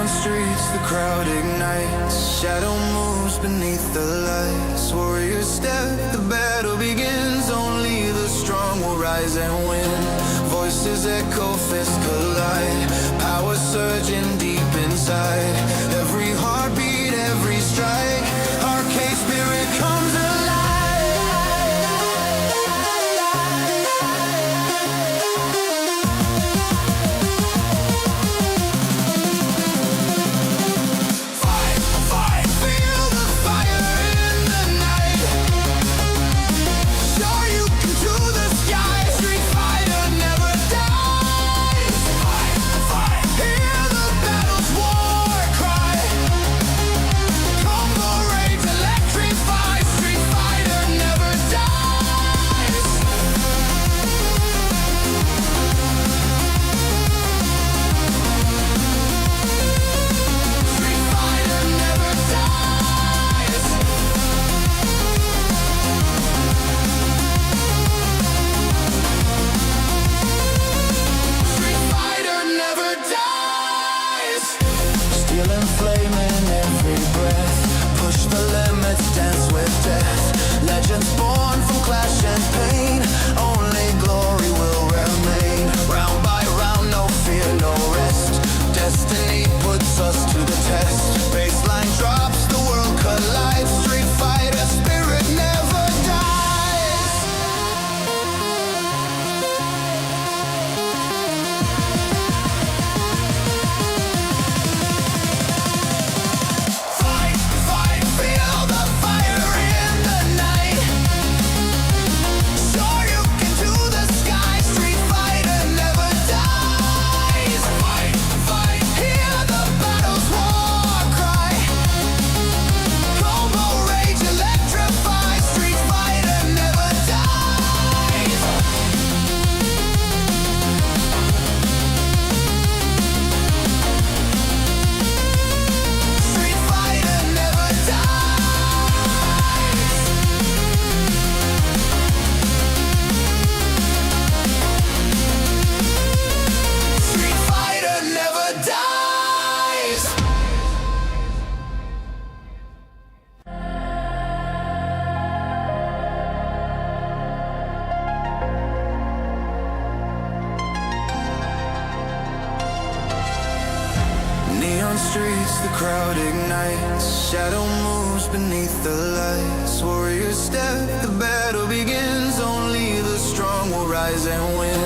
Neon streets, the crowd ignites. Shadow moves beneath the lights. Warriors step, the battle begins. Only the strong will rise and win. Voices echo, fists collide. Power surging deep inside. Every heartbeat, every strike. Arcade spirit comes alive. Streets, the crowd ignites. Shadow moves beneath the lights. Warriors step, the battle begins. Only the strong will rise and win.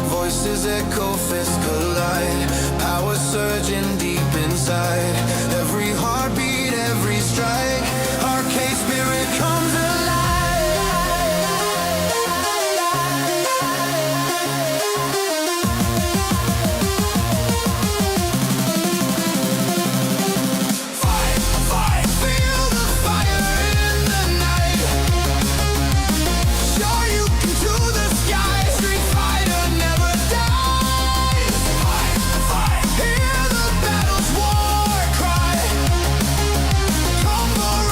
Voices echo, fists collide. Power surging deep inside. Every heartbeat, every strike. Arcade spirit comes alive. Hear the battle's war cry. Combo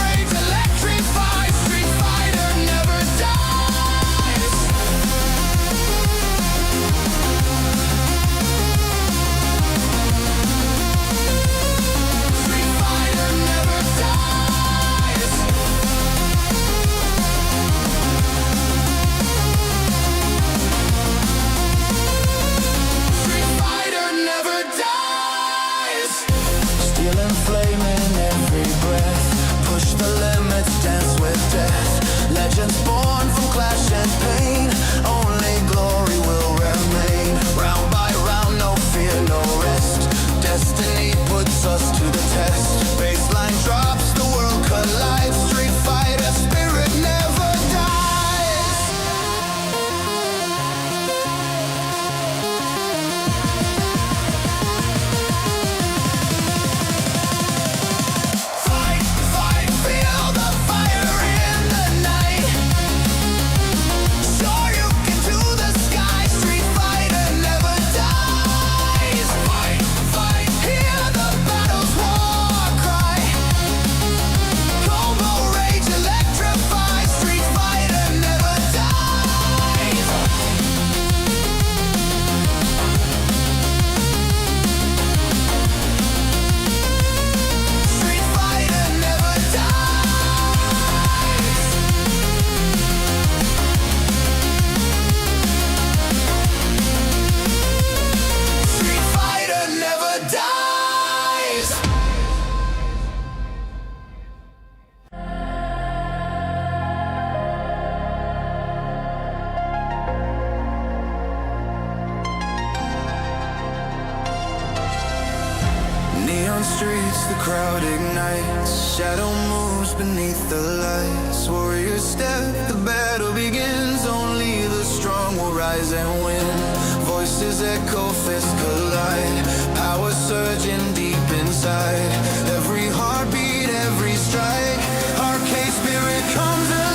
Neon streets, the crowd ignites. Shadow moves beneath the lights. Warriors step, the battle begins. Only the strong will rise and win. Voices echo, fists collide. Power surging deep inside. Every heartbeat, every strike. Arcade spirit comes alive.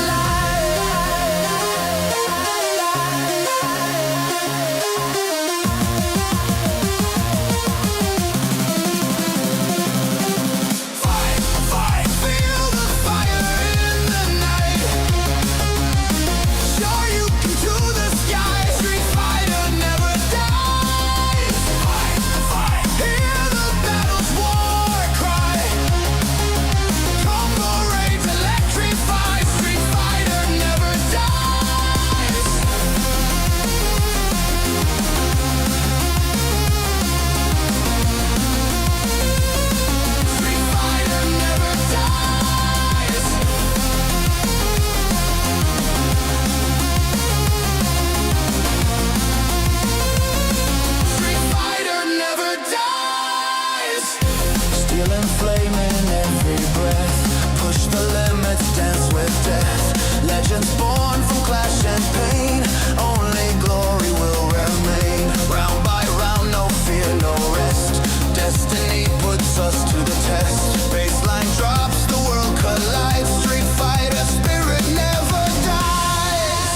Legends born from clash and pain. Only glory will remain. Round by round, no fear, no rest. Destiny puts us to the test. Baseline drops, the world collides. Street fighter spirit never dies.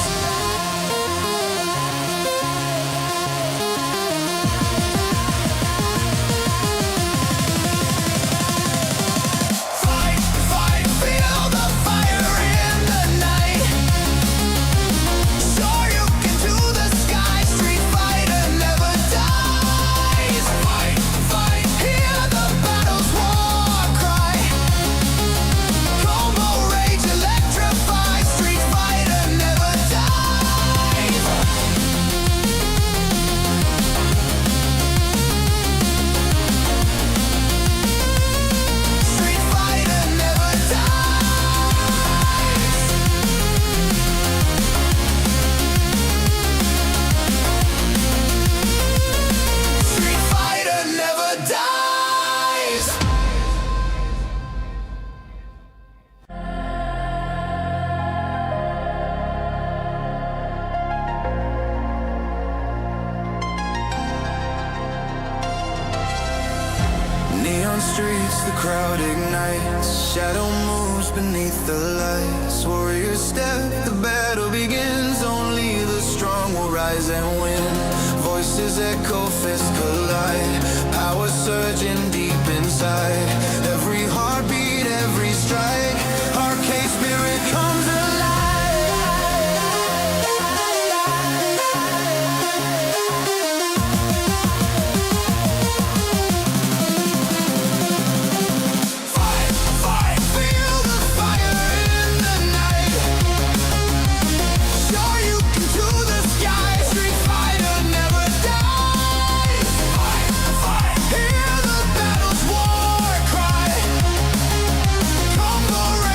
Fight, fight, feel the fire in the night. Soar you into the sky. Street fighter never dies. Fight, fight, hear the battle's war cry. Combo rage, electrify. Street fighter never dies. Street fighter never dies. Street fighter never dies. Neon streets, the crowd ignites. Shadow moves beneath the lights. Warriors step, the battle begins. Only the strong will rise and win. Voices echo, fists collide. Power surging deep inside. Every heartbeat, every strike. Arcade spirit comes Fight, fight, feel the fire in the night. Soar you into the sky. Street fighter never dies. Fight, fight, hear the battle's war cry. Combo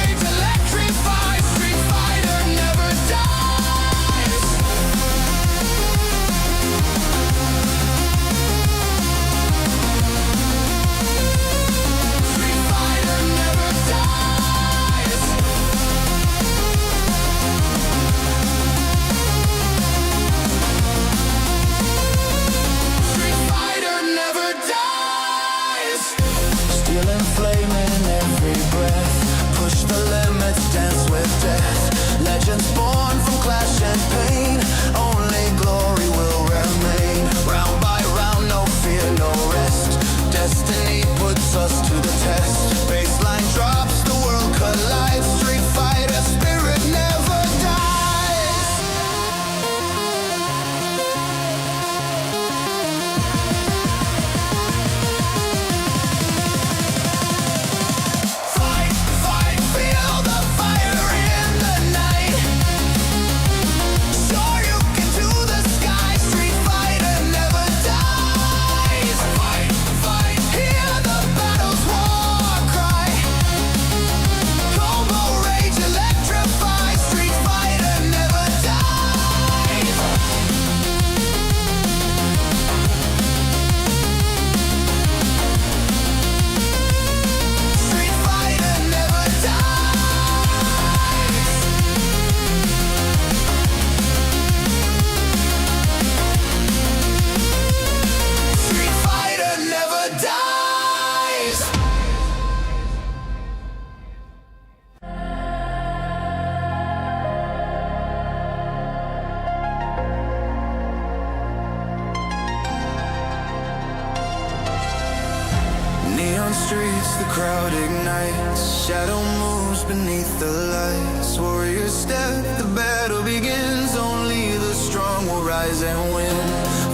neon streets, the crowd ignites. Shadow moves beneath the lights. Warriors step, the battle begins. Only the strong will rise and win.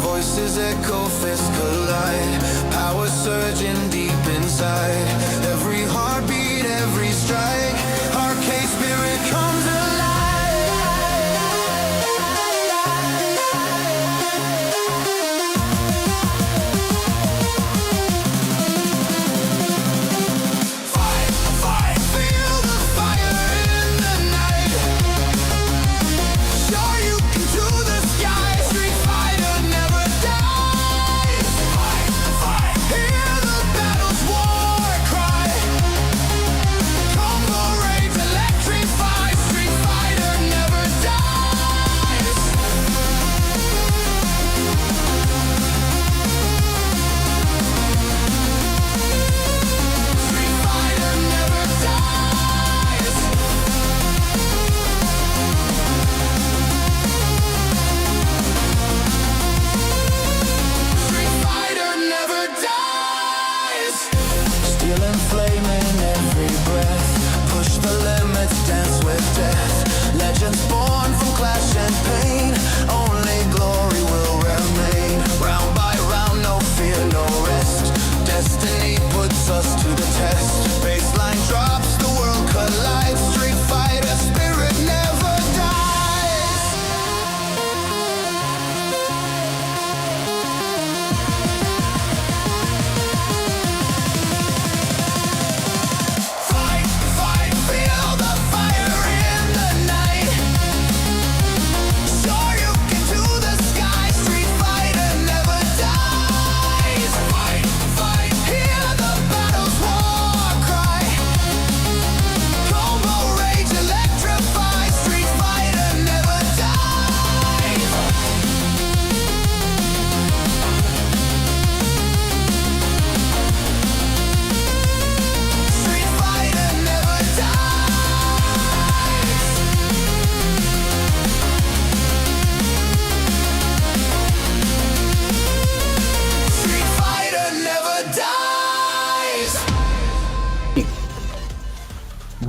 Voices echo, fists collide. Power surging deep inside. Every heartbeat, every strike. Arcade spirit comes alive.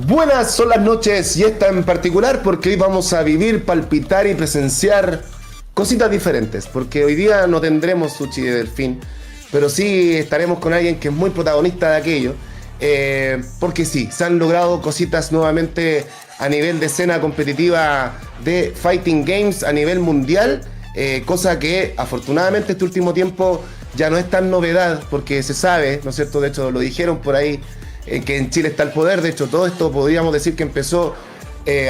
Buenas son las noches y esta en particular porque hoy vamos a vivir, palpitar y presenciar cositas diferentes, porque hoy día no tendremos sushi de delfín, pero sí estaremos con alguien que es muy protagonista de aquello, porque sí, se han logrado cositas nuevamente a nivel de escena competitiva de Fighting Games a nivel mundial, cosa que afortunadamente este último tiempo ya no es tan novedad, porque se sabe, ¿no es cierto? De hecho lo dijeron por ahí, que en Chile está el poder. De hecho todo esto podríamos decir que empezó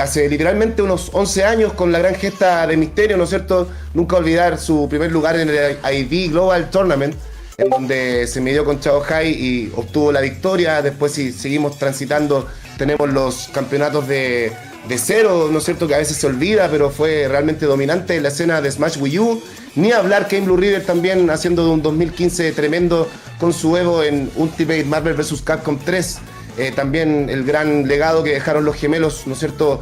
hace literalmente unos 11 años con la gran gesta de Misterio, ¿no es cierto? Nunca olvidar su primer lugar en el ID Global Tournament, en donde se midió con Chao Hai y obtuvo la victoria. Después, si seguimos transitando, tenemos los campeonatos de Zero, ¿no es cierto? Que a veces se olvida, pero fue realmente dominante en la escena de Smash Wii U. Ni hablar Kane Blue River también haciendo de un 2015 tremendo con su Evo en Ultimate Marvel vs. Capcom 3. También el gran legado que dejaron los gemelos, ¿no es cierto?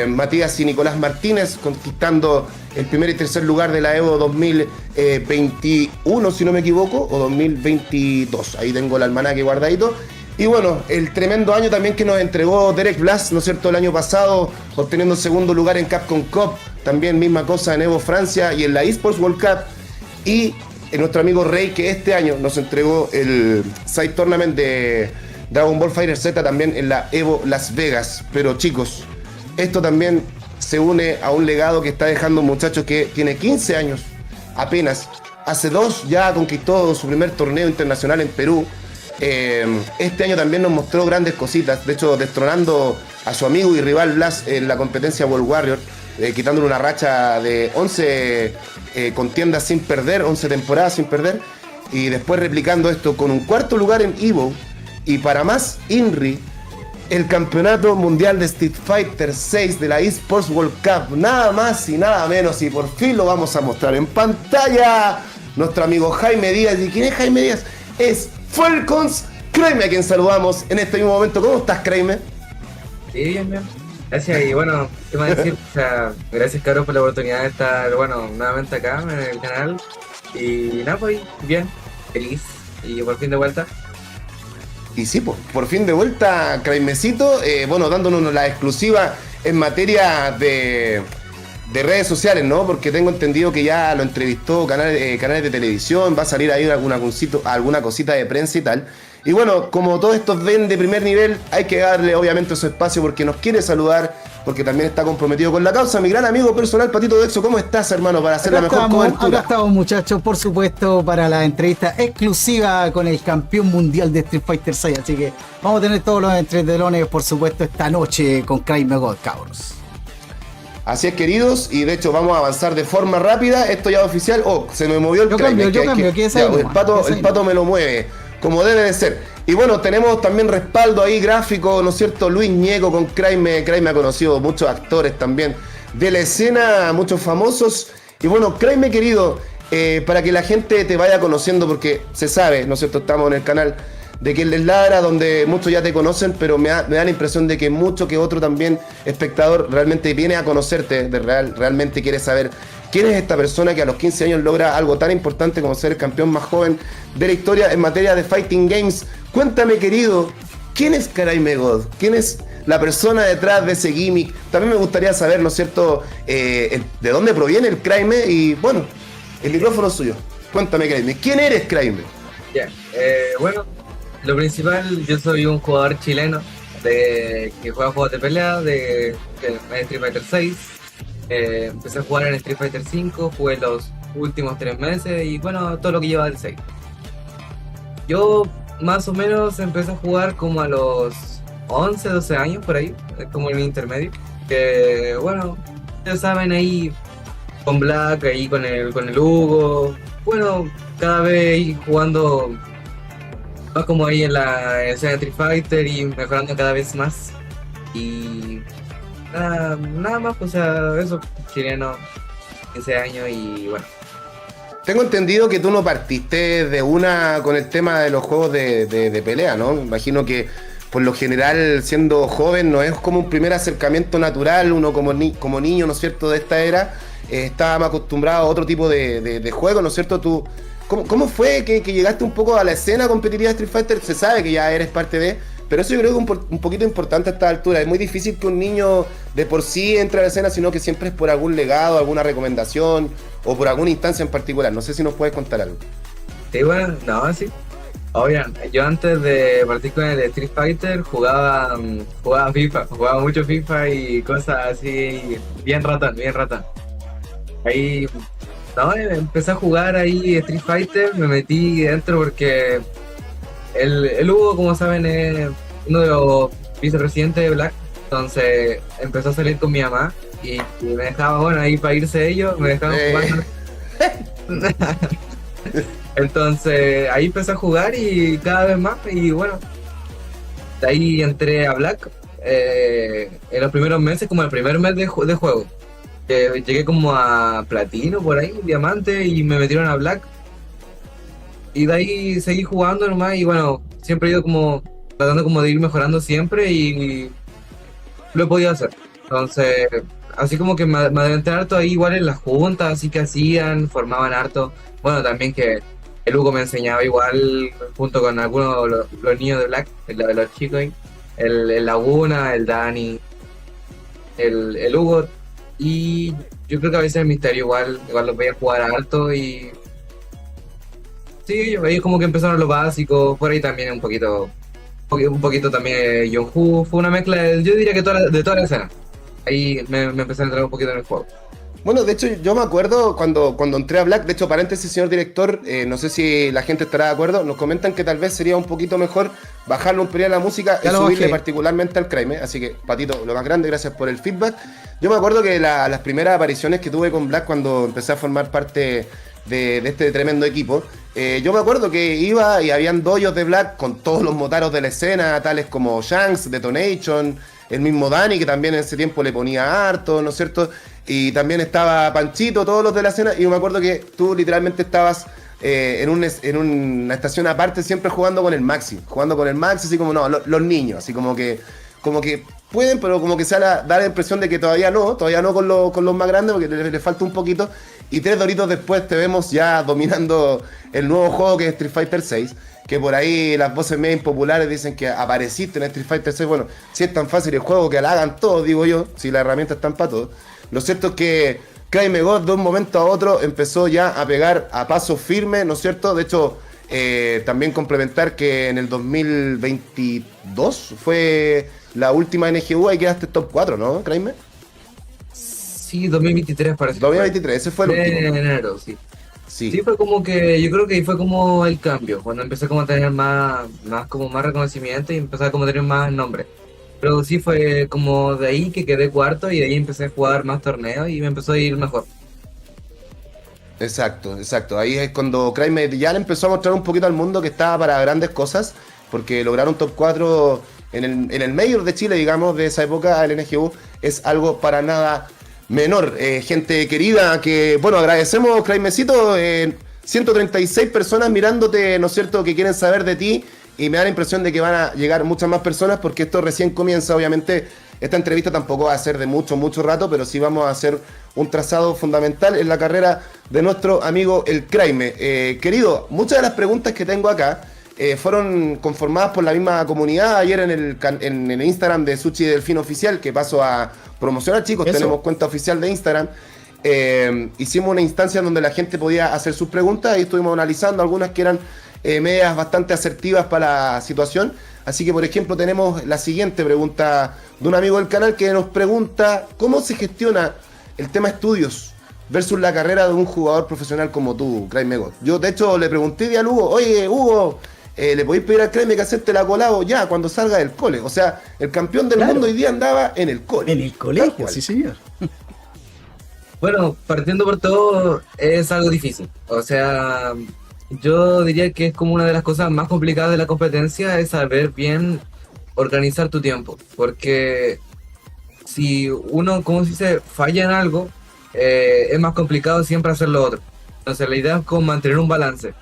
Matías y Nicolás Martínez, conquistando el primer y tercer lugar de la Evo 2021, si no me equivoco, o 2022. Ahí tengo el almanaque guardadito. Y bueno, el tremendo año también que nos entregó Derek Blas, ¿no es cierto?, el año pasado, obteniendo segundo lugar en Capcom Cup, también misma cosa en Evo Francia y en la eSports World Cup. Y nuestro amigo Rey, que este año nos entregó el Side Tournament de Dragon Ball Fighter Z también en la Evo Las Vegas. Pero chicos, esto también se une a un legado que está dejando un muchacho que tiene 15 años apenas. Hace 2 ya conquistó su primer torneo internacional en Perú. Este año también nos mostró grandes cositas, de hecho destronando a su amigo y rival Blas en la competencia World Warrior, quitándole una racha de 11 contiendas sin perder, 11 temporadas sin perder, y después replicando esto con un cuarto lugar en Evo, y para más INRI, el campeonato mundial de Street Fighter 6 de la eSports World Cup, nada más y nada menos, y por fin lo vamos a mostrar en pantalla, nuestro amigo Jaime Díaz. ¿Y quién es Jaime Díaz? Es Falcons Kraime, a quien saludamos en este mismo momento. ¿Cómo estás, Kraime? Sí, bien, bien. Gracias, y bueno, ¿qué más decir? O sea, gracias, cabros, por la oportunidad de estar, bueno, nuevamente acá en el canal. Y nada, pues, bien, feliz, y por fin de vuelta. Y sí, pues, por fin de vuelta, Craimecito, bueno, dándonos la exclusiva en materia de redes sociales, ¿no? Porque tengo entendido que ya lo entrevistó canales de televisión, va a salir ahí alguna cosita de prensa y tal. Y bueno, como todos estos ven de primer nivel, hay que darle obviamente su espacio porque nos quiere saludar, porque también está comprometido con la causa. Mi gran amigo personal, Patito Dexo, ¿cómo estás, hermano? Para hacer la mejor cobertura. Acá estamos, muchachos, por supuesto, para la entrevista exclusiva con el campeón mundial de Street Fighter 6. Así que vamos a tener todos los entretelones, por supuesto, esta noche con Craig God, cabros. Así es, queridos, y de hecho vamos a avanzar de forma rápida. Esto ya es oficial. Oh, se me movió el Yo Craime, cambio, el pato me lo mueve, como debe de ser. Y bueno, tenemos también respaldo ahí gráfico, ¿no es cierto? Luis Ñeco con Craime. Craime ha conocido muchos actores también de la escena, muchos famosos. Y bueno, Craime, querido, para que la gente te vaya conociendo, porque se sabe, ¿no es cierto? Estamos en el canal de que les ladra, donde muchos ya te conocen, pero me da la impresión de que mucho que otro también espectador realmente viene a conocerte, realmente quiere saber quién es esta persona que a los 15 años logra algo tan importante como ser el campeón más joven de la historia en materia de Fighting Games. Cuéntame, querido, ¿quién es Craime God? ¿Quién es la persona detrás de ese gimmick? También me gustaría saber, ¿no es cierto?, de dónde proviene el Craime. Y bueno, el micrófono es suyo. Cuéntame, Craime, ¿quién eres, Craime? Ya, bueno, lo principal, yo soy un jugador chileno que juega juegos de pelea de Street Fighter 6. Empecé a jugar en Street Fighter 5, jugué los últimos 3 meses y bueno, todo lo que lleva del 6. Yo más o menos empecé a jugar como a los 11, 12 años por ahí, como en mi intermedio. Que bueno, ya saben, ahí con Black, ahí con el Hugo. Bueno, cada vez jugando más como ahí en la escena de Street Fighter y mejorando cada vez más. Y nada más, o sea, eso, chileno, 15 años y bueno. Tengo entendido que tú no partiste de una con el tema de los juegos de pelea, ¿no? Imagino que por lo general, siendo joven, no es como un primer acercamiento natural. Uno como niño, ¿no es cierto?, de esta era, estaba más acostumbrado a otro tipo de juego, ¿no es cierto? Tú, ¿cómo fue que llegaste un poco a la escena competitiva de Street Fighter? Se sabe que ya eres parte de... Pero eso yo creo que es un poquito importante a esta altura. Es muy difícil que un niño de por sí entre a la escena, sino que siempre es por algún legado, alguna recomendación o por alguna instancia en particular. No sé si nos puedes contar algo. Sí, bueno, no, sí. Obvio, yo antes de partir con el Street Fighter jugaba FIFA, jugaba mucho FIFA y cosas así, bien ratón. Ahí, no, empecé a jugar ahí Street Fighter, me metí dentro porque el Hugo, como saben, es uno de los vicepresidentes de Black, entonces empezó a salir con mi mamá y me dejaba, bueno, ahí para irse ellos, me dejaban jugar. Entonces ahí empecé a jugar y cada vez más y bueno, de ahí entré a Black en los primeros meses, como el primer mes de juego. Llegué como a platino por ahí, diamante y me metieron a Black. Y de ahí seguí jugando nomás y bueno, siempre he ido como tratando como de ir mejorando siempre y lo he podido hacer. Entonces, así como que me adelanté harto ahí igual en las juntas, así que hacían, formaban harto. Bueno, también que el Hugo me enseñaba igual junto con algunos los niños de Black, los chicos ahí. El Laguna, el Dani, el Hugo. Y yo creo que a veces el Misterio igual los veía jugar harto y... Sí, ellos como que empezaron lo básico, por ahí también un poquito también Yonhu, fue una mezcla yo diría que de toda la escena. Ahí me empecé a entrar un poquito en el juego. Bueno, de hecho yo me acuerdo cuando entré a Black, de hecho paréntesis, señor director, no sé si la gente estará de acuerdo, nos comentan que tal vez sería un poquito mejor bajarle un pelín a la música y subirle particularmente al Craime, así que Patito, lo más grande, gracias por el feedback. Yo me acuerdo que las primeras apariciones que tuve con Black cuando empecé a formar parte de este tremendo equipo, yo me acuerdo que iba y habían doyos de Black con todos los motaros de la escena, tales como Shanks, Detonation, el mismo Dani, que también en ese tiempo le ponía harto, ¿no es cierto? Y también estaba Panchito, todos los de la escena, y yo me acuerdo que tú literalmente estabas en una estación aparte siempre jugando con el Maxi, así como no, los niños, así como que pueden, pero como que da la impresión de que todavía no con los más grandes, porque les falta un poquito. y 3 doritos después te vemos ya dominando el nuevo juego que es Street Fighter 6. Que por ahí las voces medio impopulares dicen que apareciste en Street Fighter 6. Bueno, si es tan fácil el juego que la hagan todos, digo yo, si las herramientas están para todos. Lo cierto es que Craig God de un momento a otro empezó ya a pegar a paso firme, ¿no es cierto? De hecho, también complementar que en el 2022 fue la última NGU, ahí quedaste top 4, ¿no, Craig? Sí, 2023 parece. 2023, ese fue el último. En enero, sí. Sí. Sí, fue como que, yo creo que ahí fue como el cambio, cuando empecé como a tener más reconocimiento y empecé a como a tener más nombre. Pero sí fue como de ahí que quedé cuarto y de ahí empecé a jugar más torneos y me empezó a ir mejor. Exacto, exacto. Ahí es cuando Craig ya le empezó a mostrar un poquito al mundo que estaba para grandes cosas, porque lograr un top 4 en el Mayor de Chile, digamos, de esa época, el NGU, es algo para nada menor. Gente querida, que, bueno, agradecemos, Craigmecito, 136 personas mirándote, ¿no es cierto?, que quieren saber de ti, y me da la impresión de que van a llegar muchas más personas, porque esto recién comienza, obviamente. Esta entrevista tampoco va a ser de mucho rato, pero sí vamos a hacer un trazado fundamental en la carrera de nuestro amigo el Craime. Querido, muchas de las preguntas que tengo acá fueron conformadas por la misma comunidad. Ayer en el Instagram de Sushi Delfín Oficial, que paso a promocionar, chicos, Eso. tenemos cuenta oficial de Instagram. Hicimos una instancia donde la gente podía hacer sus preguntas y estuvimos analizando algunas que eran medias bastante asertivas para la situación. Así que, por ejemplo, tenemos la siguiente pregunta de un amigo del canal que nos pregunta ¿cómo se gestiona el tema estudios versus la carrera de un jugador profesional como tú, Craig Megot? Yo, de hecho, le pregunté a Hugo, oye, Hugo, ¿le podéis pedir al Craig que hacerte la colado ya cuando salga del cole? O sea, el campeón del Claro. mundo hoy día andaba en el cole. En el Tal colegio, cual. sí, señor. Bueno, partiendo por todo, es algo difícil. O sea, yo diría que es como una de las cosas más complicadas de la competencia, es saber bien organizar tu tiempo. Porque si uno, como se dice, falla en algo, es más complicado siempre hacer lo otro. Entonces la idea es como mantener un balance.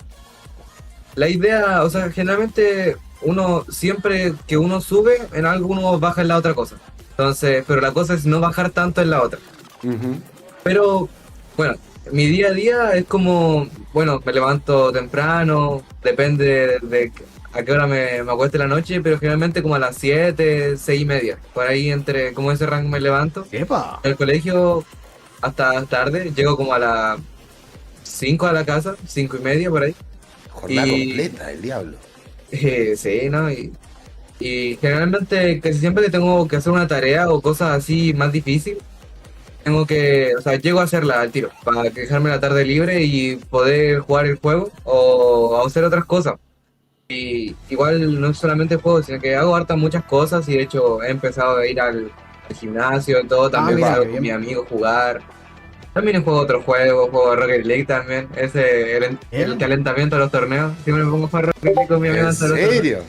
La idea, o sea, generalmente uno, siempre que uno sube en algo, uno baja en la otra cosa. Entonces, pero la cosa es no bajar tanto en la otra. Ujú. Pero, bueno, mi día a día es como, bueno, me levanto temprano, depende de a qué hora me acueste la noche, pero generalmente como a las 7, 6 y media. Por ahí entre como ese rango me levanto. ¡Epa! En el colegio hasta tarde, llego como a las 5 a la casa, 5 y media por ahí. Jornada Y- completa, el diablo. Sí, ¿no? Y generalmente casi siempre que tengo que hacer una tarea o cosas así más difícil, tengo que, o sea, llego a hacerla al tiro, para dejarme la tarde libre y poder jugar el juego o hacer otras cosas. Y igual no es solamente el juego, sino que hago hartas muchas cosas y de hecho he empezado a ir al gimnasio y todo, también mira, salgo qué con mis bien. amigos a jugar. También juego otros juegos, juego Rocket League también, ese el Bien. calentamiento de los torneos. Siempre me pongo a jugar Rocket League con mi amigo ¿En antes de los torneos. serio?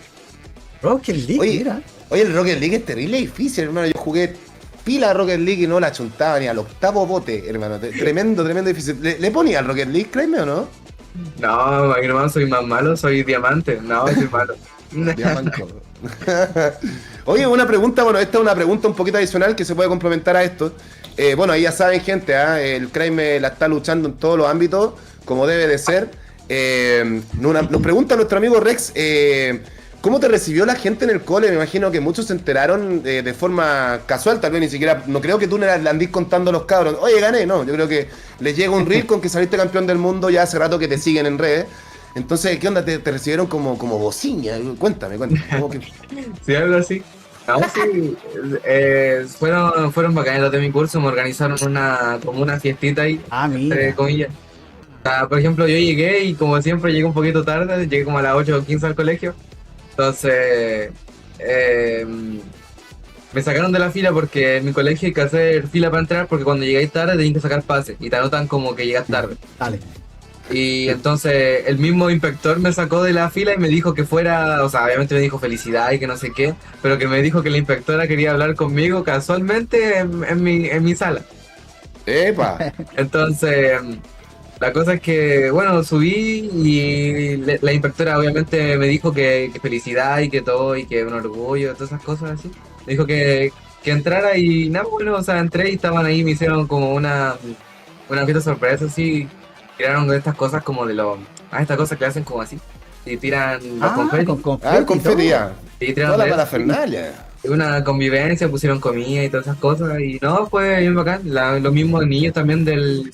Rocket League, Oye, mira. Oye, el Rocket League es terrible difícil, hermano. Yo jugué pila a Rocket League y no la chuntaba ni al octavo bote, hermano. Tremendo difícil. ¿Le ponía al Rocket League, créeme o no? No, aquí nomás soy más malo, soy diamante. No, soy malo. Diamante. Oye, una pregunta, bueno, esta es una pregunta un poquito adicional que se puede complementar a esto. Bueno, ahí ya saben, gente, el Crime la está luchando en todos los ámbitos, como debe de ser. Nos pregunta nuestro amigo Rex, ¿cómo te recibió la gente en el cole? Me imagino que muchos se enteraron de forma casual, tal vez ni siquiera, no creo que tú le andís contando a los cabros, oye, gané, no, yo creo que les llega un reel con que saliste campeón del mundo ya hace rato que te siguen en redes. Entonces, ¿qué onda? ¿Te recibieron como bociña? Cuéntame. ¿Cómo que? Sí, algo así. No, sí, fueron bacanetas de mi curso, me organizaron como una fiestita ahí, Ah, entre mira. comillas. Por ejemplo, yo llegué y como siempre llegué un poquito tarde, llegué como a las 8:15 al colegio. Entonces, me sacaron de la fila porque en mi colegio hay que hacer fila para entrar porque cuando llegáis tarde tenéis que sacar pase y te anotan como que llegas tarde. Dale. Y entonces el mismo inspector me sacó de la fila y me dijo que fuera, o sea, obviamente me dijo felicidad y que no sé qué, pero que me dijo que la inspectora quería hablar conmigo casualmente en mi sala. ¡Epa! Entonces, la cosa es que, bueno, subí y la inspectora obviamente me dijo que felicidad y que todo y que un orgullo, todas esas cosas así. Me dijo que entrara y nada, bueno, o sea, entré y estaban ahí, me hicieron como una una fiesta sorpresa, sí, tiraron estas cosas como de los, estas cosas que hacen como así, y tiran los confetis, con confeti. Ah, el confeti y todo. ya. y Toda tiran la de eso, parafernalia. y una convivencia, pusieron comida y todas esas cosas, y no, fue bien bacán, los mismos niños también del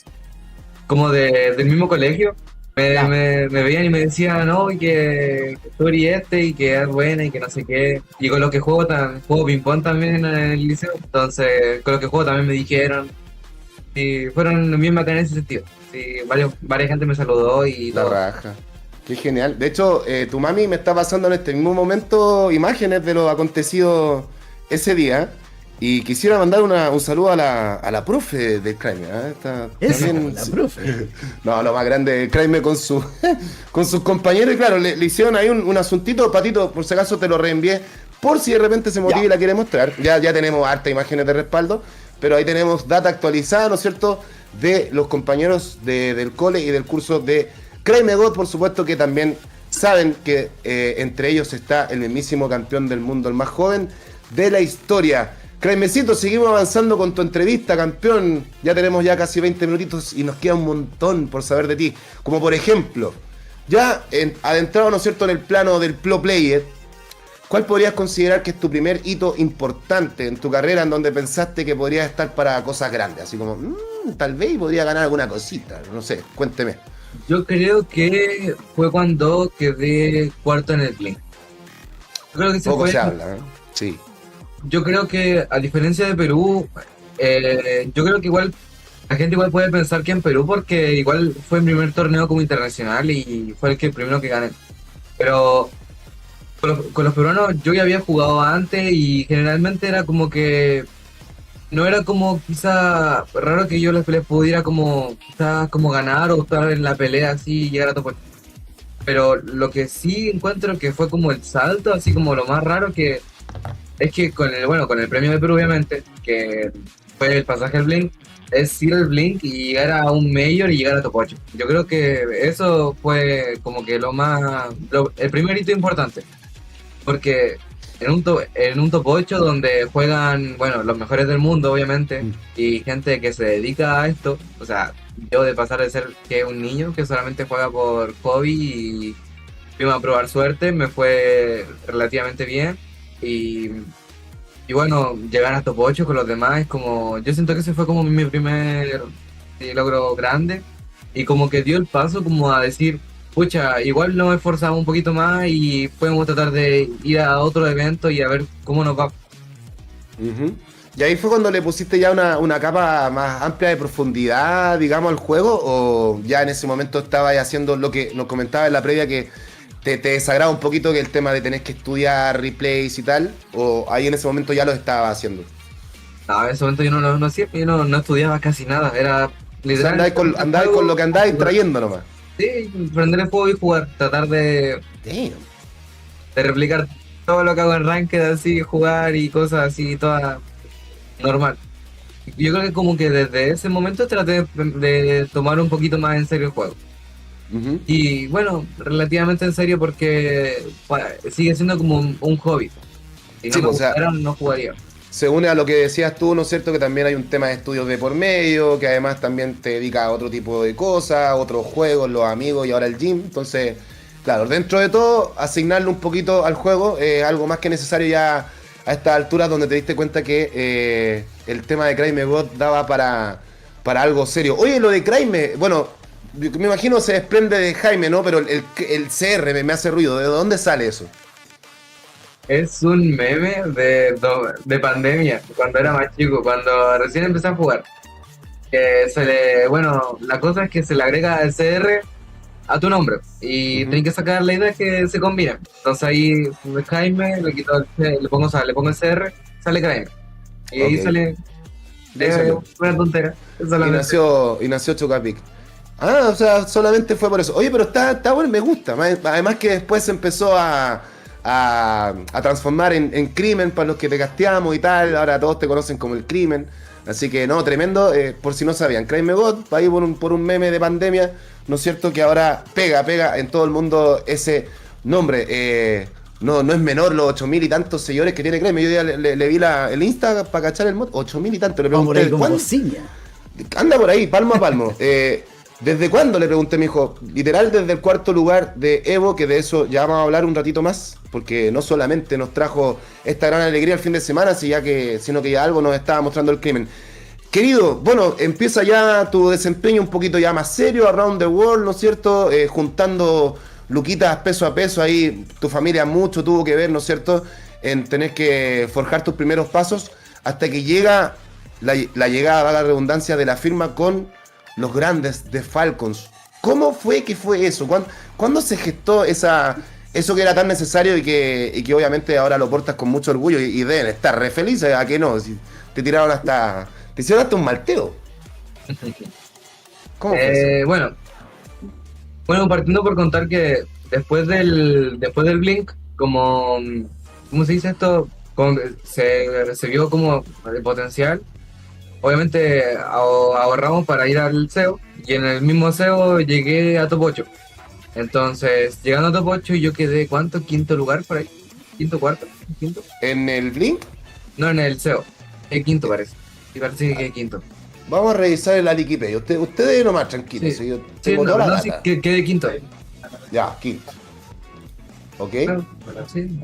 mismo colegio, Ya. me veían y me decían, no, y que tú eres y que es buena y que no sé qué. Y con lo que juego ping-pong también en el liceo, entonces con lo que juego también me dijeron. Y fueron bien bacanas en ese sentido. Sí, varias gente me saludó y La todo. raja. Qué genial. De hecho, tu mami me está pasando en este mismo momento imágenes de lo acontecido ese día. Y quisiera mandar un saludo a la profe del Craime. ¿Eh? Eso, También- la profe. No, lo más grande del Craime con con sus compañeros. Y claro, le hicieron ahí un asuntito. Patito, por si acaso te lo reenvié. Por si de repente se motiva Ya. y la quiere mostrar. Ya tenemos hartas imágenes de respaldo. Pero ahí tenemos data actualizada, ¿no es cierto? De los compañeros del cole y del curso de Craime God, por supuesto, que también saben que entre ellos está el mismísimo campeón del mundo, el más joven de la historia. Craimecito, seguimos avanzando con tu entrevista, campeón. Ya tenemos ya casi 20 minutitos y nos queda un montón por saber de ti. Como por ejemplo, ya adentrado, ¿no es cierto?, en el plano del pro player, ¿cuál podrías considerar que es tu primer hito importante en tu carrera en donde pensaste que podrías estar para cosas grandes? Así como, tal vez podría ganar alguna cosita, no sé, cuénteme. Yo creo que fue cuando quedé cuarto en el Blink. Yo creo que ese Poco fue. se habla, ¿eh? Sí. Yo creo que a diferencia de Perú, yo creo que igual la gente igual puede pensar que en Perú porque igual fue mi primer torneo como internacional y fue el primero que gané. Pero con los peruanos yo ya había jugado antes y generalmente era como que no era como quizá raro que yo les pudiera como quizás como ganar o estar en la pelea así y llegar a top 8. Pero lo que sí encuentro que fue como el salto, así como lo más raro que es que con el premio de Perú obviamente, que fue el pasaje al Blink, es ir al Blink y llegar a un Major y llegar a top 8. Yo creo que eso fue como que el primer hito importante. Porque en un top 8 donde juegan, bueno, los mejores del mundo, obviamente, y gente que se dedica a esto, o sea, yo de pasar de ser que un niño que solamente juega por hobby y fuimos a probar suerte, me fue relativamente bien. Y bueno, llegar a top 8 con los demás es como, yo siento que ese fue como mi primer logro grande y como que dio el paso como a decir, pucha, igual nos esforzamos un poquito más y podemos tratar de ir a otro evento y a ver cómo nos va. Ujú. ¿Y ahí fue cuando le pusiste ya una capa más amplia de profundidad, digamos, al juego? ¿O ya en ese momento estabas haciendo lo que nos comentaba en la previa, que te desagrada un poquito que el tema de tener que estudiar replays y tal? ¿O ahí en ese momento ya lo estabas haciendo? No, en ese momento yo no hacía, yo no estudiaba casi nada, era O sea, literal. andabas con lo que andabas trayendo nomás. Sí, prender el juego y jugar, tratar de Damn. replicar todo lo que hago en Ranked, así, jugar y cosas así, toda normal. Yo creo que como que desde ese momento traté de tomar un poquito más en serio el juego. Ujú. Y bueno, relativamente en serio porque sigue siendo como un hobby. Si no Sí, me o sea, gustara, no jugaría. se une a lo que decías tú, ¿no es cierto? Que también hay un tema de estudios de por medio, que además también te dedica a otro tipo de cosas, otros juegos, los amigos y ahora el gym. Entonces, claro, dentro de todo, asignarle un poquito al juego es algo más que necesario ya a estas alturas donde te diste cuenta que el tema de Craime God daba para algo serio. Oye, lo de Craime, bueno, me imagino se desprende de Jaime, ¿no? Pero el CR me hace ruido. ¿De dónde sale eso? Es un meme de pandemia, cuando era más chico, cuando recién empecé a jugar. Bueno, la cosa es que se le agrega el CR a tu nombre y Ujú. tienes que sacar la idea que se combina. Entonces ahí Jaime, le pongo el CR, sale Jaime. Y ahí Ok. sale De ahí salió. una tontera. Y solamente. nació Chocapic. Ah, o sea, solamente fue por eso. Oye, pero está bueno, me gusta. Además que después se empezó a transformar en crimen para los que te casteamos y tal. Ahora todos te conocen como el crimen. Así que no, tremendo. Por si no sabían, Crime God, ahí por un meme de pandemia, ¿no es cierto? Que ahora pega en todo el mundo ese nombre. No es menor los 8000 y tantos seguidores que tiene Crime. Yo ya le vi el Insta para cachar el mod. 8000 y tanto. Le Vamos por pregunté, ahí con ¿cuándo? bocina. anda por ahí, palmo a palmo. ¿Desde cuándo? Le pregunté a mi hijo. Literal, desde el cuarto lugar de Evo, que de eso ya vamos a hablar un ratito más, porque no solamente nos trajo esta gran alegría el fin de semana, sino que ya algo nos estaba mostrando el crimen. Querido, bueno, empieza ya tu desempeño un poquito ya más serio, around the world, ¿no es cierto? Juntando luquitas peso a peso, ahí tu familia mucho tuvo que ver, ¿no es cierto? En tener que forjar tus primeros pasos, hasta que llega la llegada, a la redundancia, de la firma con los grandes de Falcons. ¿Cómo fue que fue eso? ¿Cuándo se gestó eso que era tan necesario y que obviamente ahora lo portas con mucho orgullo y deben estar re felices? ¿A qué no? Si te tiraron te hicieron hasta un malteo. ¿Cómo fue eso? Bueno, partiendo por contar que después del Blink, ¿cómo se dice esto? Se vio como el potencial. Obviamente ahorramos para ir al SEO, y en el mismo SEO llegué a top 8. Entonces, llegando a top 8, yo quedé, ¿cuánto? ¿Quinto lugar por ahí? ¿Quinto, cuarto? ¿Quinto? ¿En el Blink? No, en el SEO. El quinto parece. Sí, parece que quinto. Vamos a revisar la Wikipedia. Ustedes nomás, tranquilos. Sí. Yo tengo Sí, toda la sí, data. quedé quinto. Ya, quinto. ¿Ok? Claro, sí.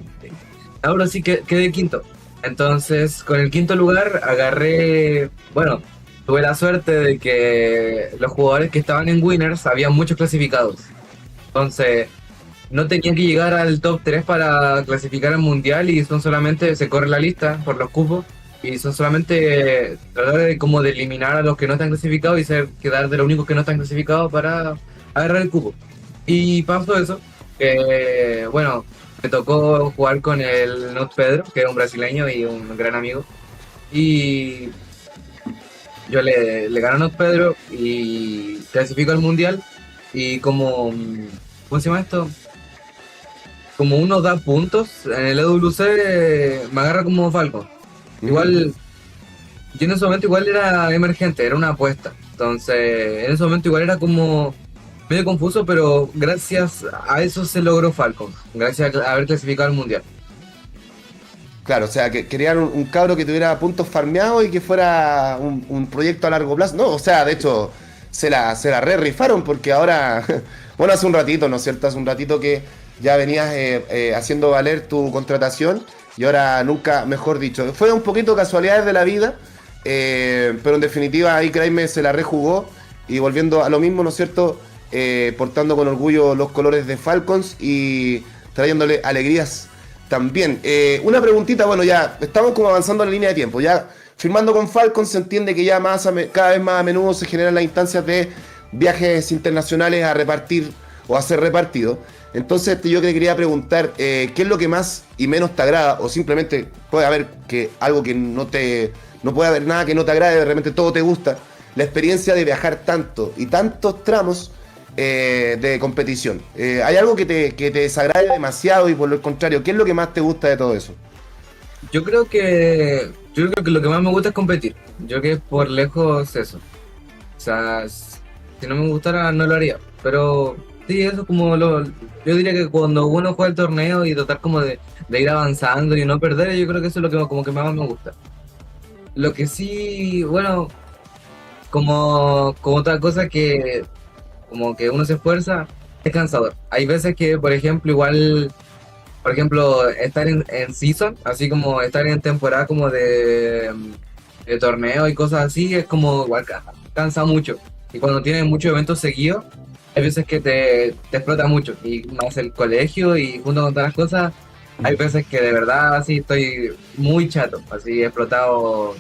Ahora sí que quedé quinto. Entonces, con el quinto lugar tuve la suerte de que los jugadores que estaban en Winners habían muchos clasificados. Entonces, no tenía que llegar al top 3 para clasificar al mundial, y se corre la lista por los cupos, y son solamente tratar de eliminar a los que no están clasificados y quedar de los únicos que no están clasificados para agarrar el cupo. Y pasó eso, me tocó jugar con el Not Pedro, que es un brasileño y un gran amigo. Y yo le gano a Not Pedro y clasifico al mundial. Y ¿cómo se llama esto? Como uno da puntos en el EWC, me agarra como Falcon. Igual, yo en ese momento igual era emergente, era una apuesta. Entonces, en ese momento igual era como medio confuso, pero gracias a eso se logró Falcon, gracias a haber clasificado al mundial. Claro, o sea, que querían un cabro que tuviera puntos farmeados y que fuera un proyecto a largo plazo. No, o sea, de hecho, se la re rifaron, porque ahora, bueno, hace un ratito, ¿no es cierto? Hace un ratito que ya venías haciendo valer tu contratación, y ahora nunca mejor dicho. Fue un poquito casualidades de la vida, pero en definitiva ahí Kraime se la rejugó, y volviendo a lo mismo, ¿no es cierto? Portando con orgullo los colores de Falcons y trayéndole alegrías también. Una preguntita, bueno, ya estamos como avanzando en la línea de tiempo. Ya firmando con Falcons se entiende que ya cada vez más a menudo se generan las instancias de viajes internacionales a repartir o a ser repartido. Entonces yo te quería preguntar, ¿qué es lo que más y menos te agrada? O simplemente puede haber algo que no puede haber nada que no te agrade, de repente todo te gusta. La experiencia de viajar tanto y tantos tramos de competición. ¿Hay algo que te desagrade demasiado, y por el contrario, qué es lo que más te gusta de todo eso? Yo creo que lo que más me gusta es competir. Yo creo que por lejos eso. O sea, si no me gustara no lo haría. Pero sí, eso es como yo diría que cuando uno juega el torneo y tratar como de ir avanzando y no perder, yo creo que eso es lo que como que más me gusta. Lo que sí, bueno, como otra cosa que como que uno se esfuerza, es cansador. Hay veces que, por ejemplo, estar en season, así como estar en temporada como de torneo y cosas así, es como igual cansa mucho. Y cuando tienes muchos eventos seguidos, hay veces que te explota mucho. Y más el colegio y junto con todas las cosas, hay veces que de verdad así estoy muy chato, así explotado,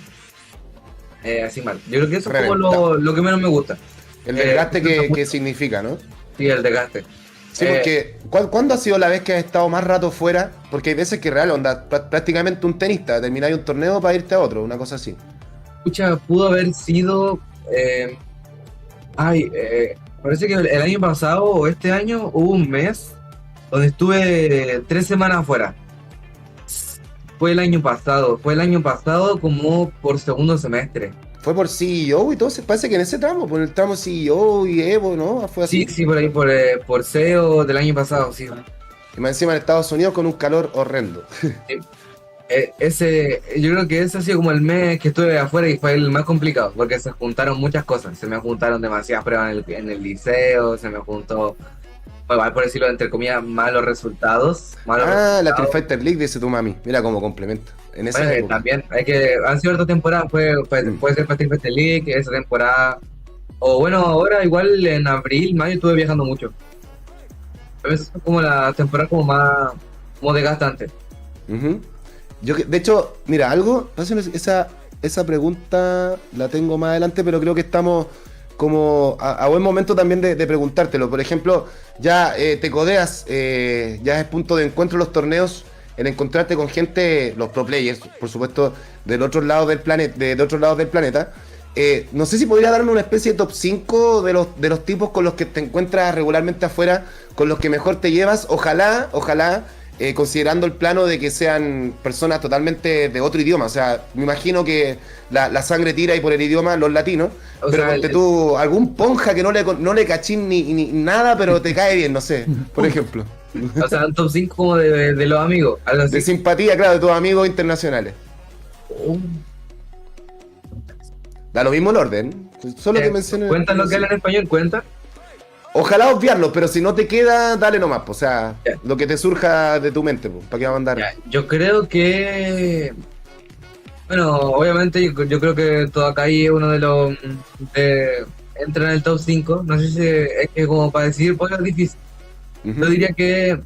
así mal. Yo creo que eso es como lo que menos me gusta. El desgaste que significa, ¿no? Sí, el desgaste. Sí, porque ¿cuándo ha sido la vez que has estado más rato fuera? Porque hay veces que real, onda, prácticamente un tenista, termináis un torneo para irte a otro, una cosa así. Escucha, pudo haber sido... parece que el año pasado o este año hubo un mes donde estuve 3 semanas afuera. Fue el año pasado como por segundo semestre. Fue por CEO y todo, parece que en ese tramo, por el tramo CEO y Evo, ¿no? Fue así. Sí, por ahí, por SEO del año pasado, sí. Y más encima en Estados Unidos con un calor horrendo. Sí. Yo creo que ese ha sido como el mes que estuve afuera y fue el más complicado, porque se juntaron muchas cosas. Se me juntaron demasiadas pruebas en el liceo, se me juntó, bueno, por decirlo entre comillas, malos resultados. Ah, la Street Fighter League, dice tu mami. Mira como complemento. En esa Bueno, época. también, han sido otras temporadas, puede ser Street Fighter League, esa temporada. O bueno, ahora igual en abril, mayo estuve viajando mucho. A veces es como la temporada como más, como desgastante. Ujú. De hecho, mira, algo, esa pregunta la tengo más adelante, pero creo que estamos como a buen momento también de preguntártelo. Por ejemplo, ya te codeas, ya es punto de encuentro los torneos, en encontrarte con gente, los pro players, por supuesto, del otro lado del planeta, de otros lados del planeta. No sé si podría darme una especie de top 5 de los tipos con los que te encuentras regularmente afuera, con los que mejor te llevas. Ojalá, considerando el plano de que sean personas totalmente de otro idioma. O sea, me imagino que la sangre tira y por el idioma los latinos. O Pero sea, ponte tú, algún ponja que no le cachín ni nada, pero te cae bien, no sé, por ejemplo. O sea, un top 5 como de los amigos, algo así. De simpatía, claro, de tus amigos internacionales. Da lo mismo el orden. Solo que mencioné. ¿Cuentan lo que hablan en español? ¿Cuentan? Ojalá obviarlo, pero si no te queda, dale nomás. O sea, Ya. lo que te surja de tu mente, ¿para qué va a mandar? Ya, yo creo que... Bueno, obviamente yo creo que todo acá ahí es uno de los... entra en el top 5. No sé si es que como para decir, pues es difícil. Ujú. Yo diría que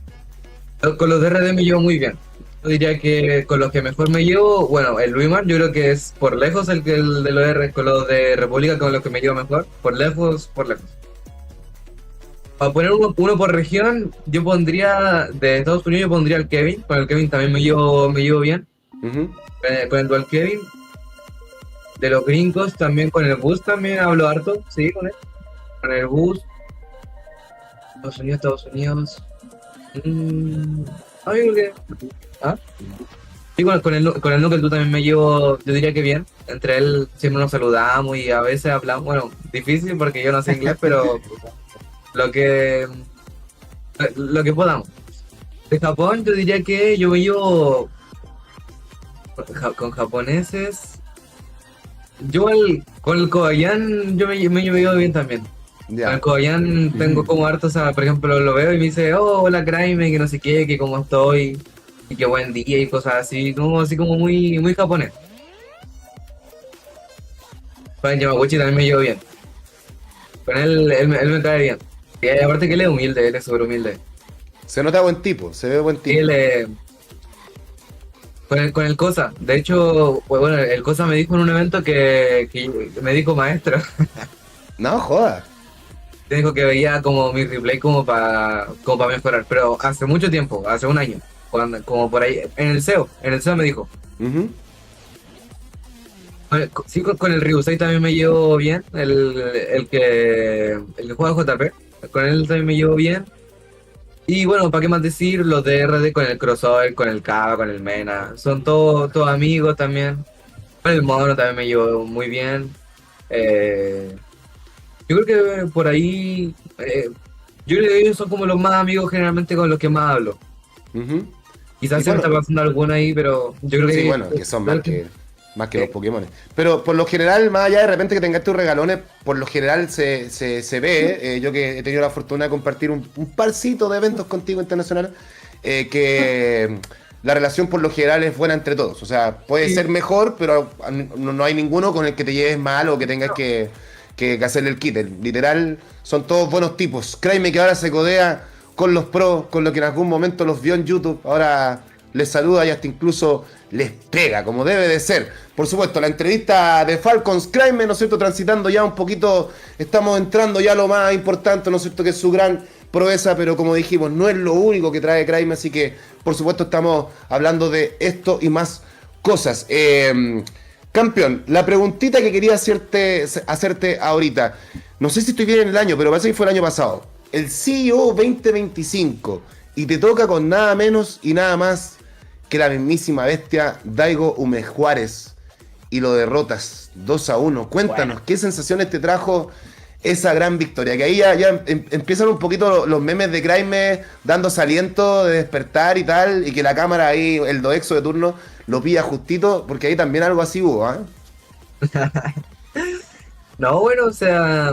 con los de RD me llevo muy bien. Yo diría que con los que mejor me llevo, bueno, el Luimar yo creo que es por lejos el de los R, con los de República con los que me llevo mejor. Por lejos, por lejos. Para poner uno por región, yo pondría, de Estados Unidos yo pondría al Kevin. Con el Kevin también me llevo bien. Ujú. Con el dual Kevin. De los gringos también, con el Bus también hablo harto, sí, con él. Con el Bus. Estados Unidos. Ah, yo creo que... ¿Ah? Sí, con el Knuckle tú también me llevo, yo diría que bien. Entre él siempre nos saludamos y a veces hablamos, bueno, difícil porque yo no sé inglés, pero lo que podamos. De Japón yo diría que yo me llevo con japoneses. Con el Kobayan yo me llevo bien también. Con el Ya. Kobayan tengo como harto, o sea, por ejemplo, lo veo y me dice, oh, hola Kraime, que no sé qué, que cómo estoy, y que buen día y cosas así, así como muy, muy japonés. Con el Yamaguchi también me llevo bien. Con él me cae bien. Y aparte que él es humilde, él es súper humilde. Se nota buen tipo, se ve buen Y tipo. con el Cosa, de hecho, pues bueno, el Cosa me dijo en un evento que me dijo maestro. No, joda. Me dijo que veía como mi replay como para mejorar, pero hace mucho tiempo, hace un año, como por ahí, en el SEO me dijo. Ujú. Sí, con el Ryusei también me llevo bien, el que juega JP, con él también me llevo bien. Y bueno, ¿para qué más decir? Los de RD con el Crossover, con el Kaba, con el Mena, son todos amigos también. Con el Mono también me llevo muy bien. Yo creo que por ahí, yo creo que ellos son como los más amigos generalmente con los que más hablo. Ujú. Quizás Y se me bueno, está pasando alguno ahí, pero yo creo que... sí, bueno, que son más que los Sí. Pokémon. Pero por lo general, más allá de repente que tengas tus regalones, por lo general se ve, yo que he tenido la fortuna de compartir un parcito de eventos contigo internacionales, que la relación por lo general es buena entre todos. O sea, puede Sí. ser mejor, pero no hay ninguno con el que te lleves mal o que tengas que hacerle el quite. Literal, son todos buenos tipos. Créeme que ahora se codea con los pros, con lo que en algún momento los vio en YouTube. Ahora les saluda y hasta incluso les pega, como debe de ser. Por supuesto, la entrevista de Falcons Crime, ¿no es cierto? Transitando ya un poquito, estamos entrando ya a lo más importante, ¿no es cierto? Que es su gran proeza, pero como dijimos, no es lo único que trae Crime, así que por supuesto estamos hablando de esto y más cosas. Campeón, la preguntita que quería hacerte ahorita, no sé si estoy bien en el año, pero parece que fue el año pasado. El CEO 2025, y te toca con nada menos y nada más que la mismísima bestia Daigo Ume Juárez, y lo derrotas 2-1. Cuéntanos, ¿qué sensaciones te trajo esa gran victoria. Que ahí ya empiezan un poquito los memes de Craime dándose aliento de despertar y tal, y que la cámara ahí, el Doexo de turno, lo pilla justito, porque ahí también algo así hubo, ¿ah? No, bueno, o sea,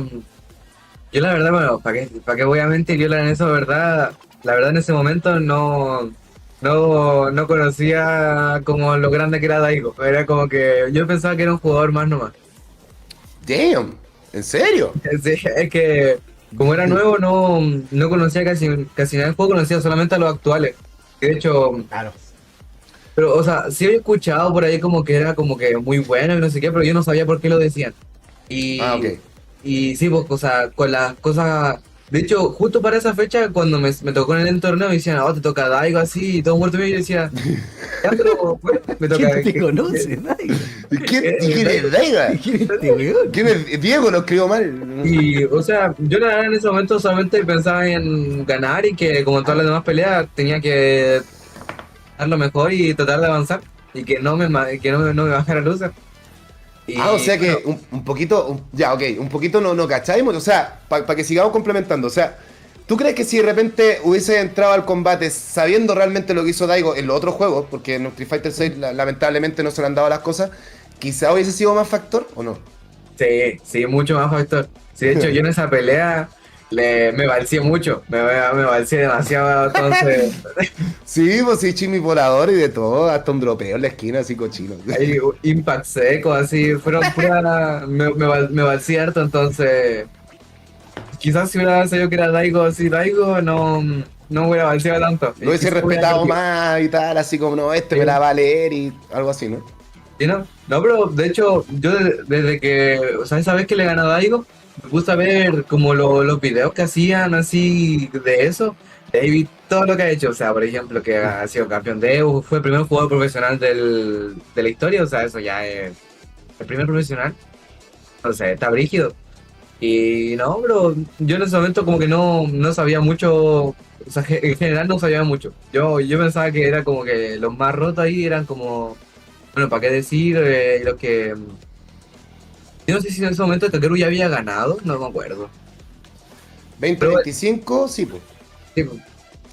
yo la verdad, bueno, ¿para qué voy a mentir? Yo en eso, la verdad en ese momento no conocía como lo grande que era Daigo. Era como que yo pensaba que era un jugador más nomás. Damn, ¿en serio? Sí, es que como era nuevo no conocía casi nada del juego, conocía solamente a los actuales. De hecho, Claro. pero o sea, sí había escuchado por ahí como que era como que muy bueno y no sé qué, pero yo no sabía por qué lo decían. Ah, Y, ok. y sí, pues, o sea, con las cosas. De hecho, justo para esa fecha, cuando me tocó en el torneo, me decían, oh, te toca Daigo así, y todo muerto mío, y yo decía, ya, pero bueno, me toca. ¿Quién te conoce, Daigo? ¿Quién es Daiga? ¿Quién es este weón? ¿Quién es Diego? Lo escribió mal. Y, o sea, yo la verdad en ese momento solamente pensaba en ganar y que, como en todas las demás peleas, tenía que dar lo mejor y tratar de avanzar, y que no me bajara a loser. Y, Ah, o sea que bueno, un poquito, ya, ok, un poquito no cacháis, o sea, para que sigamos complementando, o sea, ¿tú crees que si de repente hubiese entrado al combate sabiendo realmente lo que hizo Daigo en los otros juegos, porque en Street Fighter 6 lamentablemente no se le han dado las cosas, quizá hubiese sido más factor o no? sí, mucho más factor. Sí, de hecho, yo en esa pelea me balcié mucho, me balcié demasiado, entonces Sí, pues sí, chimi volador y de todo, hasta un dropeo en la esquina así cochino. hay impact seco, así, fueron pura, me balcié harto, entonces quizás si hubiera sabido que era Daigo, así Daigo, no hubiera balciado tanto. Lo Y hubiese quizás hubiera respetado perdido. más y tal, así como, no, este Sí. me la va a leer y algo así, ¿no? ¿Sí, no? No, pero de hecho, yo desde que, o sea, esa vez que le gané a Daigo, me puse a ver como los videos que hacían así de eso. Y ahí vi todo lo que ha hecho. O sea, por ejemplo, que ha sido campeón de EU, fue el primer jugador profesional de la historia. O sea, eso ya es el primer profesional. O sea, está brígido. Y no, bro, yo en ese momento como que no sabía mucho. O sea, en general no sabía mucho. Yo pensaba que era como que los más rotos ahí eran como. Bueno, ¿para qué decir? Lo que. Yo no sé si en ese momento Kakeru ya había ganado, no me acuerdo. Pero 20-25, sí, pues, sí, pues,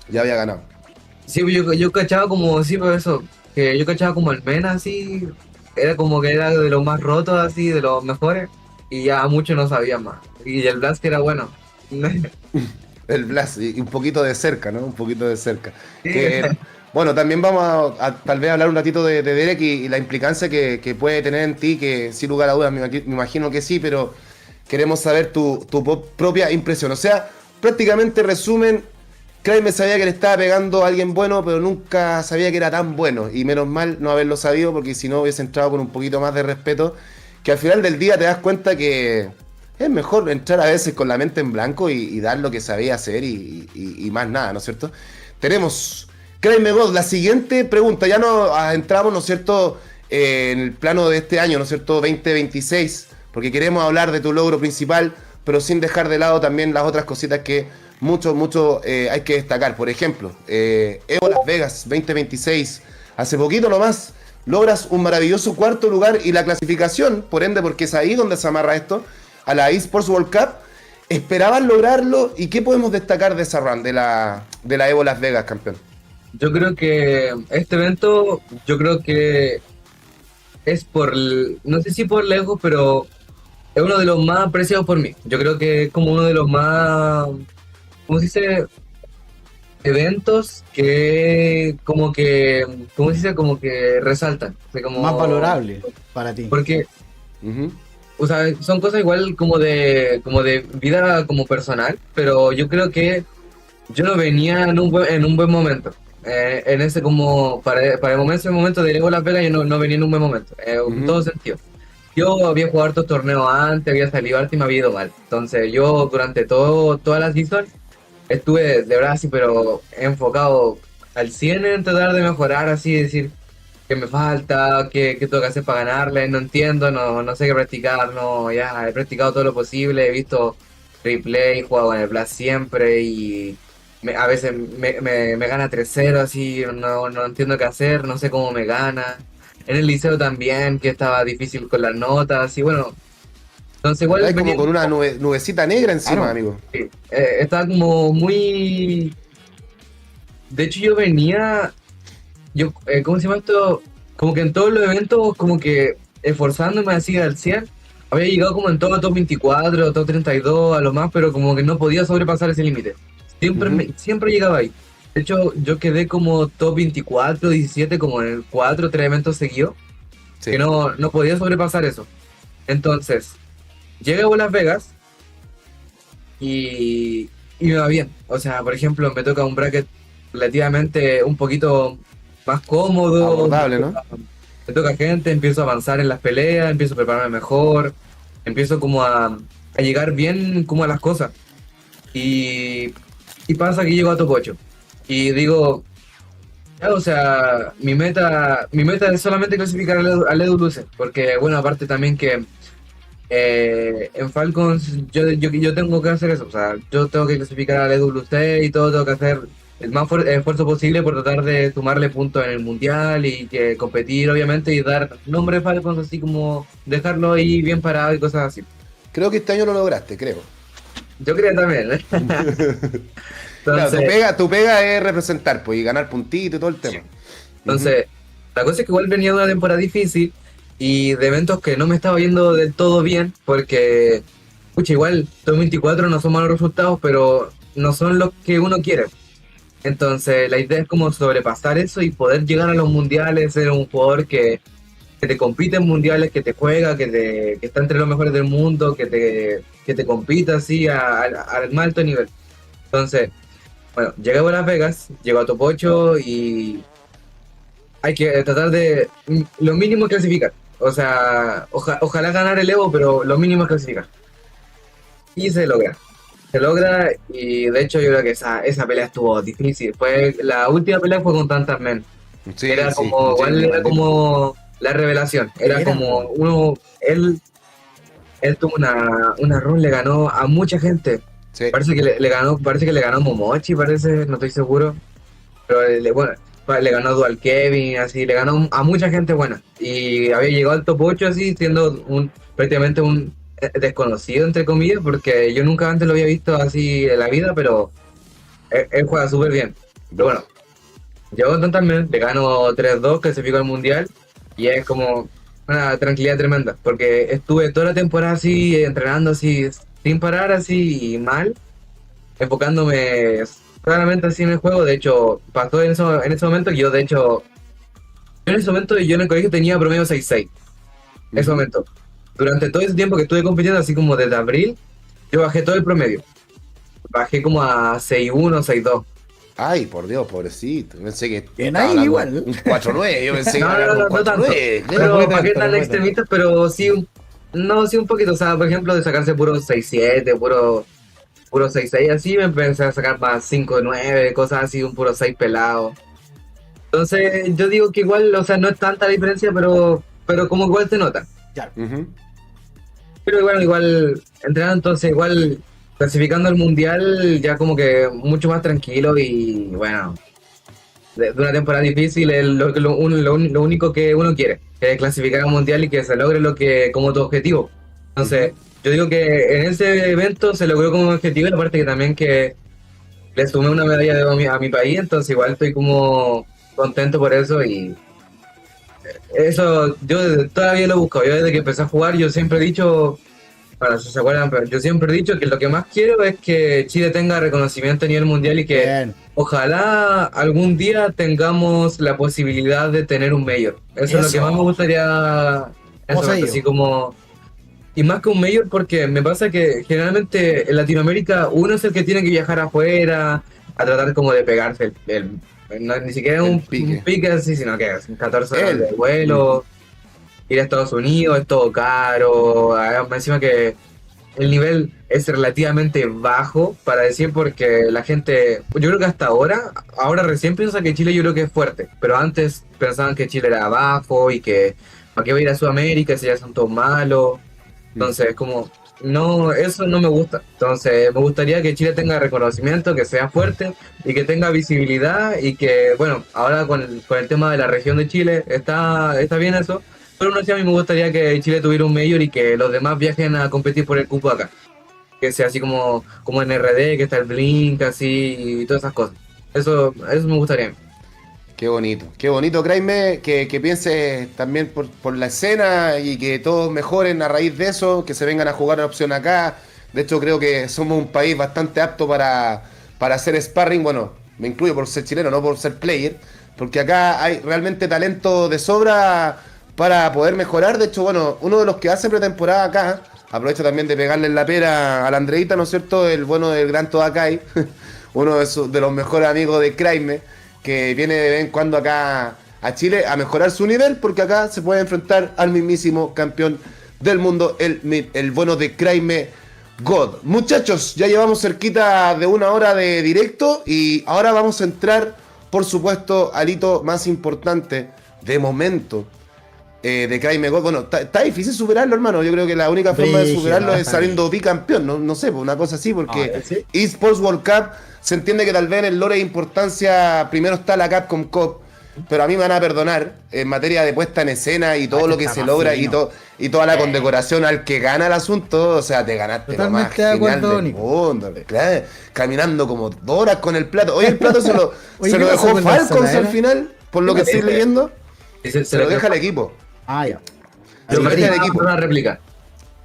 ya había ganado. sí, pues, yo cachaba como, sí, por eso, que yo cachaba como el Mena así, era como que era de los más rotos así, de los mejores, y ya mucho no sabía más. Y el Blast que era bueno. El Blast, y un poquito de cerca, ¿no? Un poquito de cerca. Sí. Que, bueno, también vamos a tal vez hablar un ratito de Derek y la implicancia que puede tener en ti, que sin lugar a dudas me imagino que sí, pero queremos saber tu propia impresión. O sea, prácticamente resumen, Craig sabía que le estaba pegando a alguien bueno, pero nunca sabía que era tan bueno. Y menos mal no haberlo sabido, porque si no hubiese entrado con un poquito más de respeto, que al final del día te das cuenta que es mejor entrar a veces con la mente en blanco y dar lo que sabía hacer y más nada, ¿no es cierto? Tenemos, créeme God, la siguiente pregunta, ya nos entramos, ¿no es cierto?, en el plano de este año, ¿no es cierto?, 2026, porque queremos hablar de tu logro principal, pero sin dejar de lado también las otras cositas que mucho hay que destacar. Por ejemplo, Evo Las Vegas 2026, hace poquito nomás, logras un maravilloso cuarto lugar y la clasificación, por ende, porque es ahí donde se amarra esto, a la eSports World Cup. ¿Esperaban lograrlo? ¿Y qué podemos destacar de esa run, de la Evo Las Vegas, campeón? Yo creo que este evento, yo creo que es no sé si por lejos, pero es uno de los más apreciados por mí. Yo creo que es como uno de los más, ¿cómo se dice? Eventos que ¿cómo se dice? Como que resaltan. O sea, como, Más valorable para ti. porque, Ujú. o sea, son cosas igual como de vida como personal, pero yo creo que yo no venía en un buen momento. En ese como, para ese momento de Lego Las Vegas yo no venía en un buen momento, en Ujú. todo sentido. Yo había jugado hartos torneos antes, había salido harto y me había ido mal. Entonces yo durante todas las seasons estuve de verdad así, pero enfocado al 100 en tratar de mejorar así, decir que me falta, qué tengo que hacer para ganarle, no entiendo, no sé qué practicar, no, ya he practicado todo lo posible, he visto replay, jugado con el Blast siempre y a veces me gana 3-0 así, no entiendo qué hacer, no sé cómo me gana. En el liceo también, que estaba difícil con las notas y bueno, Entonces igual Hay como venía con una nubecita negra encima, Claro. amigo. sí, estaba como muy... De hecho yo venía, ¿cómo se llama esto? Como que en todos los eventos, como que esforzándome así al 100, había llegado como en todo top 24, top 32, a lo más, pero como que no podía sobrepasar ese límite. Siempre, Ujú. siempre llegaba ahí. De hecho, yo quedé como top 24, 17, como en el 4, 3 eventos seguidos, Sí. que no podía sobrepasar eso. Entonces, llegué a Las Vegas y me va bien. O sea, por ejemplo, me toca un bracket relativamente un poquito más cómodo, Abordable, ¿no? me toca gente, empiezo a avanzar en las peleas, empiezo a prepararme mejor, empiezo como a llegar bien como a las cosas. Y, y pasa que llego a top 8. Y digo, ya, o sea, mi meta es solamente clasificar al EWC, porque bueno, aparte también que en Falcons yo tengo que hacer eso, o sea, yo tengo que clasificar al EWC y todo, tengo que hacer el más esfuerzo posible por tratar de sumarle puntos en el mundial y que competir obviamente y dar nombre de Falcons así como dejarlo ahí bien parado y cosas así. Creo que este año lo lograste, creo. Yo creo también, ¿eh? Claro, Entonces, tu pega es representar, pues, y ganar puntitos y todo el tema. entonces, la cosa es que igual venía de una temporada difícil y de eventos que no me estaba yendo del todo bien porque, pucha, igual 2024 no son malos resultados, pero no son los que uno quiere. Entonces, la idea es como sobrepasar eso y poder llegar a los mundiales, ser un jugador que te compite en mundiales, que te juega, que está entre los mejores del mundo, que te compita así al más alto nivel. Entonces, bueno, llegué a Las Vegas, llego a Top 8 y hay que tratar de lo mínimo clasificar. O sea, ojalá ganar el Evo, pero lo mínimo es clasificar. Y se logra. Se logra y de hecho yo creo que esa pelea estuvo difícil. La última pelea fue con Tantas Men. Sí, Era sí, como, igual Jamie, era maldito. como la revelación. Era como él tuvo una run, le ganó a mucha gente. Sí. Parece que le ganó a Momochi, parece, no estoy seguro. Pero bueno, le ganó a Dual Kevin, así, le ganó a mucha gente buena. Y había llegado al top 8 así, siendo prácticamente un desconocido, entre comillas, porque yo nunca antes lo había visto así en la vida, pero él juega súper bien. Pero bueno, llegó también, le ganó 3-2, clasificó al mundial, y es como una tranquilidad tremenda, porque estuve toda la temporada así, entrenando así, sin parar así, y mal, enfocándome claramente así en el juego. De hecho, pasó en ese momento que yo en ese momento yo en el colegio tenía promedio 6-6, en ese Ujú. momento. Durante todo ese tiempo que estuve compitiendo, así como desde abril, yo bajé todo el promedio. Bajé como a 6-1, 6-2. Ay, por Dios, pobrecito. Pensé que Bien estaba ahí hablando igual. un 4-9. Yo pensé que No, iba a no, ganar no, un no tanto. 4-9. No Pero fue para qué tanto, no tan fue extremistas, pero sí, no, sí un poquito. O sea, por ejemplo, de sacarse puro 6-7, puro 6-6, así me empecé a sacar más 5-9, cosas así, un puro 6 pelado. Entonces, yo digo que igual, o sea, no es tanta la diferencia, pero como igual se nota. Ujú. Pero bueno, igual, entrenando entonces, igual, clasificando al mundial, ya como que mucho más tranquilo y bueno, de una temporada difícil es lo único que uno quiere, que es clasificar al mundial y que se logre lo que como tu objetivo. Entonces, yo digo que en ese evento se logró como objetivo y aparte que también que le sumé una medalla a mi país, entonces igual estoy como contento por eso y eso yo todavía lo busco. Yo desde que empecé a jugar yo siempre he dicho, para si se acuerdan, pero yo siempre he dicho que lo que más quiero es que Chile tenga reconocimiento a nivel mundial y que Bien. ojalá algún día tengamos la posibilidad de tener un mayor. Eso es lo que Eso. más me gustaría en Vamos ese a momento, ello. así como... Y más que un mayor porque me pasa que generalmente en Latinoamérica uno es el que tiene que viajar afuera a tratar como de pegarse ni siquiera El un pique. pique así, sino que es 14 horas de Él. vuelo, ir a Estados Unidos es todo caro, encima que el nivel es relativamente bajo para decir porque la gente, yo creo que hasta ahora recién piensa que Chile yo creo que es fuerte, pero antes pensaban que Chile era bajo y que para qué va a ir a Sudamérica si ya son todos malos. Entonces, como, no, eso no me gusta. Entonces, me gustaría que Chile tenga reconocimiento, que sea fuerte y que tenga visibilidad y que, bueno, ahora con el tema de la región de Chile está bien eso. Pero no sé, a mí me gustaría que Chile tuviera un mayor y que los demás viajen a competir por el cupo acá. Que sea así como en RD, que está el Blink, así, y todas esas cosas. Eso me gustaría a mí. Qué bonito, Kraime, que pienses también por la escena y que todos mejoren a raíz de eso, que se vengan a jugar la opción acá. De hecho, creo que somos un país bastante apto para hacer sparring. Bueno, me incluyo por ser chileno, no por ser player, porque acá hay realmente talento de sobra para poder mejorar. De hecho, bueno, uno de los que hace pretemporada acá, aprovecho también de pegarle en la pera a la Andreita, ¿no es cierto? El bueno del Gran Todakai, uno de los mejores amigos de Kraime, que viene de vez en cuando acá a Chile a mejorar su nivel, porque acá se puede enfrentar al mismísimo campeón del mundo, el bueno de Kraime God. Muchachos, ya llevamos cerquita de 1 hora de directo y ahora vamos a entrar, por supuesto, al hito más importante de momento de Kraime God. Bueno, está difícil superarlo, hermano. Yo creo que la única forma de superarlo es saliendo bicampeón, no sé, pues una cosa así, porque ¿sí? eSports World Cup se entiende que tal vez en el lore de importancia primero está la Capcom Cup, pero a mí me van a perdonar en materia de puesta en escena y todo lo que se logra y toda la condecoración al que gana el asunto. O sea, te ganaste lo más Totalmente de genial acuerdo, del Nico. mundo, claro, caminando como 2 horas con el plato. Oye, el plato se lo Oye, se ¿qué lo pasó dejó con la Falcons al ensalada? final, por lo que estoy leyendo. Y Se lo deja al equipo. Ah, ya. Yo Ahí parece está el que equipo. una réplica.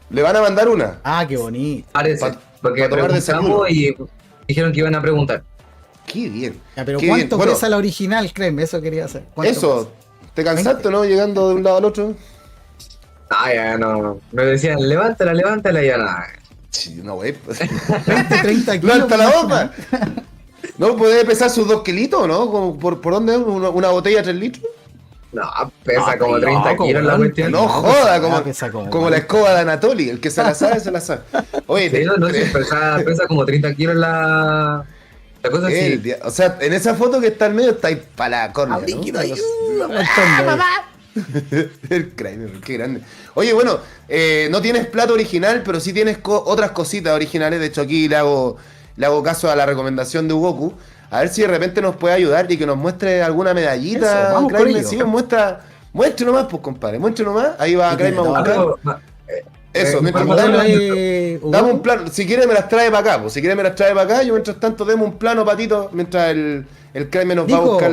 Le van a mandar una. Ah, qué bonito. Parece. Porque pa tomar desayuno. preguntamos y dijeron que iban a preguntar. Qué bien. Ya, pero qué ¿cuánto bien. Bueno, pesa la original, créeme? Eso quería hacer. ¿Cuánto eso, ¿te cansaste, no? Llegando de un lado al otro. Ah, ya, no. Me decían, levántala, y ya nada. Sí, no, güey. Pues. pesa? 20, 30 kilos. ¡Levanta la me boca! ¿No puede pesar sus 2 kilitos, no? Como ¿Por dónde es? ¿Una botella de 3 litros? No, pesa No, como estoy 30 loco, kilos la weón. cuestión. No No, joda, pesa como como la escoba de Anatoly. El que se la sabe, se la sabe. Oye, Sí, no, sí, pesa como 30 kilos la cosa así. o sea, en esa foto que está al medio está ahí para la córnea, ¿no? Líquido ahí, Una un montón de- El cráneo, qué grande. Oye, bueno, no tienes plato original, pero sí tienes otras cositas originales. De hecho, aquí le hago caso a la recomendación de Ugoku. A ver si de repente nos puede ayudar y que nos muestre alguna medallita. Eso, vamos por Kraime. ello. Sí, muestre nomás, pues, compadre. Muestre nomás. Ahí va Y Kraime a tiene buscar. Algo- Eso, mientras vamos dame- a darle- Dame un plano, si quiere me las trae para acá, pues si quiere me las trae para acá, yo mientras tanto demos un plano, Patito, mientras el Kraime nos va a Nico, buscar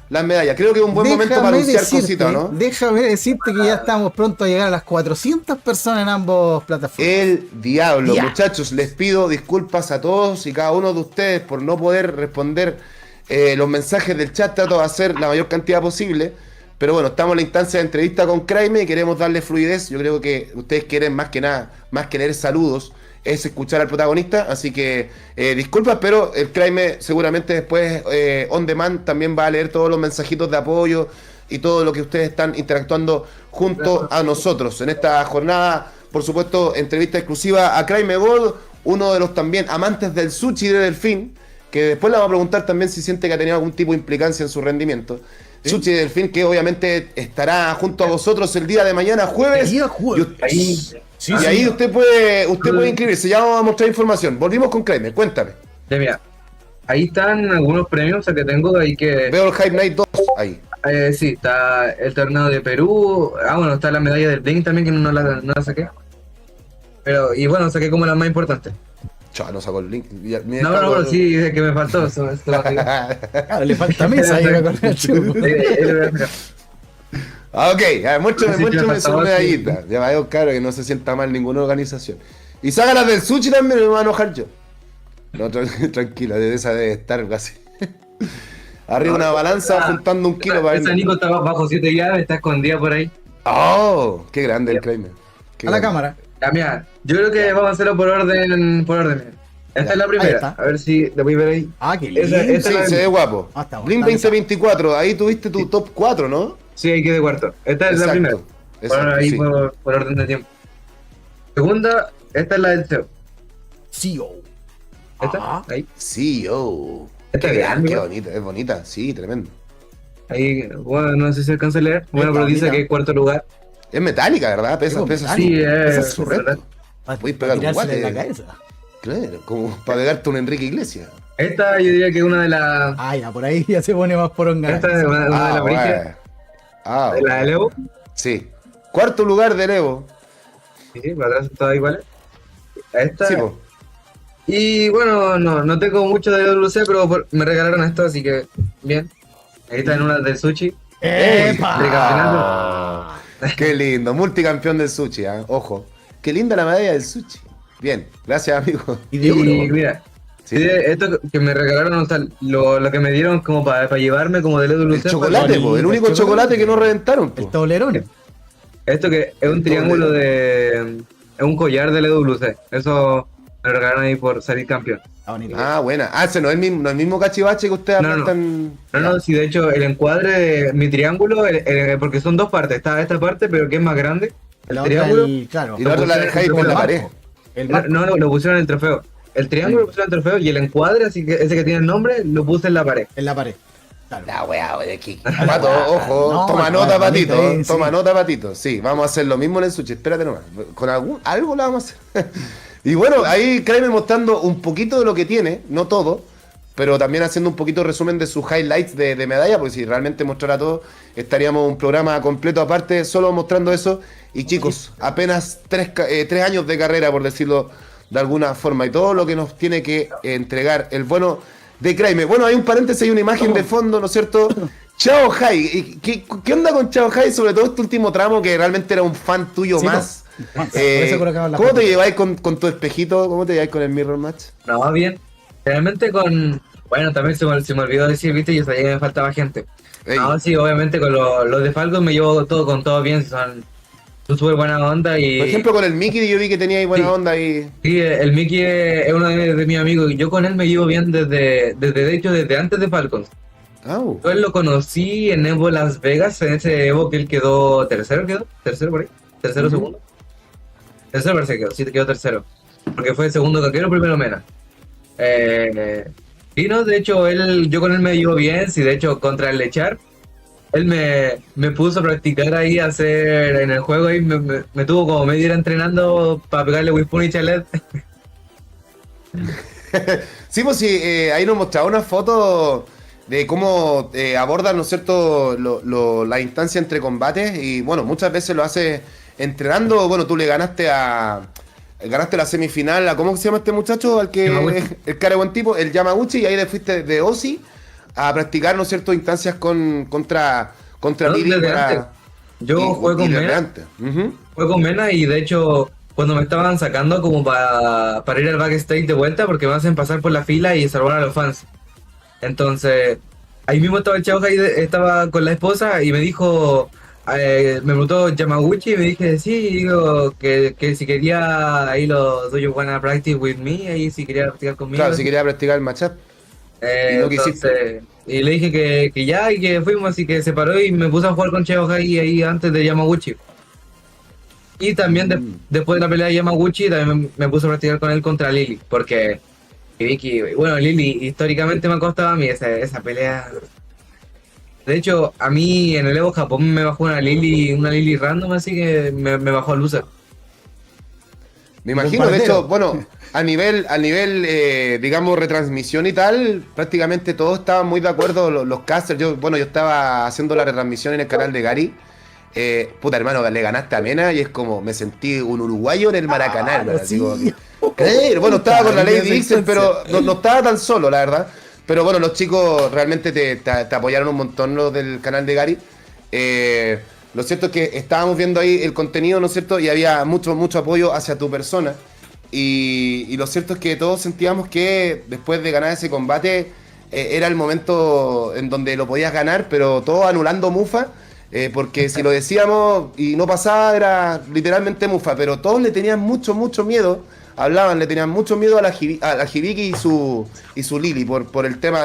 las medallas. Creo que es un buen momento para anunciar cositas, ¿no? Déjame decirte que ya estamos pronto a llegar a las 400 personas en ambos plataformas. El diablo, Ya. muchachos, les pido disculpas a todos y cada uno de ustedes por no poder responder los mensajes del chat, trato de hacer la mayor cantidad posible. Pero bueno, estamos en la instancia de entrevista con Kraime y queremos darle fluidez. Yo creo que ustedes quieren más que nada, más que leer saludos, es escuchar al protagonista. Así que disculpas, pero el Kraime seguramente después on demand también va a leer todos los mensajitos de apoyo y todo lo que ustedes están interactuando junto a nosotros. En esta jornada, por supuesto, entrevista exclusiva a Kraime Gold, uno de los también amantes del sushi de Delfín, que después le vamos a preguntar también si siente que ha tenido algún tipo de implicancia en su rendimiento. Sushi de Delfín, que obviamente estará junto a vosotros el día de mañana, jueves. Día jueves. Ahí, Y ahí usted puede inscribirse. Ya vamos a mostrar información. Volvimos con Kramer, cuéntame. ya mira, ahí están algunos premios, o sea, que tengo ahí que... Veo el Hype Night 2 ahí. sí, está el torneo de Perú. Ah, bueno, está la medalla del Blink también, que no la saqué. Pero, y bueno, saqué como la más importante. Chao, no sacó el link. No, sí, es que me faltó eso. Claro, le falta mesa ahí con el chupo. Ok, muéstrame Sí, me su faltaba, medallita. Ya veo, claro, que no se sienta mal ninguna organización. Y saca las del sushi también, me voy a enojar yo. No, tranquilo, de esa debe estar casi. Arriba una balanza juntando 1 kilo para Esa Nico está bajo 7 llaves, está escondida por ahí. ¡Oh! ¡Qué grande el Kramer! A la cámara. Ya, mira, yo creo que vamos a hacerlo por orden. Esta Ya, es la ahí primera. está. A ver si la voy a ver ahí. Ah, qué lindo. Esa Sí, es la- se ve guapo. Ah, está bueno, Blink está 2024, ahí tuviste tu top 4, ¿no? Sí, ahí quedé cuarto. Esta es la primera. Exacto, Por ahí sí. por orden de tiempo. Segunda, esta es la del CEO. CEO. ¿Esta? Ah. Ahí. Sí, yo. Esta Qué es grande, grande, qué ¿no? bonita, es bonita, sí, tremendo. Ahí, bueno, no sé si se alcanza a leer. Bueno, pero dice mira. que es cuarto lugar. Es metálica, ¿verdad? Pesa, Sí, pesa Sí, pesa es su reto. Voy a pegar un tirársela guate. en la cabeza. Claro, como para pegarte un Enrique Iglesias. Esta yo diría que es una de las. Ah, ya, por ahí ya se pone más poronga. Esta es una de las brígidas. Ah, La de Leo. sí. Cuarto lugar del Evo. Sí, para atrás todas iguales. Esta. Sí, po. Y bueno, no tengo mucho de LWC, pero me regalaron esto, así que bien. Ahí está en una del sushi. ¡Epa! Ah, qué lindo, multicampeón del sushi, ojo. Qué linda la medalla del sushi. Bien, gracias amigo. Y de oro. Y mira, Sí. esto que me regalaron, o sea, lo que me dieron como para llevarme como del El LWC. chocolate, po, el único chocolate que no reventaron. El Po. Toblerone. Esto que es un triángulo de... Es un collar del LWC. Eso me lo regalaron ahí por salir campeón. Ah, bonito. Ah, buena. Ah, ese no es el mismo cachivache que ustedes No, no. apuntan. No, sí, de hecho, el encuadre de mi triángulo, porque son dos partes. Está esta parte, pero que es más grande. El La otra, triángulo. claro. Y la otra la dejáis por la pared. El No, marco. no, lo pusieron en el trofeo. El triángulo lo pusieron en el trofeo y el encuadre, así que ese que tiene el nombre, lo puse en la pared. En la pared. Claro. La weá, de aquí. Pato, ojo, No, toma no, nota, bonito, Patito. Toma sí. nota, Patito. Sí, vamos a hacer lo mismo en el sushi. Espérate nomás. Con algo lo vamos a hacer. Y bueno, ahí Kramer mostrando un poquito de lo que tiene, no todo, pero también haciendo un poquito de resumen de sus highlights de medalla, porque si realmente mostrara todo, estaríamos un programa completo aparte, solo mostrando eso. Y chicos, apenas 3 años de carrera, por decirlo de alguna forma, y todo lo que nos tiene que entregar el bueno de Kramer. Bueno, hay un paréntesis, hay una imagen de fondo, ¿no es cierto? Chao Jai. ¿Y ¿Qué onda con Chao Jai? Sobre todo este último tramo que realmente era un fan tuyo Sí, más. Por eso colocaban la ¿Cómo foto. te lleváis con tu espejito? ¿Cómo te lleváis con el Mirror Match? No, bien. Realmente con... Bueno, también se me olvidó decir, viste, yo sabía que me faltaba gente. Ey. No, sí, obviamente con los de Falcon me llevo con todo bien, son súper buena onda y... Por ejemplo, con el Mickey yo vi que tenía ahí buena Sí. onda y... Sí, el Mickey es uno de mis amigos y yo con él me llevo bien de hecho, desde antes de Falcons. Au. Yo él lo conocí en Evo Las Vegas, en ese Evo que él quedó tercero por ahí, tercero, Ujú. segundo. Tercero parece que quedó, sí, quedó tercero. Porque fue segundo Caquero, primero Mena. Y no, de hecho, yo con él me llevo bien, sí, de hecho, contra el Lechar, él me puso a practicar ahí, a hacer en el juego, y me tuvo como media hora entrenando para pegarle Wispun y Chalet. Sí, pues sí, ahí nos mostraba una foto de cómo abordan, ¿no es cierto?, la instancia entre combates y bueno, muchas veces lo hace entrenando. Bueno, tú le ganaste la semifinal a, ¿cómo se llama este muchacho? Al que Yamaguchi. el cara buen tipo, el Yamaguchi, y ahí le fuiste de Ozzy a practicar, ¿no es cierto?, instancias contra No, Lili desde para- antes. Yo jugué con desde Mena. antes. Ujú. Fue con Mena y de hecho cuando me estaban sacando como para ir al backstage de vuelta porque me hacen pasar por la fila y salvar a los fans. Entonces ahí mismo estaba el chavo ahí, estaba con la esposa y me dijo, me preguntó Yamaguchi y me dije sí, y digo que si quería ahí do you wanna practice with me, ahí si quería practicar conmigo. Claro, si quería practicar el matchup. y no quisiste. Entonces, y le dije que ya y que fuimos, así que se paró y me puse a jugar con Cheo ahí antes de Yamaguchi. Y también después de la pelea de Yamaguchi, también me puse a practicar con él contra Lili, porque Vicky, bueno, Lili históricamente me ha costado a mí esa pelea. De hecho, a mí en el Evo Japón me bajó una Lili random, así que me bajó a loser. Me imagino, de Bombardero. hecho, bueno, a nivel digamos, retransmisión y tal, prácticamente todos estaban muy de acuerdo, los casters. Yo estaba haciendo la retransmisión en el canal de Gary. Puta hermano, le ganaste a Mena y es como, me sentí un uruguayo en el Maracaná, hermano, así sí. como que- creer. Bueno, estaba con la Puta, Lady esa Dixon, pero instancia. no estaba tan solo, la verdad. Pero bueno, los chicos realmente te apoyaron un montón, los del canal de Gary. Lo cierto es que estábamos viendo ahí el contenido, ¿no es cierto? Y había mucho apoyo hacia tu persona. Y lo cierto es que todos sentíamos que después de ganar ese combate era el momento en donde lo podías ganar, pero todo anulando Mufa. Porque si lo decíamos y no pasaba, era literalmente Mufa. Pero todos le tenían mucho miedo. Le tenían mucho miedo a la Hibiki y su Lili por el tema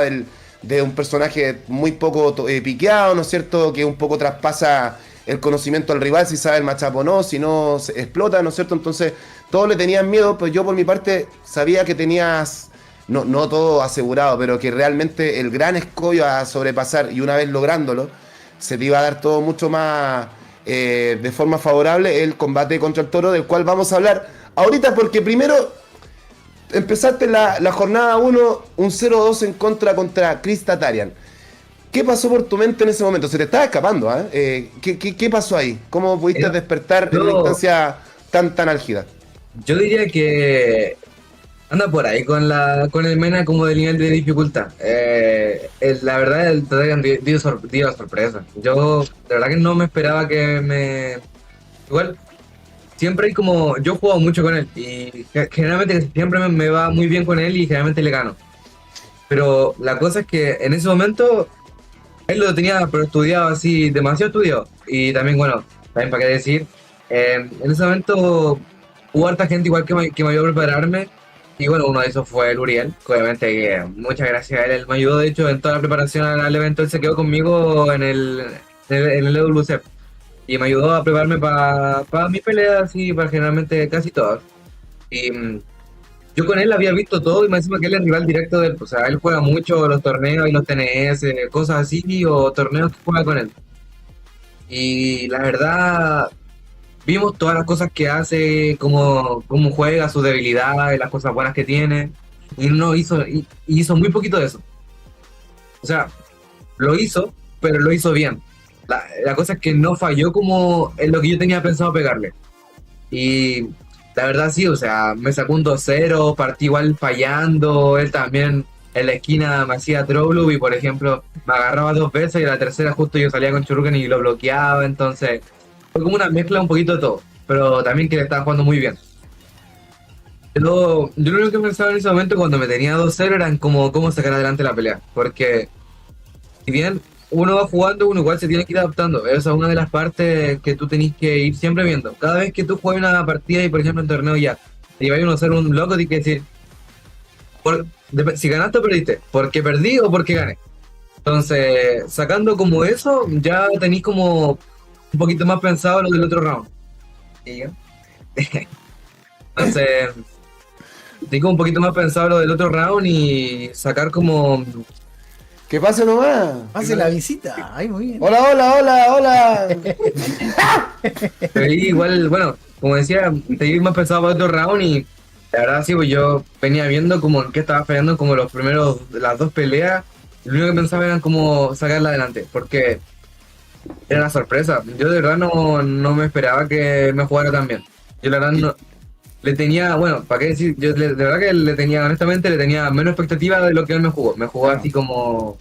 de un personaje muy poco piqueado, ¿no es cierto? Que un poco traspasa el conocimiento al rival, si sabe el matchup o no, si no se explota, ¿no es cierto? Entonces todos le tenían miedo, pues yo por mi parte sabía que tenías, no todo asegurado, pero que realmente el gran escollo a sobrepasar, y una vez lográndolo, se te iba a dar todo mucho más de forma favorable el combate contra el Toro, del cual vamos a hablar ahorita, porque primero empezaste la jornada 1, un 0-2 en contra Chris Tatarian. ¿Qué pasó por tu mente en ese momento? Se te estaba escapando, ¿ah? ¿Qué pasó ahí? ¿Cómo pudiste Mira, despertar en una yo, instancia tan álgida? yo diría que anda por ahí con el MENA como del nivel de dificultad. La verdad, el Dragon dio sorpresa. Yo, de verdad que no me esperaba que me... Igual, siempre hay como... Yo he jugado mucho con él y generalmente siempre me va muy bien con él y generalmente le gano. Pero la cosa es que en ese momento él lo tenía pero estudiado así, demasiado estudiado. Y también, bueno, también para qué decir, en ese momento hubo harta gente igual que me ayudó a prepararme. Y bueno, uno de esos fue el Uriel, que obviamente muchas gracias a él. Él me ayudó, de hecho, en toda la preparación al evento. Él se quedó conmigo en el EWC. Y me ayudó a prepararme para mis peleas y para generalmente casi todas. Y yo con él había visto todo y me encima que él es rival directo de él. O sea, él juega mucho los torneos y los TNS, cosas así, o torneos que juega con él. Y la verdad, vimos todas las cosas que hace, cómo juega, sus debilidades, las cosas buenas que tiene. Y no hizo, y hizo muy poquito de eso. O sea, lo hizo, pero lo hizo bien. La cosa es que no falló como en lo que yo tenía pensado pegarle. Y la verdad sí, o sea, me sacó un 2-0, partí igual fallando, él también en la esquina me hacía trouble y por ejemplo me agarraba 2 veces y la tercera justo yo salía con Churuken y lo bloqueaba, entonces fue como una mezcla un poquito de todo, pero también que le estaba jugando muy bien. Yo lo único que pensaba en ese momento cuando me tenía 2-0 era en cómo sacar adelante la pelea, porque si bien uno va jugando, uno igual se tiene que ir adaptando. Esa es una de las partes que tú tenés que ir siempre viendo. Cada vez que tú juegas una partida y por ejemplo en torneo ya te iba a uno a ser un loco, tienes que decir si ganaste o perdiste, ¿porque perdí o porque gané? Entonces, sacando como eso, ya tenéis como un poquito más pensado lo del otro round. ¿Y yo? Entonces, tengo un poquito más pensado lo del otro round y sacar como... ¿Qué pasa nomás? Hace la visita. Ay, muy bien. Hola, hola, hola, hola. Pero ahí igual, bueno, como decía, tenía más pensado para otro round y la verdad sí, pues yo venía viendo como en qué estaba fallando como las dos peleas. Lo único que pensaba era cómo sacarla adelante, porque era una sorpresa. Yo de verdad no me esperaba que me jugara tan bien. Yo la verdad no, le tenía, bueno, ¿para qué decir? Yo de verdad que honestamente le tenía menos expectativa de lo que él me jugó. Me jugó así como...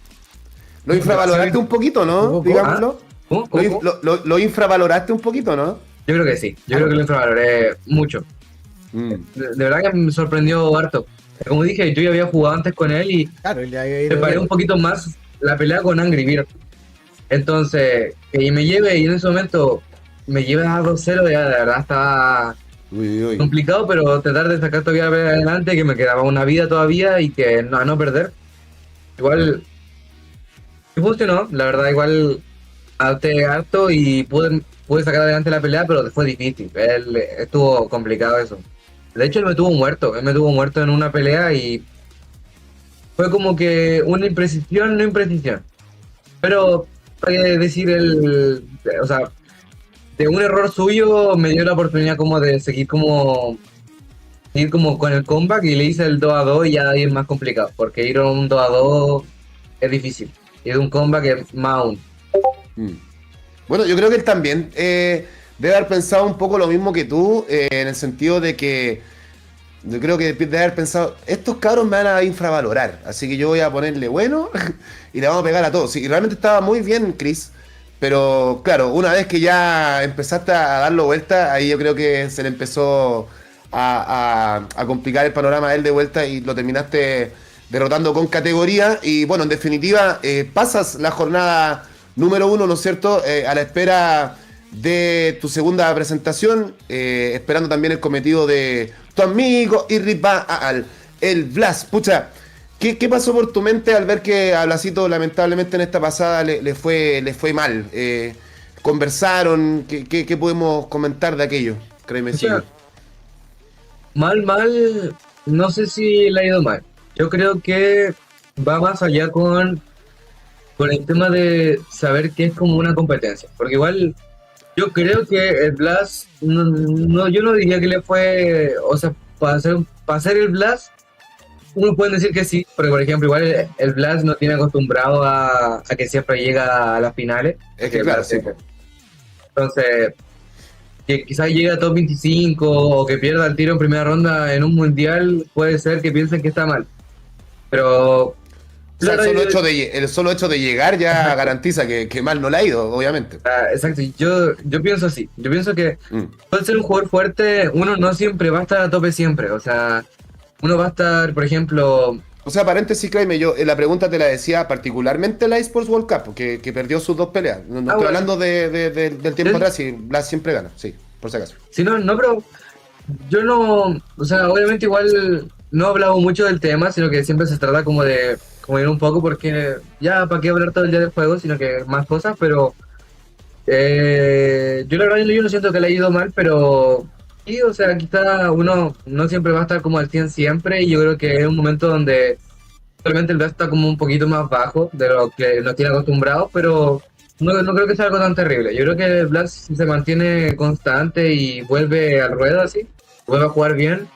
Lo infravaloraste un poquito, ¿no? Digámoslo. ¿Cómo? Lo infravaloraste un poquito, ¿no? Yo creo que sí, yo creo que lo infravaloré mucho. De verdad que me sorprendió harto. Como dije, yo ya había jugado antes con él y Claro, le había ido preparé un poquito más la pelea con Angry Bird. Entonces, que me lleve y en ese momento me lleve a 2-0, ya de verdad estaba Uy. complicado, pero tratar de sacar todavía la pelea adelante, que me quedaba una vida todavía y que no perder. Igual, sí funcionó, la verdad, igual adapté harto y pude sacar adelante la pelea, pero fue difícil. Estuvo complicado eso. De hecho, él me tuvo muerto en una pelea y fue como que una imprecisión, no imprecisión. Pero, para decir, o sea, de un error suyo me dio la oportunidad como de seguir como con el comeback y le hice el 2-2 y ya ahí es más complicado, porque ir a un 2-2 es difícil. Y de un comeback es más aún. Bueno, yo creo que él también debe haber pensado un poco lo mismo que tú, en el sentido de que yo creo que debe haber pensado, estos cabros me van a infravalorar, así que yo voy a ponerle bueno y le vamos a pegar a todos. Sí, y realmente estaba muy bien, Chris, pero claro, una vez que ya empezaste a darlo vuelta, ahí yo creo que se le empezó a complicar el panorama a él de vuelta y lo terminaste derrotando con categoría. Y bueno, en definitiva, pasas la jornada número 1, ¿no es cierto? A la espera de tu segunda presentación, esperando también el cometido de tu amigo Irripa Aal, el Blas. Pucha, ¿qué pasó por tu mente al ver que a Blasito lamentablemente en esta pasada le fue mal? ¿Conversaron? ¿Qué podemos comentar de aquello? Créeme, O sea, sí. mal, no sé si le ha ido mal. Yo creo que va más allá con el tema de saber que es como una competencia. Porque igual yo creo que el Blast, yo no diría que le fue, o sea, para hacer el Blast, uno puede decir que sí, porque por ejemplo, igual el Blast no tiene acostumbrado a que siempre llega a las finales. Es que El claro, Blast, sí. entonces, que quizás llegue a top 25 o que pierda el tiro en primera ronda en un mundial, puede ser que piensen que está mal. Pero, O sea, claro, el solo hecho de llegar ya garantiza que mal no le ha ido, obviamente. exacto, yo pienso así. Yo pienso que Mm. puede ser un jugador fuerte, uno no siempre va a estar a tope siempre. O sea, uno va a estar, por ejemplo, O sea, paréntesis, Jaime, yo la pregunta te la decía particularmente la eSports World Cup, que perdió sus 2 peleas. No estoy bueno. hablando del tiempo Sí. atrás y Blas siempre gana, sí, por si acaso. si no, no, pero yo no, o sea, obviamente igual no he hablado mucho del tema, sino que siempre se trata como de, como ir un poco, porque ya, ¿para qué hablar todo el día del juego? Sino que más cosas, pero yo la verdad yo no siento que le haya ido mal, pero sí, o sea, quizá uno no siempre va a estar como al 100 siempre, y yo creo que es un momento donde realmente el Blast está como un poquito más bajo de lo que nos tiene acostumbrados, pero no creo que sea algo tan terrible. Yo creo que el Blast, si se mantiene constante y vuelve al ruedo así, vuelve a jugar bien,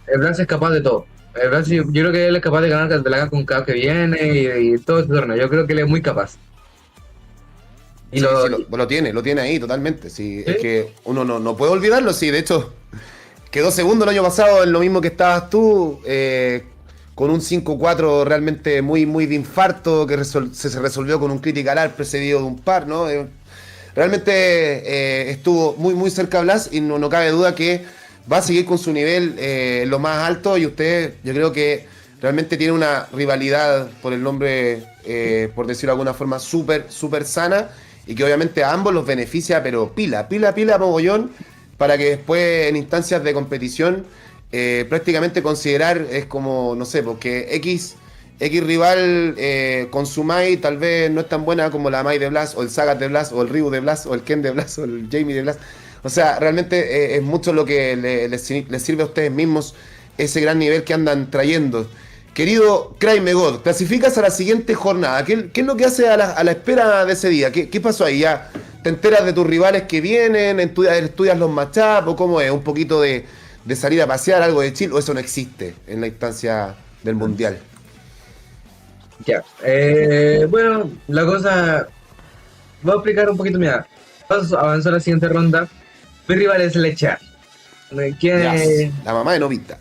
el Blast es capaz de todo. El Blast, yo creo que él es capaz de ganar el la con cada que viene y todo este torneo. Yo creo que él es muy capaz. Y Sí, lo, sí, lo tiene ahí totalmente. Sí, ¿Sí? es que uno no puede olvidarlo, sí, de hecho, quedó segundo el año pasado en lo mismo que estabas tú, con un 5-4 realmente muy, muy de infarto, que se resolvió con un critical art precedido de un par, ¿no? Realmente estuvo muy, muy cerca Blas y no cabe duda que va a seguir con su nivel lo más alto y usted, yo creo que realmente tiene una rivalidad por el nombre, por decirlo de alguna forma, súper, súper sana y que obviamente a ambos los beneficia, pero pila, mogollón, para que después en instancias de competición prácticamente considerar es como, no sé, porque X rival con su Mai tal vez no es tan buena como la Mai de Blas, o el Sagat de Blas, o el Ryu de Blas, o el Ken de Blas, o el Jamie de Blas. O sea, realmente es mucho lo que les sirve a ustedes mismos ese gran nivel que andan trayendo. Querido Craig God, clasificas a la siguiente jornada. ¿Qué es lo que hace a la espera de ese día? ¿Qué pasó ahí? ¿Ya te enteras de tus rivales que vienen? ¿Estudias los matchups? ¿O cómo es? ¿Un poquito de salir a pasear, algo de chill? ¿O eso no existe en la instancia del mundial? ya. Bueno, la cosa. Voy a explicar un poquito, mira. Avanzó a la siguiente ronda. Mi rival es Lechar. ¿Quién? La mamá de Novita.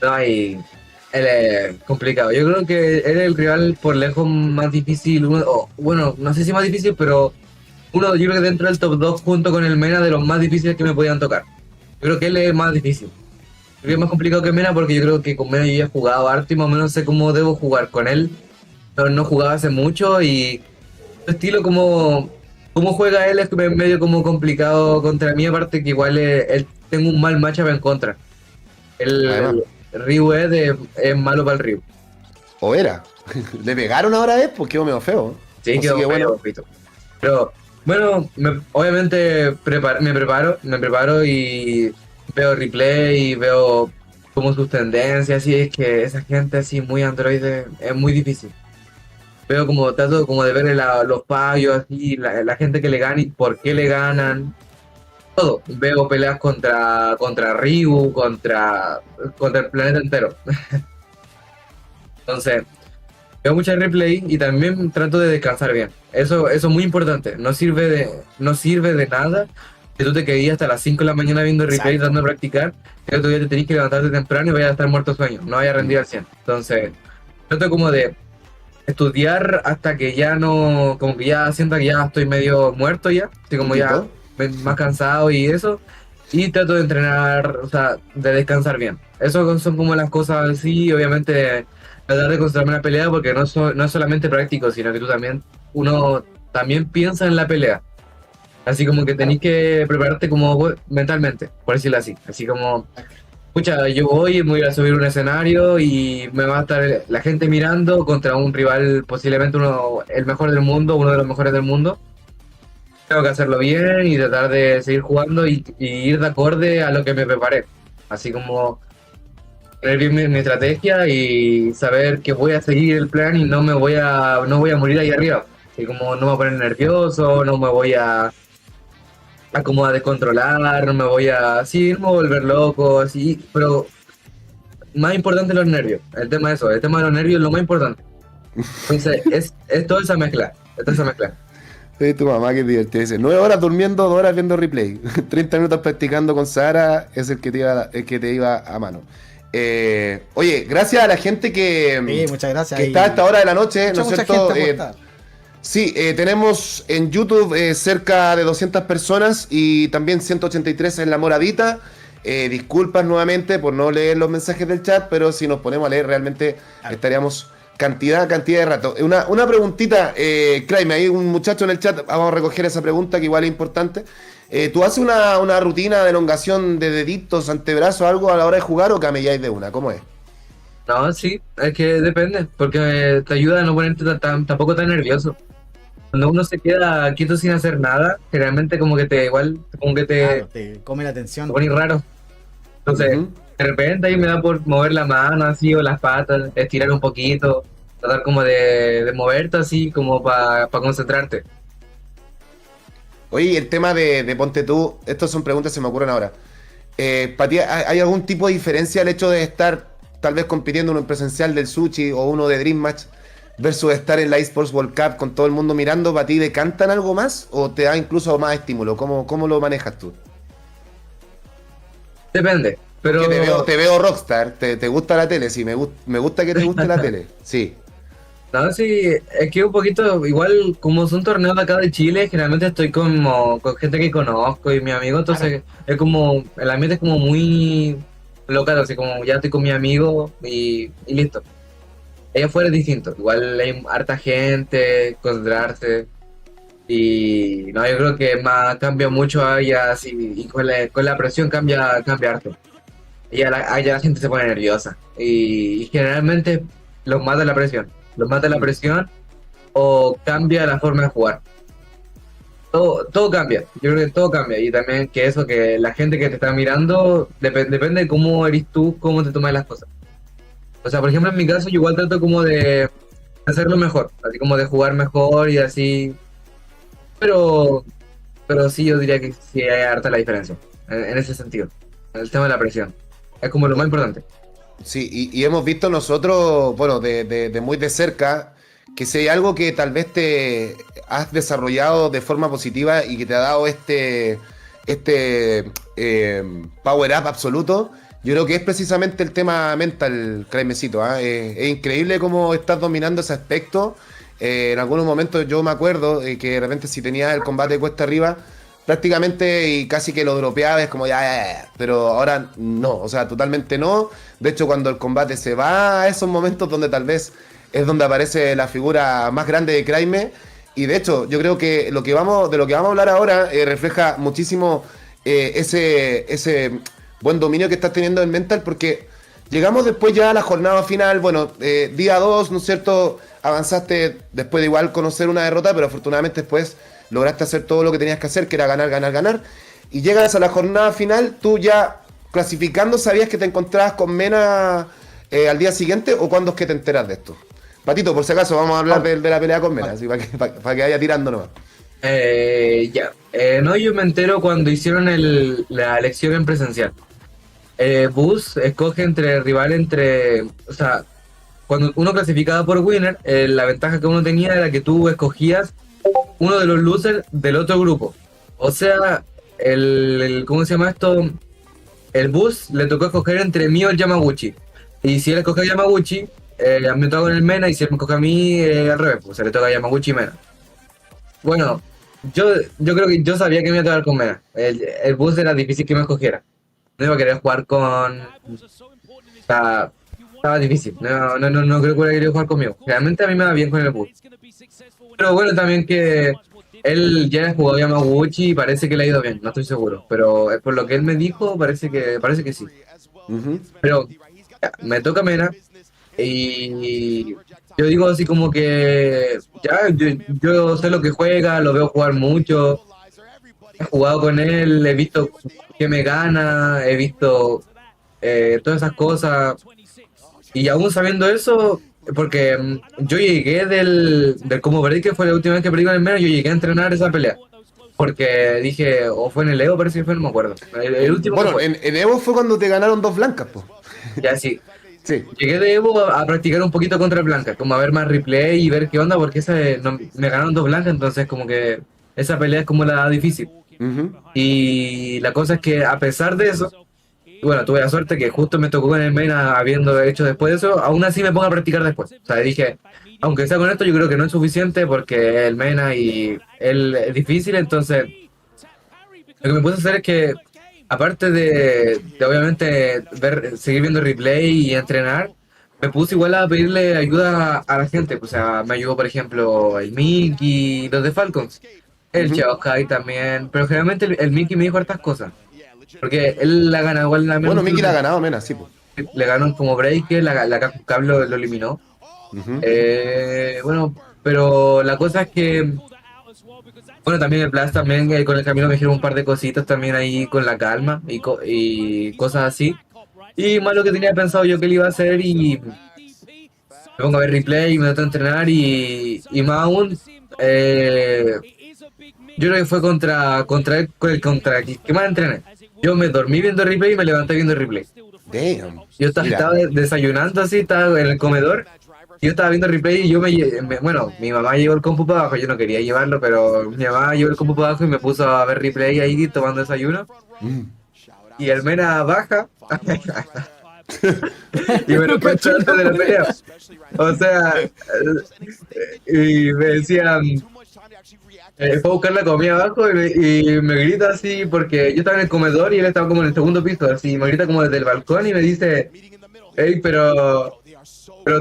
No hay. Él es complicado. Yo creo que él es el rival por lejos más difícil. Bueno, no sé si más difícil, pero yo creo que dentro del top 2 junto con el Mena de los más difíciles que me podían tocar. Yo creo que él es más difícil. Creo que es más complicado que Mena porque yo creo que con Mena yo ya he jugado harto y más o menos sé cómo debo jugar. Con él no jugaba hace mucho y su estilo como juega él es medio como complicado contra mí, aparte que igual él tengo un mal matchup en contra. Además. El Ryu es malo para el Ryu. ¿O era? ¿Le pegaron ahora pues quedó medio feo. Sí, Así quedó que medio bueno. poquito. Pero bueno, obviamente me preparo y veo replay y veo como sus tendencias y es que esa gente así muy androide es muy difícil. Veo como trato como de ver los payos así, la gente que le gana y por qué le ganan. Todo. Veo peleas contra Ryu, contra el planeta entero. Entonces, veo mucha replay y también trato de descansar bien. Eso es muy importante. No sirve de nada que tú te quedes hasta las 5 de la mañana viendo replay Exacto. tratando de practicar, que otro día te tenés que levantarte temprano y vayas a estar muerto de sueño. No vayas a rendir al 100. Entonces, trato como de estudiar hasta que ya no, como que ya sienta que ya estoy medio muerto ya, estoy como ya más cansado y eso, y trato de entrenar, o sea, de descansar bien. Eso son como las cosas así, obviamente tratar de concentrarme en la pelea porque no es solamente práctico, sino que uno también piensa en la pelea. Así como que tenés que prepararte como mentalmente, por decirlo así. Así como, escucha, yo me voy a subir un escenario y me va a estar la gente mirando contra un rival posiblemente el mejor del mundo, uno de los mejores del mundo. Tengo que hacerlo bien y tratar de seguir jugando y ir de acorde a lo que me preparé. Así como tener bien mi estrategia y saber que voy a seguir el plan y no voy a morir ahí arriba. Así como no me voy a poner nervioso, no me voy a como a descontrolar, no me voy a volver loco, así, pero más importante los nervios. El tema de eso, el tema de los nervios es lo más importante. Entonces, es toda esa mezcla. Es toda esa mezcla. Tu mamá que divertida. Dice, 9 horas durmiendo, 2 horas viendo replay. 30 minutos practicando con Sara es el que te iba a mano. Oye, gracias a la gente que, Sí, muchas gracias. que está a esta hora de la noche, ¿no es Mucha cierto? gente aportada. Sí, tenemos en YouTube cerca de 200 personas y también 183 en La Moradita. Disculpas nuevamente por no leer los mensajes del chat, pero si nos ponemos a leer realmente estaríamos cantidad de rato. Una preguntita, Kraime, hay un muchacho en el chat, vamos a recoger esa pregunta que igual es importante. ¿Tú haces una rutina de elongación de deditos, antebrazos, algo a la hora de jugar o camelláis de una? ¿Cómo es? No, sí, es que depende, porque te ayuda a no ponerte tampoco tan nervioso. Cuando uno se queda quieto sin hacer nada, generalmente como que te Claro, te come la atención. pone raro. Entonces, Ujú. de repente ahí me da por mover la mano así o las patas, estirar un poquito, tratar como de moverte así como para concentrarte. Oye, y el tema de ponte tú, estas son preguntas que se me ocurren ahora. ¿Para ti hay algún tipo de diferencia el hecho de estar tal vez compitiendo en un presencial del Sushi o uno de Dream Match versus estar en la eSports World Cup con todo el mundo mirando? ¿Para ti decantan algo más o te da incluso más estímulo? ¿Cómo lo manejas tú? Depende, pero Porque te veo rockstar, te gusta la tele, sí, me gusta que te guste la tele, sí. no, sí, es que un poquito, igual como son torneos de acá de Chile, generalmente estoy como con gente que conozco y mi amigo, entonces es como, el ambiente es como muy local, así como ya estoy con mi amigo y listo. Allá afuera es distinto, igual hay harta gente, concentrarse y no, yo creo que más cambia mucho allá así, y con la presión cambia harto. Allá la gente se pone nerviosa y generalmente los mata la presión o cambia la forma de jugar. Todo cambia, yo creo que todo cambia y también que eso, que la gente que te está mirando depende de cómo eres tú, cómo te tomas las cosas. O sea, por ejemplo, en mi caso, yo igual trato como de hacerlo mejor, así como de jugar mejor y así. Pero, pero sí, yo diría que sí hay harta la diferencia en ese sentido. En el tema de la presión. Es como lo más importante. Sí, y hemos visto nosotros, bueno, de muy de cerca, que si hay algo que tal vez te has desarrollado de forma positiva y que te ha dado power up absoluto, yo creo que es precisamente el tema mental, Craimecito, ¿ah? Es increíble cómo estás dominando ese aspecto. En algunos momentos yo me acuerdo que de repente si tenías el combate cuesta arriba, prácticamente y casi que lo dropeaba, es como ya, pero ahora no, o sea, totalmente no. De hecho, cuando el combate se va a esos momentos donde tal vez es donde aparece la figura más grande de Kraime, y de hecho, yo creo que de lo que vamos a hablar ahora refleja muchísimo ese buen dominio que estás teniendo en mental, porque llegamos después ya a la jornada final, bueno, día 2, ¿no es cierto? Avanzaste después de igual conocer una derrota, pero afortunadamente después lograste hacer todo lo que tenías que hacer, que era ganar. Y llegas a la jornada final, tú ya clasificando, ¿sabías que te encontrabas con Mena al día siguiente o cuándo es que te enteras de esto? Patito, por si acaso, vamos a hablar de la pelea con Mena, así, para que vaya tirando nomás. Ya. No, yo me entero cuando hicieron la elección en presencial. Bus escoge o sea, cuando uno clasificaba por winner, la ventaja que uno tenía era que tú escogías uno de los losers del otro grupo. O sea, ¿cómo se llama esto? El Bus le tocó escoger entre mí o el Yamaguchi. Y si él escoge a Yamaguchi, me toca con el Mena, y si él me escoge a mí, al revés, pues se le toca a Yamaguchi y Mena. Bueno, yo creo que yo sabía que me iba a tocar con Mena. El Bus era difícil que me escogiera. No iba a querer jugar con... O sea, estaba difícil. No creo que hubiera querido jugar conmigo. Realmente a mí me va bien con el Bus. Pero bueno, también que él ya ha jugado Yamaguchi y parece que le ha ido bien, no estoy seguro. Pero por lo que él me dijo, parece que sí. Ujú. Pero ya, me toca Mena y yo digo así como que ya, yo sé lo que juega, lo veo jugar mucho. He jugado con él, he visto que me gana, he visto todas esas cosas. Y aún sabiendo eso, porque yo llegué del como perdí, que fue la última vez que perdí con el Mena, yo llegué a entrenar esa pelea. Porque dije, o fue en el Evo, parece que fue, no me acuerdo. El último que Bueno, fue. en Evo fue cuando te ganaron 2 blancas, po. Ya sí. Sí. Llegué de Evo a practicar un poquito contra Blanca, como a ver más replay y ver qué onda, porque me ganaron dos blancas, entonces como que esa pelea es como la difícil. Ujú. Y la cosa es que a pesar de eso, bueno, tuve la suerte que justo me tocó con el main habiendo hecho después de eso, aún así me pongo a practicar después. O sea, dije, aunque sea con esto, yo creo que no es suficiente porque el main y él es difícil, entonces lo que me puse a hacer es que, aparte de obviamente seguir viendo replay y entrenar, me puse igual a pedirle ayuda a la gente. O sea, me ayudó, por ejemplo, el Mickey, los de Falcons, el Ujú. Kai también, pero generalmente el Mickey me dijo hartas cosas. Porque él la gana igual Bueno, Mickey la ha ganado, Mena, sí, pues. le ganó como Breaker, la Cable lo eliminó. Ujú. Bueno, pero la cosa es que, bueno, también el Blast también con el camino me dijeron un par de cositas también ahí con la calma y cosas así. Y más lo que tenía pensado yo que le iba a hacer y me pongo a ver replay y me meto a entrenar y más aún, yo creo que fue contra el que más entrené. Yo me dormí viendo replay y me levanté viendo replay. Damn. Yo estaba, Mira, estaba desayunando así, estaba en el comedor. Yo estaba viendo replay y bueno, mi mamá llevó el compu para abajo, yo no quería llevarlo, pero mi mamá llevó el compu para abajo y me puso a ver replay ahí tomando desayuno. mm. Y el Mena baja y me No lo encuentro cacho antes de la pelea. O sea, y me decían, fue a buscar la comida abajo y me grita así, porque yo estaba en el comedor y él estaba como en el segundo piso, así, me grita como desde el balcón y me dice, hey, pero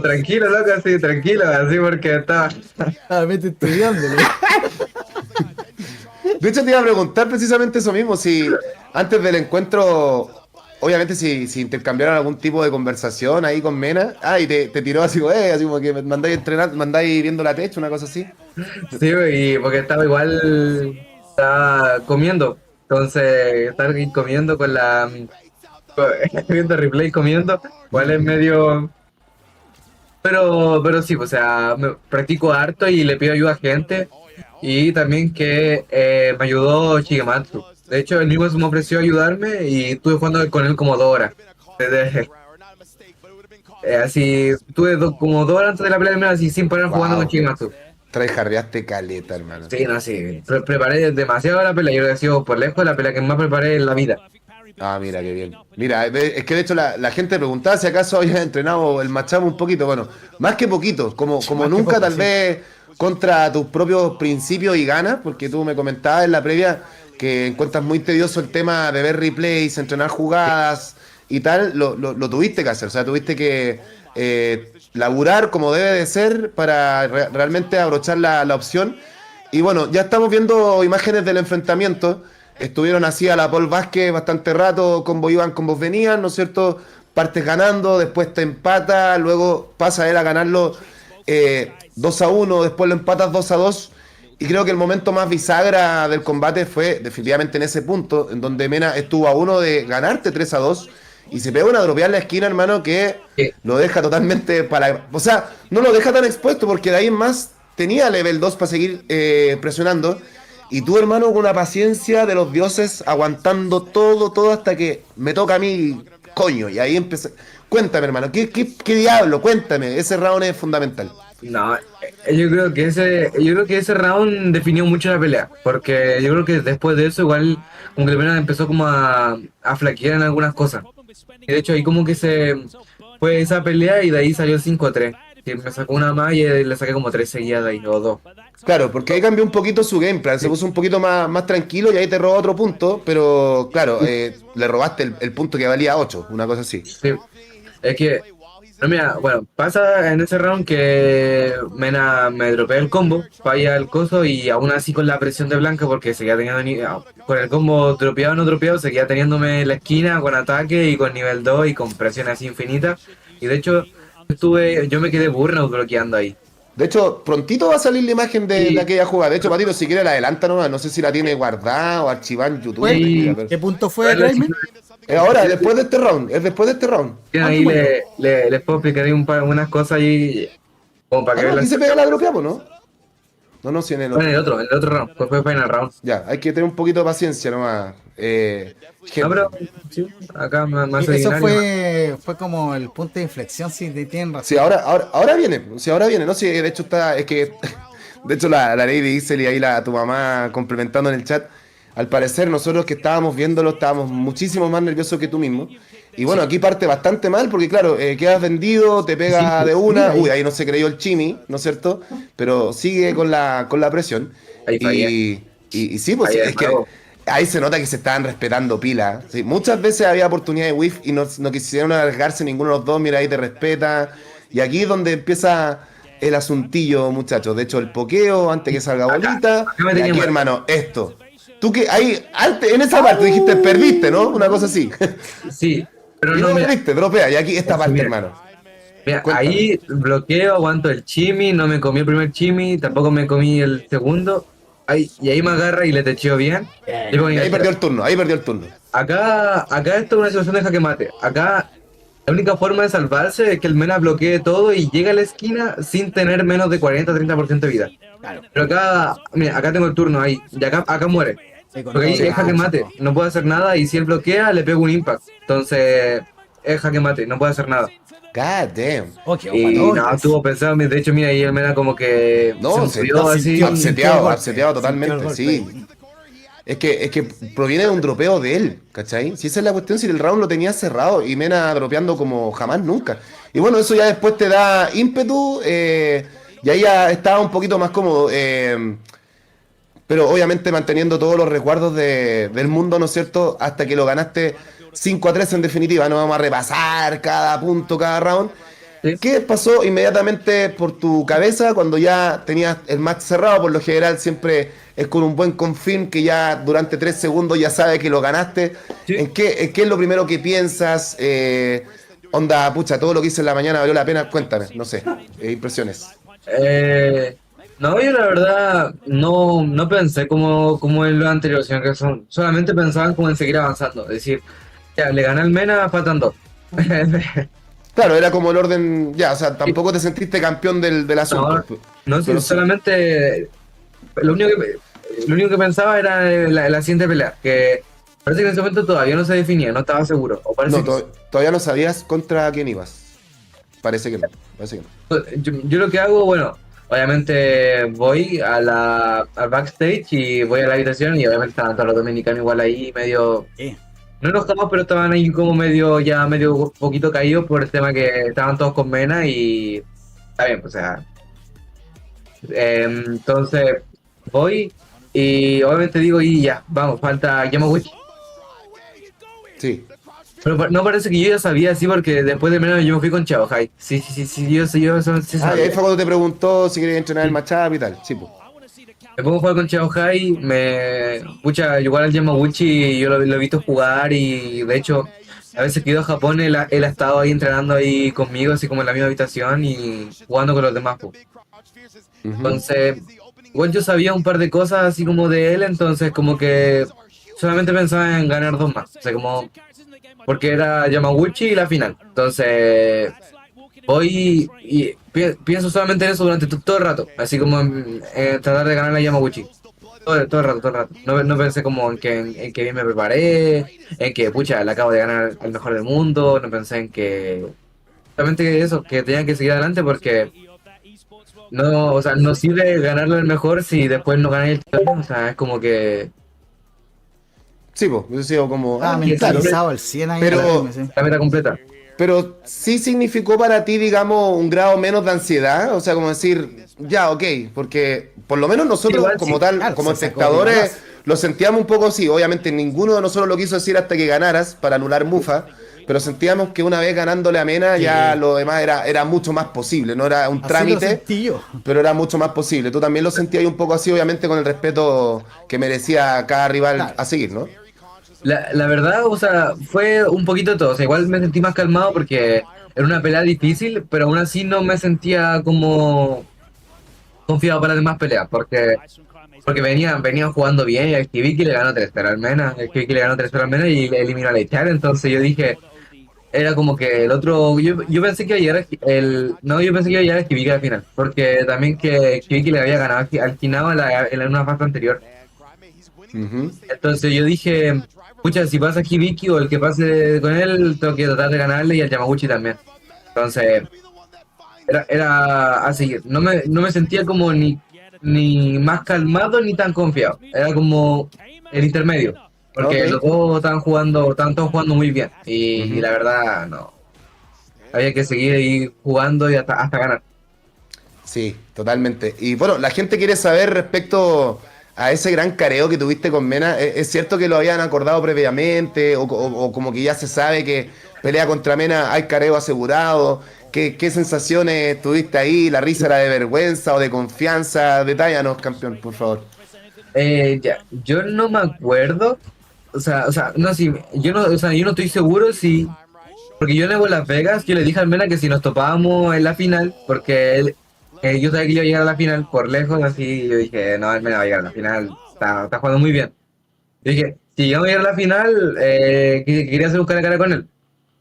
tranquilo, loco, así, tranquilo, así, porque estaba... Ah, vete estudiándole. De hecho, te iba a preguntar precisamente eso mismo, si antes del encuentro, obviamente si intercambiaron algún tipo de conversación ahí con Mena, y te tiró así como que me mandáis entrenar, mandáis viendo la techo, una cosa así. Sí, y porque estaba comiendo, entonces estar ahí comiendo viendo replay comiendo, igual es medio... Pero sí, o sea, practico harto y le pido ayuda a gente. Y también que me ayudó Shigematsu. De hecho, él mismo se me ofreció ayudarme y estuve jugando con él como 2 horas. Desde- así, como 2 horas antes de la pelea, así sin parar jugando con Wow, Shigematsu. tryhardeaste caleta, hermano. Sí, no, sí. Preparé demasiado la pelea. Yo creo que ha sido por lejos la pelea que más preparé en la vida. Ah, mira, qué bien. Mira, es que de hecho la gente preguntaba si acaso había entrenado el Machamo un poquito. Bueno, más que poquito, como Más que nunca, poco, tal sí. vez contra tus propios principios y ganas, porque tú me comentabas en la previa que encuentras muy tedioso el tema de ver replays, entrenar jugadas y tal. Lo tuviste que hacer, o sea, tuviste que laburar como debe de ser para realmente abrochar la opción. Y bueno, ya estamos viendo imágenes del enfrentamiento. Estuvieron así a la Paul Vázquez bastante rato, combos iban, combos venían, ¿no es cierto? Partes ganando, después te empata, luego pasa él a ganarlo 2-1, después lo empatas 2-2. Y creo que el momento más bisagra del combate fue definitivamente en ese punto, en donde Mena estuvo a uno de ganarte 3-2 y se pega una dropeada en la esquina, hermano, que Sí, lo deja totalmente para... O sea, no lo deja tan expuesto porque de ahí en más tenía level 2 para seguir presionando. Y tú, hermano, con una paciencia de los dioses, aguantando todo hasta que me toca a mí, coño. Y ahí empecé. Cuéntame, hermano, ¿qué diablo? Cuéntame. Ese round es fundamental. no, yo creo que ese round definió mucho la pelea, porque yo creo que después de eso igual como que el Mena empezó como a flaquear en algunas cosas. Y de hecho ahí como que se fue esa pelea y de ahí salió 5-3. Que me sacó una más y le saqué como 3 seguidas de ahí, o 2. Claro, porque ahí cambió un poquito su gameplay. Se Sí, puso un poquito más tranquilo y ahí te robó otro punto. Pero claro, le robaste el punto que valía 8, una cosa así. sí. Es que, no, mira, bueno, pasa en ese round que Mena me dropea el combo, falla el coso y aún así con la presión de Blanca porque seguía teniendo, con el combo dropeado o no dropeado, seguía teniéndome en la esquina con ataque y con nivel 2 y con presión así infinita. Y de hecho, yo me quedé burnout bloqueando ahí. De hecho, prontito va a salir la imagen de Y, aquella jugada. De hecho, Patito, si quiere la adelanta nomás. No sé si la tiene guardada o archivada en YouTube. ¿Fue? Mira, y pero... ¿Qué punto fue, Raimi? Es ahora, después de este round. Es después de este round. Ah, qué ahí bueno. les puedo explicar ahí unas cosas ahí como para Ah, que no, vean aquí la se pega situación. la dropeamos, ¿no? No, sí, en el Fue otro. en el otro round, fue final round. Ya, hay que tener un poquito de paciencia nomás. No, Gente. pero sí, acá más Y eso ordinario. fue como el punto de inflexión, sí, tienen Sí, razón. ahora viene, sí, ahora viene, ¿no? Sí, de hecho es que, de hecho la Lady Isel y ahí tu mamá complementando en el chat, al parecer nosotros que estábamos viéndolo estábamos muchísimo más nerviosos que tú mismo. Y bueno, aquí parte bastante mal porque claro, quedas vendido, te Sí, pega de Mira una, ahí. uy, ahí no se creyó el Chimi, ¿no es cierto? Pero sigue con la presión. ahí fallé, Y sí, pues fallé de es que nuevo. ahí se nota que se estaban respetando pila. Sí, muchas veces había oportunidad de whiff y no quisieron alargarse ninguno de los dos, mira, ahí te respeta. Y aquí es donde empieza el asuntillo, muchachos. De hecho, el pokeo antes que salga bolita. Acá me Y tenía aquí, muerto. hermano, esto. Tú que ahí, antes, en esa parte dijiste perdiste, ¿no? Una cosa así. Sí, pero Y no, no mira, perdiste, dropea. Y aquí esta eso, parte, mira. hermano. Mira, Cuéntame. ahí bloqueo, aguanto el chimi, no me comí el primer chimi, tampoco me comí el segundo. Ahí, y ahí me agarra y le techeo bien. Le pongo Y ahí nivel perdió 3. el turno, ahí perdió el turno. Acá esto es una situación de jaque mate. Acá la única forma de salvarse es que el Mena bloquee todo y llegue a la esquina sin tener menos de 40-30% de vida. Claro. Pero acá, mira, acá tengo el turno ahí. Y acá muere. Sí, con Porque ahí todo es jaque el mate. gancho. No puede hacer nada y si él bloquea le pego un impact. Entonces es jaque mate, no puede hacer nada. God damn. Oh, qué Y guatón. no, estuvo pensado. De hecho, mira, ahí el Mena como que se No, movió así. Sintió el golpe, abseteado sintió el totalmente, golpe sí. ahí. Es que proviene de un dropeo de él, ¿cachai? Si esa es la cuestión, si el round lo tenía cerrado y Mena dropeando como jamás nunca. Y bueno, eso ya después te da ímpetu y ahí ya estaba un poquito más cómodo. Pero obviamente manteniendo todos los resguardos del mundo, ¿no es cierto? Hasta que lo ganaste 5-3 en definitiva. No vamos a repasar cada punto, cada round. Sí. ¿Qué pasó inmediatamente por tu cabeza cuando ya tenías el match cerrado? Por lo general siempre es con un buen confirm que ya durante 3 segundos ya sabes que lo ganaste. Sí. ¿En qué es lo primero que piensas? Onda, pucha, todo lo que hice en la mañana valió la pena. Cuéntame, no sé, impresiones. No, yo la verdad no pensé como en lo anterior, sino que solamente pensaban como en seguir avanzando. Es decir, ya, le gané al Mena, faltan dos. Claro, era como el orden, ya, o sea, tampoco te sentiste campeón del asunto. No, no, sí, Pero sí. solamente lo único que pensaba era la siguiente pelea, que parece que en ese momento todavía no se definía, no estaba seguro. O parece No, que sí. todavía no sabías contra quién ibas. Parece que no, parece que no. Yo lo que hago, bueno, obviamente voy al backstage y voy a la habitación y obviamente estaban todos los dominicanos igual ahí, medio, Sí. no enojados, pero estaban ahí como medio poquito caídos por el tema que estaban todos con Mena y está bien, pues, o sea, entonces voy y obviamente digo y ya, vamos, falta Yamaguchi. Sí. Pero no parece que yo ya sabía así porque después de Mena yo me fui con Chaohai. Sí, yo eso sí Ah, y ahí sabía. fue cuando te preguntó si querías entrenar el matchup y tal. Sí, pues. Me pongo a jugar con Chaohai, pucha, igual al Yamaguchi yo lo he visto jugar y de hecho a veces que he ido a Japón él ha estado ahí entrenando ahí conmigo, así como en la misma habitación y jugando con los demás, pues. Entonces, igual yo sabía un par de cosas así como de él, entonces como que solamente pensaba en ganar dos más, o sea, como porque era Yamaguchi y la final. Entonces, voy y pienso solamente en eso durante todo el rato, así como en tratar de ganar a Yamaguchi. Todo el rato. No pensé como en que bien me preparé, en que, pucha, le acabo de ganar al mejor del mundo, no pensé en que... Solamente eso, que tenía que seguir adelante porque no, o sea, no sirve ganarlo el mejor si después no ganas el título, o sea, es como que Sí, pues. Yo sido como. Ah, Claro. mentalizado al 100 ahí. Pero- sí. la meta completa. Pero sí significó para ti, digamos, un grado menos de ansiedad. O sea, como decir, ya, ok. Porque por lo menos nosotros, Igual como sí, tal, claro, como se sacó espectadores, de las- lo sentíamos un poco así. Obviamente ninguno de nosotros lo quiso decir hasta que ganaras para anular Mufa. Pero sentíamos que una vez ganándole a Mena, ya lo demás era mucho más posible. No era un Así lo trámite, sentí yo. pero era mucho más posible. Tú también lo sentías un poco así, obviamente, con el respeto que merecía cada rival Claro. a seguir, ¿no? La verdad, o sea, fue un poquito de todo. O sea, igual me sentí más calmado porque era una pelea difícil, pero aún así no me sentía como confiado para las demás peleas, porque venían jugando bien y el Kibiki le ganó 3-0 al Mena, el Kibiki le ganó 3-0 al Mena y le eliminó a Leichar, entonces yo dije, era como que el otro, yo pensé que iba a llegar no, yo pensé que iba a llegar a Hibiki al final, porque también que Hibiki le había ganado al Kinao en una fase anterior. Ujú. Entonces yo dije, pucha, si pasa Hibiki o el que pase con él, tengo que tratar de ganarle y al Yamaguchi también. Entonces, era así, no me sentía como ni más calmado ni tan confiado. Era como el intermedio. Ok. Porque los dos estaban todos jugando muy bien. Y Ujú. la verdad, no. Había que seguir ahí jugando y hasta ganar. Sí, totalmente. Y bueno, la gente quiere saber respecto a ese gran careo que tuviste con Mena. ¿Es cierto que lo habían acordado previamente? O como que ya se sabe que pelea contra Mena hay careo asegurado? ¿Qué sensaciones tuviste ahí? ¿La risa era de vergüenza o de confianza? Detállanos, campeón, por favor. Ya, yo no me acuerdo. No, sí, yo no estoy seguro si. Porque yo en Evo Las Vegas, yo le dije al Mena que si nos topábamos en la final, porque yo sabía que iba a llegar a la final por lejos, así yo dije, no, el Mena va a llegar a la final, está jugando muy bien. Yo dije, si llegamos a llegar a la final, que quería hacer un cara a cara con él.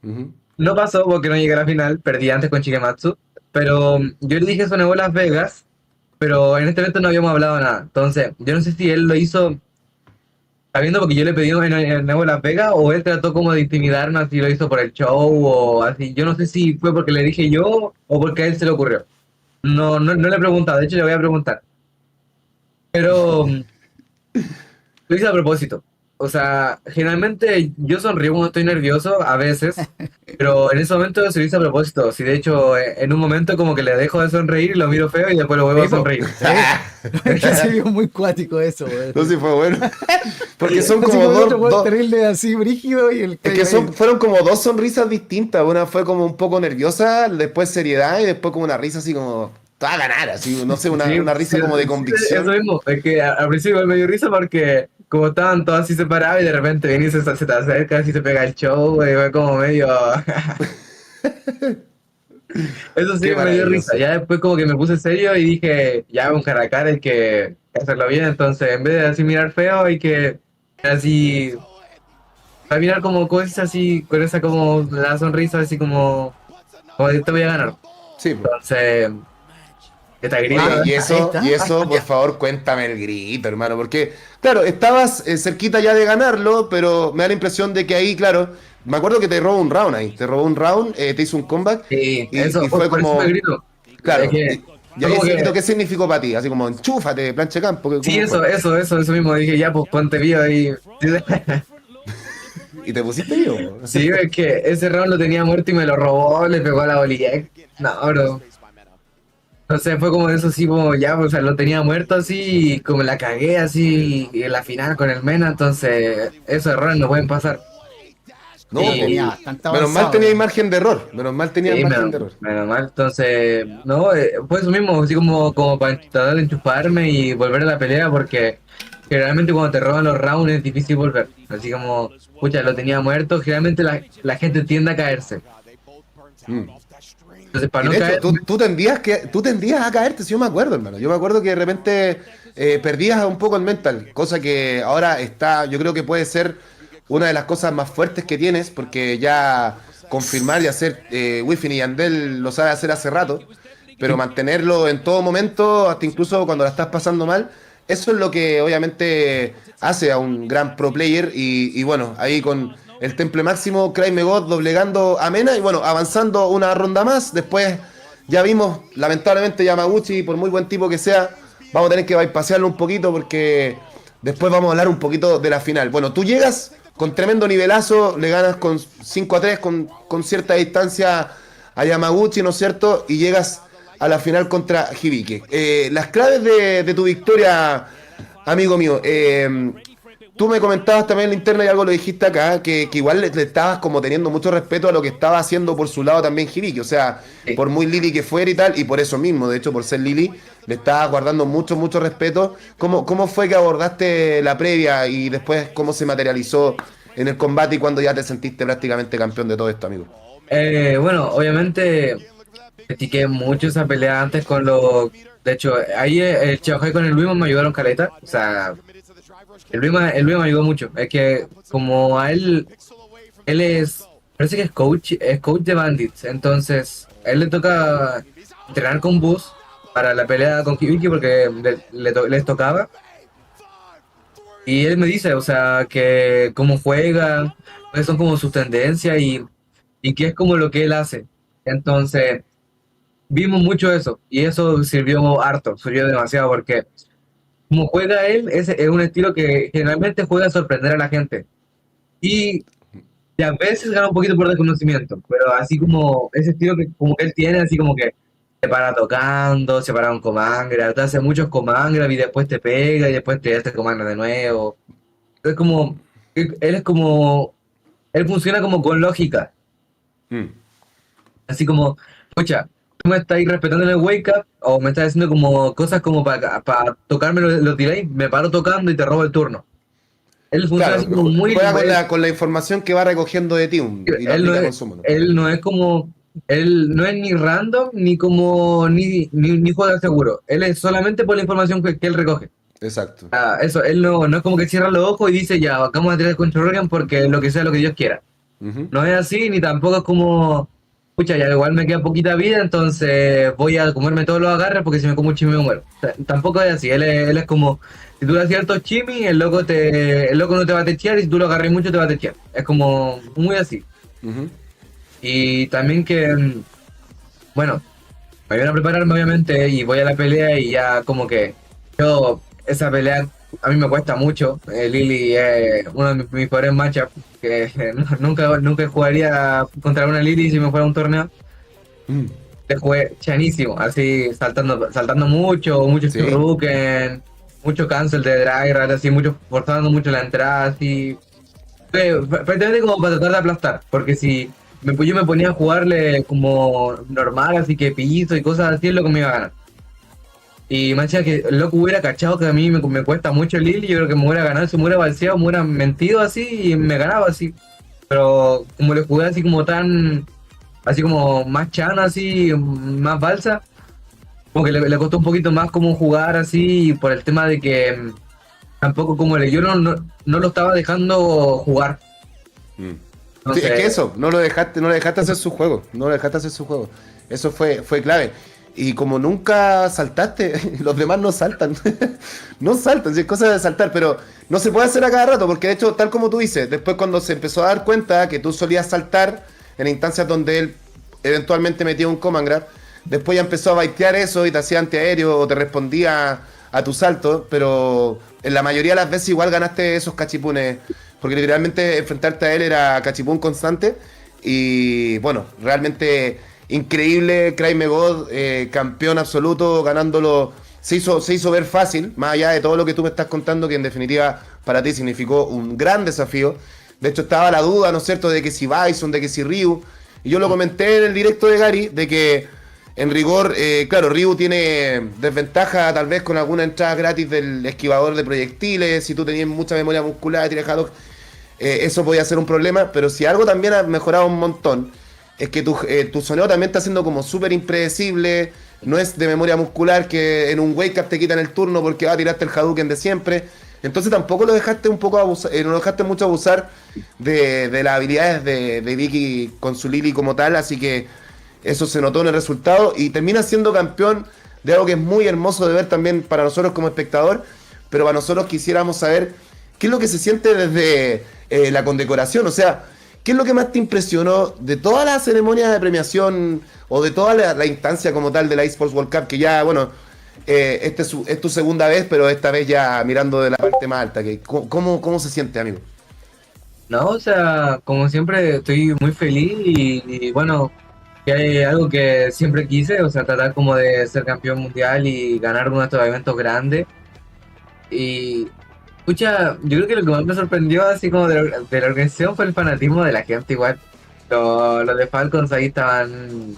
Ujú. No pasó porque no llegué a la final, perdí antes con Shigematsu, pero yo le dije eso en Evo Las Vegas, pero en este evento no habíamos hablado nada. Entonces, yo no sé si él lo hizo sabiendo porque yo le pedí en Nuevo Las Vegas o él trató como de intimidarme así lo hizo por el show o así. Yo no sé si fue porque le dije yo o porque a él se le ocurrió. No le he preguntado, de hecho le voy a preguntar. Pero lo hice a propósito. O sea, generalmente yo sonrío cuando estoy nervioso, a veces, pero en ese momento se lo hice a propósito. Si de hecho en un momento como que le dejo de sonreír y lo miro feo y después lo vuelvo a Sí, po. sonreír. Sí. Es que se vio muy cuático eso, weón. No sé si fue bueno. Porque son Así como como el otro weón dos. terrible así brígido y el Es que ahí. fueron como dos sonrisas distintas. Una fue como un poco nerviosa, después seriedad y después como una risa así como, toda ganar, así, no sé, Sí, una sí, risa como de sí, eso convicción. mismo. Es que al principio me dio risa porque como estaban todos así separados y de repente viene y se te acerca así se pega el show, y fue como medio... Eso sí Qué me dio risa. maravilloso. Ya después como que me puse serio y dije, ya un cara a cara hay que hacerlo bien. Entonces en vez de así mirar feo hay que así... Para mirar como cosas así, con esa como la sonrisa así como de te voy a ganar. Sí, pues. Entonces, esta grito, Oye, ¿eh? Ahí y está. eso, por favor, cuéntame el grito, hermano, porque, claro, estabas cerquita ya de ganarlo, pero me da la impresión de que ahí, claro, me acuerdo que te robó un round ahí, te robó un round, te hizo un comeback, Sí, eso, y fue por eso me como, grito. Es claro, que y fue ahí como ese grito, que, ¿qué significó para ti? Así como, enchúfate, plancha de campo, sí, ¿cómo fue? eso mismo. Dije, ya, pues ponte vivo ahí. Y te pusiste vivo. Sí, es que ese round lo tenía muerto y me lo robó, le pegó a la Oliek. No, bro. Entonces fue como de eso, así como ya, pues, o sea, lo tenía muerto así, y como la cagué así en la final con el Mena, entonces esos errores no pueden pasar. No, Sí, lo po. tenía Y bastante Menos mal avanzado tenía ya. margen de error, menos mal tenía sí, margen de error. menos mal, entonces, no, fue eso mismo, así como para tratar de enchufarme y volver a la pelea, porque generalmente cuando te roban los rounds es difícil volver. Así como, pucha, lo tenía muerto, generalmente la gente tiende a caerse. Mm. Entonces, para Y no de hecho, caer, tú tendías a caerte, si yo me acuerdo, hermano. Yo me acuerdo que de repente perdías un poco el mental, cosa que ahora está, yo creo que puede ser una de las cosas más fuertes que tienes, porque ya confirmar y hacer Wifi y Yandel lo sabe hacer hace rato, pero sí, mantenerlo en todo momento, hasta incluso cuando la estás pasando mal, eso es lo que obviamente hace a un gran pro player y bueno, ahí con el temple máximo, Cry God doblegando a Mena y bueno, avanzando una ronda más. Después ya vimos, lamentablemente, Yamaguchi, por muy buen tipo que sea, vamos a tener que bypasearlo un poquito porque después vamos a hablar un poquito de la final. Bueno, tú llegas con tremendo nivelazo, le ganas con 5-3 con cierta distancia a Yamaguchi, ¿no es cierto? Y llegas a la final contra Hibiki. Las claves de tu victoria, amigo mío. Tú me comentabas también en la interna y algo lo dijiste acá, que igual le estabas como teniendo mucho respeto a lo que estaba haciendo por su lado también Hibiki. O sea, sí. por muy Lili que fuera y tal, y por eso mismo, de hecho, por ser Lili, le estabas guardando mucho, mucho respeto. ¿Cómo fue que abordaste la previa y después cómo se materializó en el combate y cuando ya te sentiste prácticamente campeón de todo esto, amigo? Bueno, obviamente practiqué mucho esa pelea antes con los... De hecho, ahí el Chiaojai con el Luis me ayudaron caleta. O sea, el Luis me ayudó mucho. Es que como a él es parece que es coach de Bandits, entonces a él le toca entrenar con Bus para la pelea con Hibiki porque les tocaba. Y él me dice, o sea, que cómo juega, cuáles son como sus tendencias y qué es como lo que él hace. Entonces, vimos mucho eso y eso sirvió harto, sirvió demasiado porque como juega él, es un estilo que generalmente juega a sorprender a la gente. Y a veces gana un poquito por desconocimiento, pero así como ese estilo que como que él tiene, así como que se para tocando, se para un comangra, te hace muchos comangra y después te pega y después te hace comangra de nuevo. Es como, él es como, él funciona como con lógica, Mm. así como, pucha, tú me estás respetando en el wake up o me estás haciendo como cosas como para tocarme los delays, me paro tocando y te robo el turno. Él funciona Claro, así como muy, juega con la información que va recogiendo de ti y lo él no aplica con es, su mano. él no es como, él no es ni random ni como, ni juega seguro. Él es solamente por la información que él recoge. Exacto. Eso, él no es como que cierra los ojos y dice ya, vamos a tirar contra Rogan porque lo que sea lo que Dios quiera. Ujú. No es así, ni tampoco es como, pucha, ya igual me queda poquita vida, entonces voy a comerme todos los agarres porque si me como un chimi me muero. O sea, tampoco es así, él es como, si tú le hacías hartos chimis, el loco no te va a techear y si tú lo agarras mucho te va a techear. Es como muy así. Ujú. Y también que, bueno, me voy a prepararme obviamente y voy a la pelea y ya como que yo, esa pelea a mí me cuesta mucho. Lily es uno de mis peores matchups, que nunca jugaría contra una Lily si me fuera a un torneo. Mm. Le jugué chanísimo, así saltando mucho Sí. Shuriken, mucho cancel de Dryrat, así mucho, forzando mucho la entrada, así. Prácticamente como para tratar de aplastar, porque si yo me ponía a jugarle como normal, así que piso y cosas así, es lo que me iba a ganar. Y me decía que el loco hubiera cachado que a mí me cuesta mucho el Lily, yo creo que me hubiera ganado, si me hubiera balseado, me hubiera mentido así y me ganaba así. Pero como le jugué así como tan, así como más chano, así, más balsa, como que le costó un poquito más como jugar así por el tema de que tampoco como yo no lo estaba dejando jugar. Mm. Sí, es Entonces, que eso, no lo dejaste hacer su juego, no lo dejaste hacer su juego. Eso fue clave. Y como nunca saltaste, los demás no saltan. No saltan, sí, es cosa de saltar, pero no se puede hacer a cada rato, porque de hecho, tal como tú dices, después cuando se empezó a dar cuenta que tú solías saltar en instancias donde él eventualmente metía un command grab, después ya empezó a baitear eso y te hacía antiaéreo o te respondía a tu salto, pero en la mayoría de las veces igual ganaste esos cachipunes, porque literalmente enfrentarte a él era cachipún constante y bueno, realmente increíble, Cryme God, campeón absoluto, ganándolo, se hizo ver fácil, más allá de todo lo que tú me estás contando, que en definitiva para ti significó un gran desafío. De hecho estaba la duda, ¿no es cierto?, de que si Bison, de que si Ryu, y yo lo comenté en el directo de Gary, de que en rigor, claro, Ryu tiene desventaja tal vez con alguna entrada gratis del esquivador de proyectiles, si tú tenías mucha memoria muscular, tienes Haddock, eso podía ser un problema, pero si algo también ha mejorado un montón, es que tu soneo también está siendo como súper impredecible, no es de memoria muscular que en un wake up te quitan el turno porque tiraste el Hadouken de siempre, entonces tampoco lo dejaste un poco abusar, no lo dejaste mucho abusar de las habilidades de Vicky con su Lily como tal, así que eso se notó en el resultado y termina siendo campeón de algo que es muy hermoso de ver también para nosotros como espectador, pero para nosotros quisiéramos saber qué es lo que se siente desde la condecoración, o sea, ¿qué es lo que más te impresionó de toda la ceremonia de premiación o de toda la instancia como tal de la eSports World Cup? Que ya, bueno, es tu segunda vez, pero esta vez ya mirando de la parte más alta. ¿Cómo se siente, amigo? no, o sea, como siempre estoy muy feliz y bueno, que hay algo que siempre quise, o sea, tratar como de ser campeón mundial y ganar uno de estos eventos grandes. Y, escucha, yo creo que lo que más me sorprendió así como de la organización fue el fanatismo de la gente igual. Los de Falcons ahí estaban,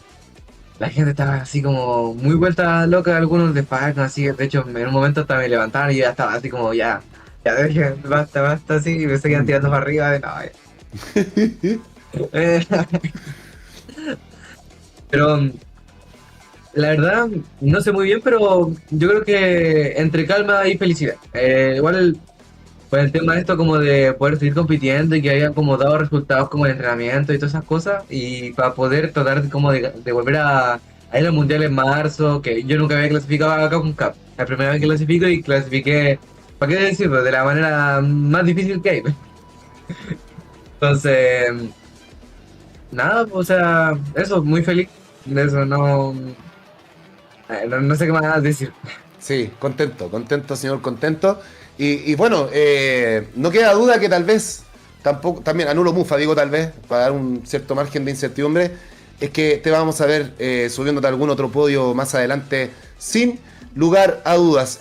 la gente estaba así como muy vuelta loca, algunos de Falcons así, de hecho en un momento hasta me levantaron y yo ya estaba así como ya dejen, basta así, y me seguían tirando para arriba de no, eh, pero la verdad, no sé muy bien, pero yo creo que entre calma y felicidad. Igual Pues el tema de esto como de poder seguir compitiendo y que haya como dado resultados como el entrenamiento y todas esas cosas y para poder tratar de como de volver a ir al mundial en marzo, que yo nunca había clasificado acá con CAP. La primera vez que clasifico y clasifiqué, ¿para qué decirlo? De la manera más difícil que hay. Entonces, nada, pues, o sea, eso, muy feliz de eso, no sé qué más decir. Sí, contento, señor, contento. Y bueno, no queda duda que tal vez, tampoco, también anulo mufa, digo tal vez, para dar un cierto margen de incertidumbre, es que te vamos a ver subiéndote a algún otro podio más adelante, sin lugar a dudas.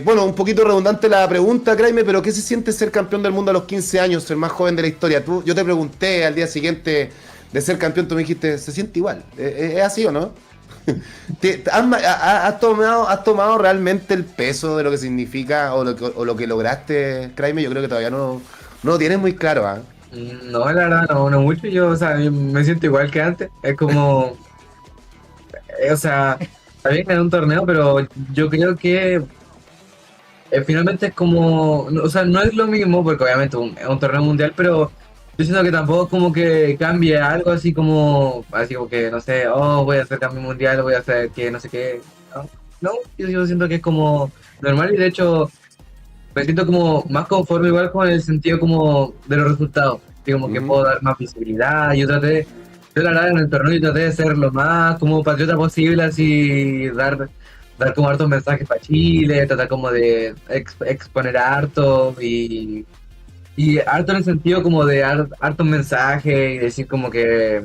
Bueno, un poquito redundante la pregunta, Kraime, pero ¿qué se siente ser campeón del mundo a los 15 años, el más joven de la historia? Yo te pregunté al día siguiente de ser campeón, tú me dijiste, se siente igual. ¿Es así o no? ¿Has tomado realmente el peso de lo que significa o lo que lograste, Kraime? Yo creo que todavía no lo tienes muy claro, ¿ah? No, la verdad, no mucho, yo, o sea, yo me siento igual que antes, es como, o sea, está bien en un torneo, pero yo creo que finalmente es como, o sea, no es lo mismo, porque obviamente es un torneo mundial, pero yo siento que tampoco es como que cambie algo así como que, no sé, oh, voy a hacer cambio mundial, voy a hacer que no sé qué. No, no, yo siento que es como normal y de hecho me siento como más conforme igual con el sentido como de los resultados. Así como que puedo dar más visibilidad. Yo la verdad en el torneo yo traté de ser lo más como patriota posible, así dar como hartos mensajes para Chile, tratar como de exponer harto y harto en el sentido como de hartos mensajes y decir como que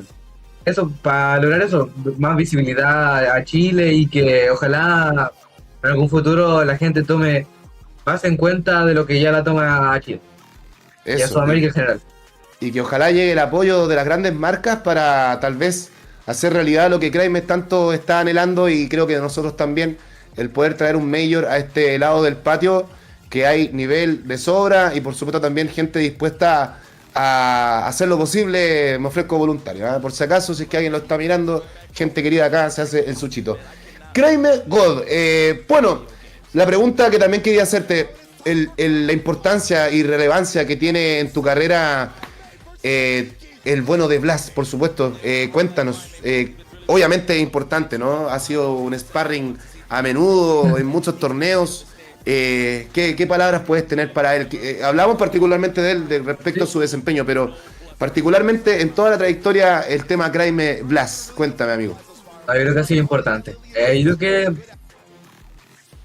eso, para lograr eso, más visibilidad a Chile y que ojalá en algún futuro la gente tome más en cuenta de lo que ya la toma a Chile y a Eso. Sudamérica en general. Y que ojalá llegue el apoyo de las grandes marcas para tal vez hacer realidad lo que Kraime tanto está anhelando y creo que nosotros también, el poder traer un Major a este lado del patio, que hay nivel de sobra y por supuesto también gente dispuesta a hacer lo posible, me ofrezco voluntario, ¿eh? Por si acaso, si es que alguien lo está mirando, gente querida acá, se hace el suchito. Kraime God, bueno, la pregunta que también quería hacerte, la importancia y relevancia que tiene en tu carrera el bueno de Blas, por supuesto. Cuéntanos, obviamente es importante, ¿no? Ha sido un sparring a menudo en muchos torneos. ¿Qué palabras puedes tener para él? Hablamos particularmente de él respecto a su desempeño, pero particularmente en toda la trayectoria el tema Kraime Blas. Cuéntame, amigo. Yo creo que ha sido importante.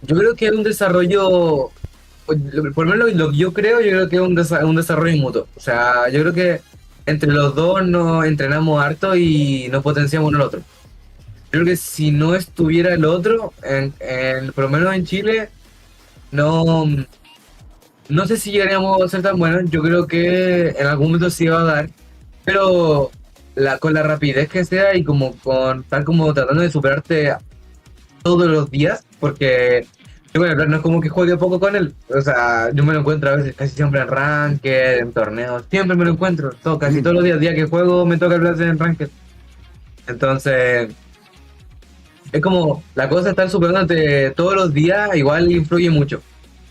Yo creo que es un desarrollo, por lo menos lo que yo creo que es un desarrollo mutuo. O sea, yo creo que entre los dos nos entrenamos harto y nos potenciamos uno al otro. Creo que si no estuviera el otro, por lo menos en Chile, no sé si llegaríamos a ser tan buenos. Yo creo que en algún momento sí va a dar, pero con la rapidez que sea y como con estar como tratando de superarte todos los días, porque yo, bueno, no es como que juegue poco con él. O sea, yo me lo encuentro a veces casi siempre en ranked, en torneos, siempre me lo encuentro, casi todos los días que juego me toca el en ranked. Entonces, es como la cosa de estar superándote todos los días igual influye mucho.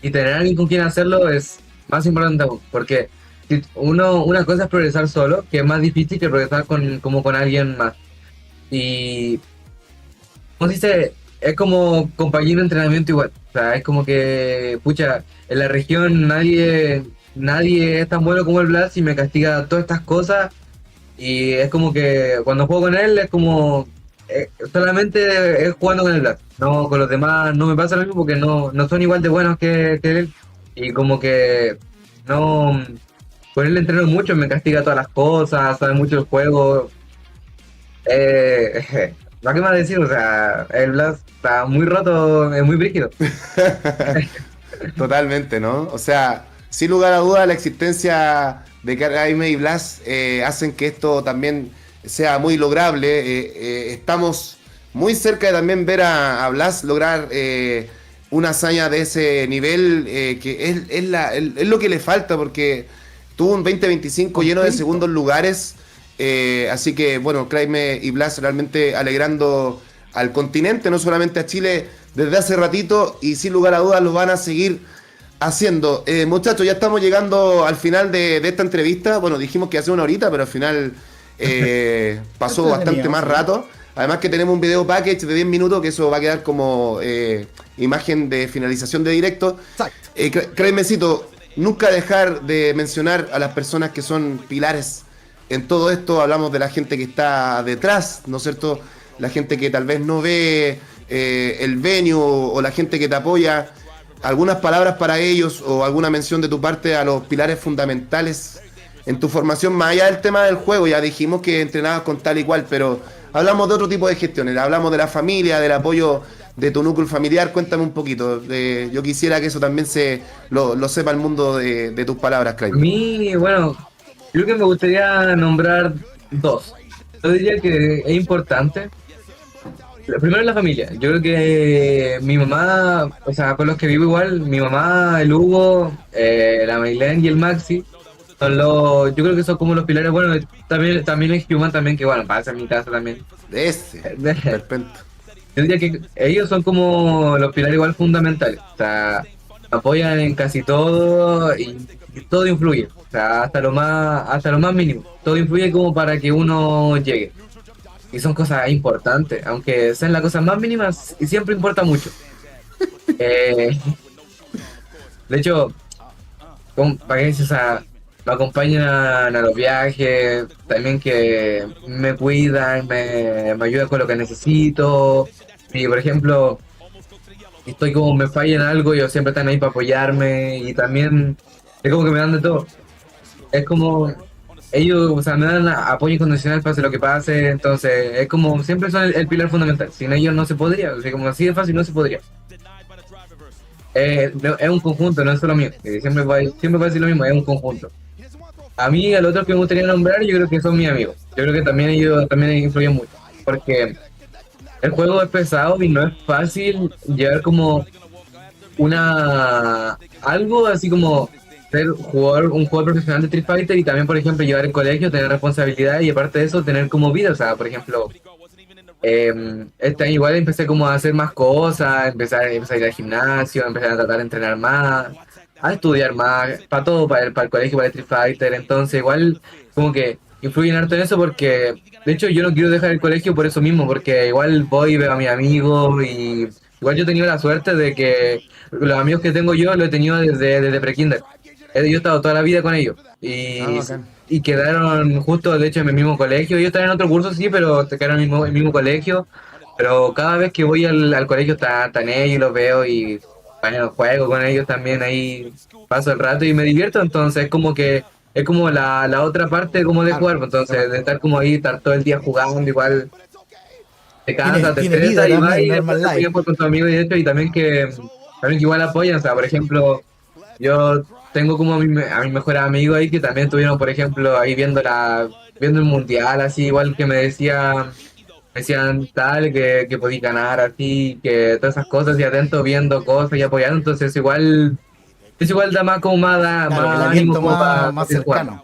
Y tener a alguien con quien hacerlo es más importante aún, porque si una cosa es progresar solo, que es más difícil que progresar como con alguien más. Y, ¿cómo se dice? Es como compañero de entrenamiento igual. O sea, es como que, pucha, en la región nadie es tan bueno como el Blas y me castiga todas estas cosas. Y es como que cuando juego con él es como solamente es jugando con el Blas. No, con los demás no me pasa lo mismo porque no son igual de buenos que él. Y como que no, con él entreno mucho, me castiga todas las cosas, sabe mucho el juego. ¿Qué más decir? O sea, el Blas está muy roto, es muy brígido. Totalmente, ¿no? O sea, sin lugar a dudas, la existencia de Kraime y Blas hacen que esto también sea muy lograble. Estamos muy cerca de también ver a Blas lograr una hazaña de ese nivel, que es lo que le falta, porque tuvo un 2025 lleno de segundos lugares. Así que, bueno, Kraime y Blas realmente alegrando al continente, no solamente a Chile, desde hace ratito, y sin lugar a dudas los van a seguir Haciendo. Muchachos, ya estamos llegando al final de esta entrevista. Bueno, dijimos que hace una horita, pero al final pasó bastante más rato. Además que tenemos un video package de 10 minutos, que eso va a quedar como imagen de finalización de directo. Exacto. Créemecito, nunca dejar de mencionar a las personas que son pilares en todo esto. Hablamos de la gente que está detrás, ¿no es cierto? La gente que tal vez no ve el venue o la gente que te apoya. Algunas palabras para ellos o alguna mención de tu parte a los pilares fundamentales en tu formación, más allá del tema del juego. Ya dijimos que entrenabas con tal y cual, pero hablamos de otro tipo de gestiones, hablamos de la familia, del apoyo de tu núcleo familiar. Cuéntame un poquito, yo quisiera que eso también lo sepa el mundo de tus palabras, A Craig. mí, bueno, creo que me gustaría nombrar dos. Yo diría que es importante. Primero la familia. Yo creo que mi mamá, o sea, con los que vivo igual, mi mamá, el Hugo, la Maylene y el Maxi, yo creo que son como los pilares. Bueno, también el Human también, que bueno, pasa en mi casa también. De ese, perfecto. Yo diría que ellos son como los pilares igual fundamentales. O sea, apoyan en casi todo y todo influye. O sea, hasta lo más mínimo. Todo influye como para que uno llegue. Y son cosas importantes, aunque sean las cosas más mínimas, y siempre importa mucho. Eh, de hecho, para que o sea, me acompañan a los viajes, también que me cuidan, me ayudan con lo que necesito. Y por ejemplo, estoy como me falla en algo, ellos siempre están ahí para apoyarme, y también es como que me dan de todo. Es como ellos, o sea, me dan apoyo incondicional pase lo que pase. Entonces es como siempre son el pilar fundamental. Sin ellos no se podría, o sea, como así de fácil no se podría. Es un conjunto, no es solo mío. Siempre va a decir lo mismo, es un conjunto. A mí, al otro que me gustaría nombrar, yo creo que son mis amigos. Yo creo que también ellos también influyen mucho, porque el juego es pesado y no es fácil llevar como algo así como ser un jugador profesional de Street Fighter, y también, por ejemplo, llevar el colegio, tener responsabilidad, y aparte de eso, tener como vida. O sea, por ejemplo, este año igual empecé como a hacer más cosas, empezar a ir al gimnasio, empezar a tratar de entrenar más, a estudiar más, para todo, para el colegio, para el Street Fighter. Entonces igual como que influyen harto en eso, porque de hecho yo no quiero dejar el colegio por eso mismo, porque igual voy y veo a mis amigos, y igual yo he tenido la suerte de que los amigos que tengo yo los he tenido desde pre-kinder. Yo he estado toda la vida con ellos, Bacán. y quedaron justo, de hecho, en el mismo colegio. Ellos están en otro curso, sí, pero se quedaron en el mismo colegio. Pero cada vez que voy al colegio están ellos, los veo, y bueno, juego con ellos también, ahí paso el rato y me divierto. Entonces es como que es como la otra parte como de jugar. Entonces de estar como ahí, estar todo el día jugando, igual te cansa, te Tiene estresa, vida y vas también, y normal después te life. pones con tus amigos, y de hecho, y también que igual apoyan. O sea, por ejemplo, yo tengo como a mi mejor amigo ahí, que también estuvieron, por ejemplo, ahí viendo el mundial, así igual, que me decían tal, que podía ganar así, que todas esas cosas, y atento viendo cosas y apoyando. Entonces igual da más como Claro, el más ánimo aliento como para más seguir jugando.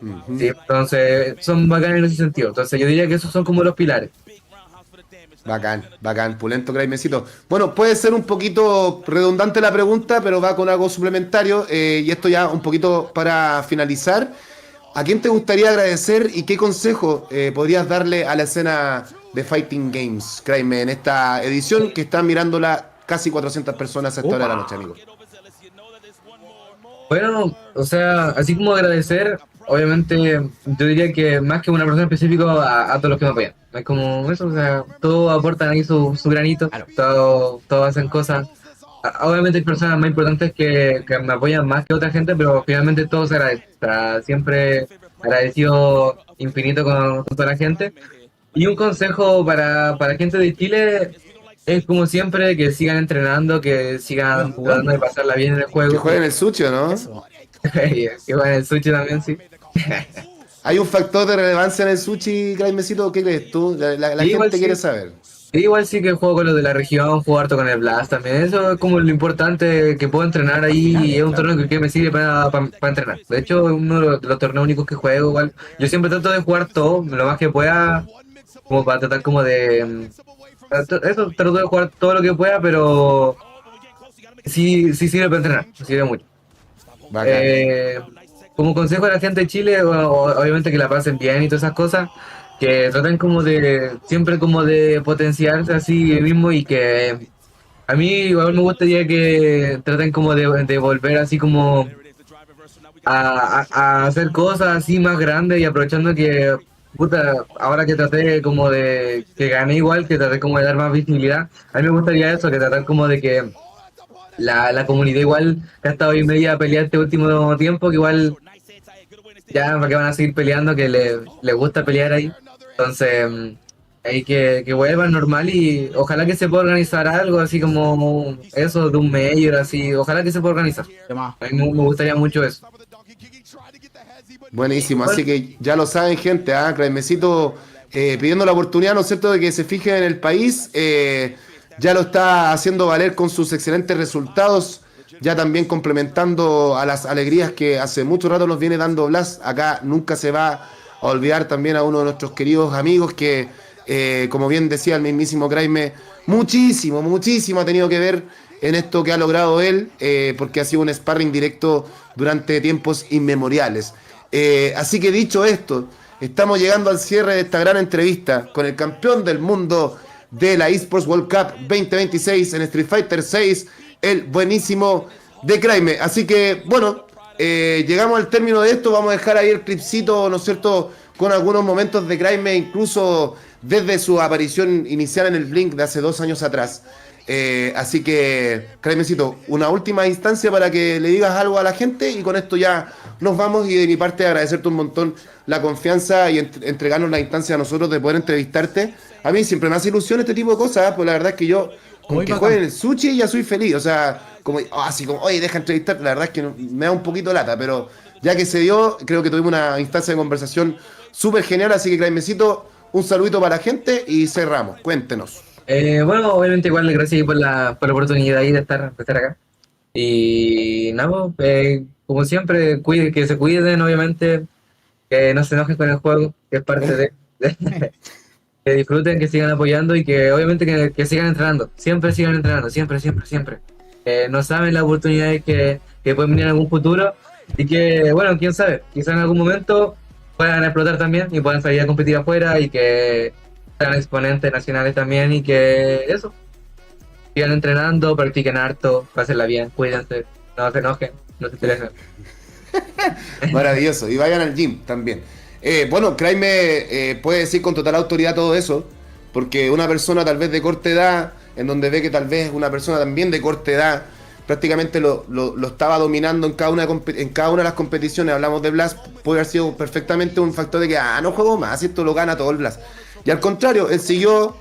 cercano. Ujú. Sí, entonces son bacanes en ese sentido. Entonces yo diría que esos son como los pilares. Bacán, bacán, pulento, Craimecito. Bueno, puede ser un poquito redundante la pregunta, pero va con algo suplementario. Y esto ya un poquito para finalizar. ¿A quién te gustaría agradecer y qué consejo podrías darle a la escena de Fighting Games, Craime, en esta edición que están mirándola casi 400 personas a esta hora de la noche, amigo? Bueno, o sea, así como agradecer, obviamente yo diría que más que una persona específica, a todos los que me apoyan. Es como eso, o sea, todos aportan ahí su granito, todos hacen cosas. Obviamente hay personas más importantes que me apoyan más que otra gente, pero finalmente todo se agradece. O sea, siempre agradecido infinito con toda la gente. Y un consejo para gente de Chile es, como siempre, que sigan entrenando, que sigan tratando de pasarla bien en el Que juego. jueguen el sushi, ¿o no? Eso. Que bueno, el sushi también, sí. ¿Hay un factor de relevancia en el sushi, Craimecito? ¿Qué crees tú? La Sí, igual gente sí. quiere saber. Igual sí que juego con los de la región, juego harto con el Blast también. Eso es como lo importante, que puedo entrenar ahí, y es un torneo que me sirve para entrenar. De hecho, es uno de los torneos únicos que juego igual. Yo siempre trato de jugar todo, lo más que pueda, como para tratar como de... Eso, trato de jugar todo lo que pueda, pero sí, sí sirve para entrenar, sirve mucho. Bacán. Como consejo a la gente de Chile, obviamente que la pasen bien y todas esas cosas, que traten como de, siempre como de potenciarse así mismo y que a mí igual me gustaría que traten como de volver así como a hacer cosas así más grandes y aprovechando que, puta, ahora que traté como de, que gané igual, que traté como de dar más visibilidad, a mí me gustaría eso, que tratar como de que la comunidad igual que ha estado ahí media a pelear este último tiempo, que igual ya para que van a seguir peleando, que le gusta pelear ahí. Entonces, hay que vuelvan normal y ojalá que se pueda organizar algo así como eso de un mayor, así, ojalá que se pueda organizar. Demás. A mí me gustaría mucho eso. Buenísimo, así que ya lo saben, gente, Craimecito pidiendo la oportunidad, ¿no es cierto?, de que se fijen en el país. Ya lo está haciendo valer con sus excelentes resultados, ya también complementando a las alegrías que hace mucho rato nos viene dando Blas. Acá nunca se va a olvidar también a uno de nuestros queridos amigos que, como bien decía el mismísimo Craime, muchísimo ha tenido que ver en esto que ha logrado él, porque ha sido un sparring directo durante tiempos inmemoriales. Así que dicho esto, estamos llegando al cierre de esta gran entrevista con el campeón del mundo de la eSports World Cup 2026 en Street Fighter 6, el buenísimo de Craime. Así que, bueno, llegamos al término de esto. Vamos a dejar ahí el clipcito, ¿no es cierto?, con algunos momentos de Craime, incluso desde su aparición inicial en el Blink de hace 2 años atrás. Así que, Craimecito, una última instancia para que le digas algo a la gente y con esto ya nos vamos. Y de mi parte agradecerte un montón la confianza y entregarnos la instancia a nosotros de poder entrevistarte. A mí siempre me hace ilusión este tipo de cosas, pues la verdad es que yo con Muy que bacán. jueguen el sushi ya soy feliz. O sea, como así como, oye, deja entrevistar, la verdad es que me da un poquito lata, pero ya que se dio, creo que tuvimos una instancia de conversación súper genial. Así que, Craimecito, un saludito para la gente y cerramos. Cuéntenos. Bueno, obviamente igual gracias por la oportunidad ahí de estar acá. Y nada, pues, como siempre, que se cuiden, obviamente, que no se enojen con el juego, que es parte de... que disfruten, que sigan apoyando y que obviamente que sigan entrenando. Siempre sigan entrenando, siempre. No saben las oportunidades que pueden venir en algún futuro y que, bueno, quién sabe, quizás en algún momento puedan explotar también y puedan salir a competir afuera y que sean exponentes nacionales también y que eso, sigan entrenando, practiquen harto, pásenla bien, cuídense, no se enojen, no se estresen. Maravilloso. Y vayan al gym también. Bueno, Craime puede decir con total autoridad todo eso, porque una persona tal vez de corta edad, en donde ve que tal vez una persona también de corta edad, prácticamente lo estaba dominando en en cada una de las competiciones. Hablamos de Blas, puede haber sido perfectamente un factor de que, no juego más, y esto lo gana todo el Blas. Y al contrario, él siguió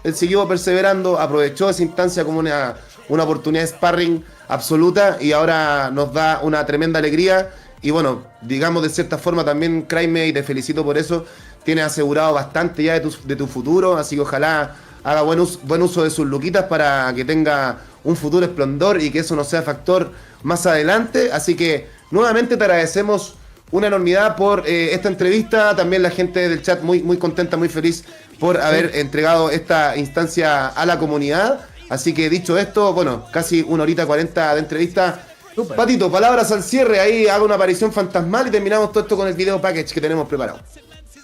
perseverando, aprovechó esa instancia como una oportunidad de sparring absoluta y ahora nos da una tremenda alegría. Y bueno, digamos de cierta forma también, Craime, y te felicito por eso, tienes asegurado bastante ya de tu futuro, así que ojalá haga buen uso de sus luquitas para que tenga un futuro esplendor y que eso no sea factor más adelante. Así que nuevamente te agradecemos una enormidad por esta entrevista. También la gente del chat muy contenta, muy feliz por haber entregado esta instancia a la comunidad. Así que dicho esto, bueno, casi 1 hora 40 de entrevista. Súper. Patito, palabras al cierre, ahí haga una aparición fantasmal y terminamos todo esto con el video package que tenemos preparado.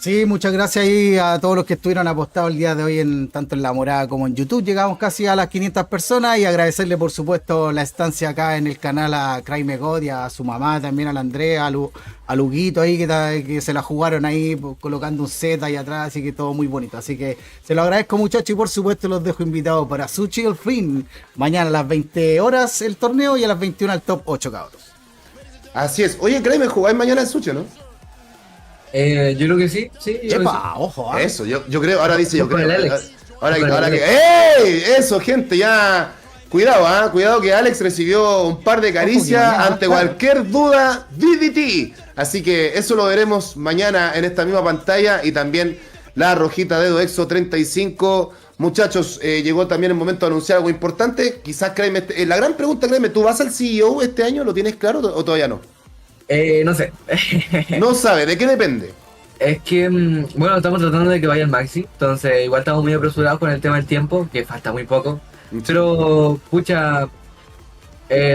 Sí, muchas gracias ahí a todos los que estuvieron apostados el día de hoy, tanto en La Morada como en YouTube. Llegamos casi a las 500 personas y agradecerle por supuesto la estancia acá en el canal a Craime God y a su mamá, también a la Andrea, a Luguito ahí que se la jugaron ahí colocando un set ahí atrás, así que todo muy bonito. Así que se lo agradezco, muchachos, y por supuesto los dejo invitados para Sushi el Fin. Mañana a las 20 horas el torneo y a las 21 el top 8, cabros. Así es. Oye, Craime, jugáis mañana en Sushi, ¿no? Yo creo que sí, yo creo que sí. Epa, ojo, Eso, yo creo, ahora dice yo Con creo. el Alex. Ahora Con el que. Alex. ¡Ey! Eso, gente, ya. Cuidado, cuidado que Alex recibió un par de caricias Ojo, que mañana ante va a estar. cualquier duda DDT. Así que eso lo veremos mañana en esta misma pantalla y también la rojita dedo Exo 35. Muchachos, llegó también el momento de anunciar algo importante. Quizás, Craime, la gran pregunta, Craime, ¿tú vas al CEO este año? ¿Lo tienes claro o todavía no? No sé. No sabe, ¿de qué depende? Es que, bueno, estamos tratando de que vaya el Maxi, entonces igual estamos muy apresurados con el tema del tiempo, que falta muy poco. Pero, pucha,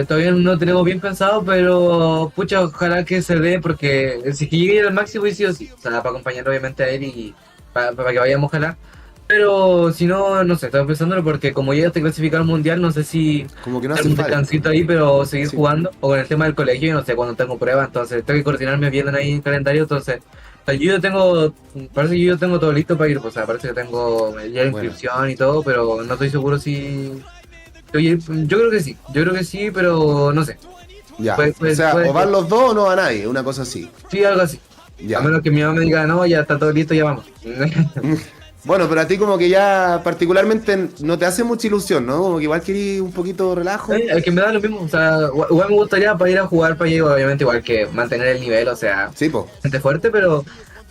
Todavía no tenemos bien pensado, pero pucha, ojalá que se dé, porque si que llegue al máximo y sí o sí, o sea, para acompañar obviamente a él y para que vayamos, ojalá. Pero si no, no sé, estaba pensándolo porque como ya estoy clasificado al mundial, no sé si Como que no hacer hace un falta. descansito ahí, pero seguir Sí. jugando. O con el tema del colegio, yo no sé cuándo tengo pruebas, entonces tengo que coordinarme bien ahí en el calendario. Entonces, o sea, yo ya tengo, parece que yo tengo todo listo para ir, pues, o sea, parece que tengo ya la Bueno, inscripción y todo, pero no estoy seguro si. Oye, yo creo que sí, pero no sé. ya. Puede, O sea, puede o van los dos o no va nadie, una cosa así. sí, algo así. A Ya. menos que mi mamá me diga, no, ya está todo listo, ya vamos. Bueno, pero a ti como que ya particularmente no te hace mucha ilusión, ¿no? Como que igual querís un poquito de relajo. Es que me da lo mismo, o sea, igual me gustaría para ir a jugar para allá, obviamente igual que mantener el nivel, o sea, Sí, po. gente fuerte, pero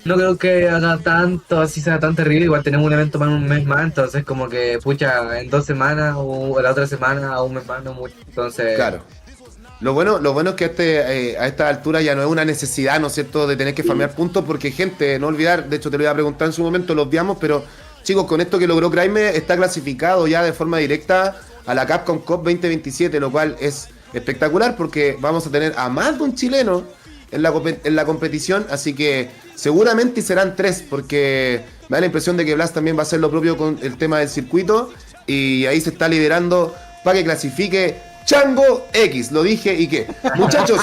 no creo que haga tanto, así sea tan terrible, igual tenemos un evento para un mes más, entonces como que, pucha, en 2 semanas o la otra semana o un mes más, no mucho, entonces, Claro. Lo bueno es que a esta altura ya no es una necesidad, ¿no es cierto?, de tener que farmear puntos, porque gente, no olvidar, de hecho te lo iba a preguntar en su momento, lo obviamos, pero chicos, con esto que logró Craime, está clasificado ya de forma directa a la Capcom Cup 2027, lo cual es espectacular porque vamos a tener a más de un chileno en la competición, así que seguramente serán 3, porque me da la impresión de que Blas también va a hacer lo propio con el tema del circuito, y ahí se está liderando para que clasifique Chango X, lo dije y qué. Muchachos,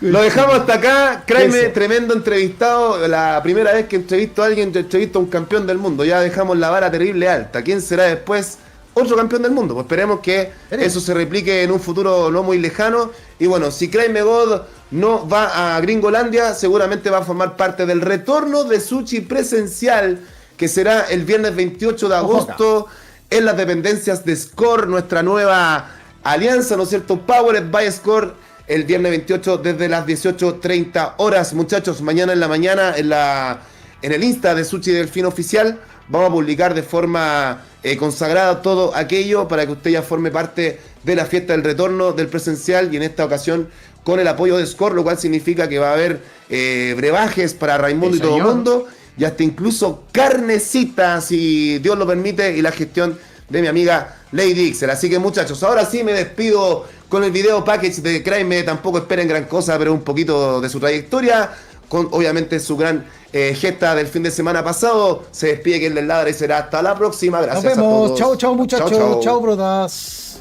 lo dejamos hasta acá. Craime, Eso. tremendo entrevistado. La primera vez que entrevisto a alguien, entrevisto a un campeón del mundo. Ya dejamos la vara terrible alta. ¿Quién será después? Otro campeón del mundo. Pues esperemos que eso se replique en un futuro no muy lejano. Y bueno, si Craime God no va a Gringolandia, seguramente va a formar parte del retorno de Sushi presencial, que será el viernes 28 de agosto en las dependencias de Score, nuestra nueva alianza, ¿no es cierto? Powered by Score, el viernes 28 desde las 18:30 horas. Muchachos, mañana en la mañana en el Insta de Sushi Delfín Oficial vamos a publicar de forma consagrada todo aquello para que usted ya forme parte de la fiesta del retorno del presencial, y en esta ocasión con el apoyo de Score, lo cual significa que va a haber brebajes para Raimundo y todo el mundo, y hasta incluso carnecita, si Dios lo permite, y la gestión de mi amiga Lady Ixel. Así que muchachos, ahora sí me despido con el video package de Craime. Tampoco esperen gran cosa, pero un poquito de su trayectoria, con obviamente su gran gesta del fin de semana pasado. Se despide que el ladra y será hasta la próxima. Nos Gracias a vemos. todos. Chau, chau, muchachos. Chau, Chau, chau. brodas.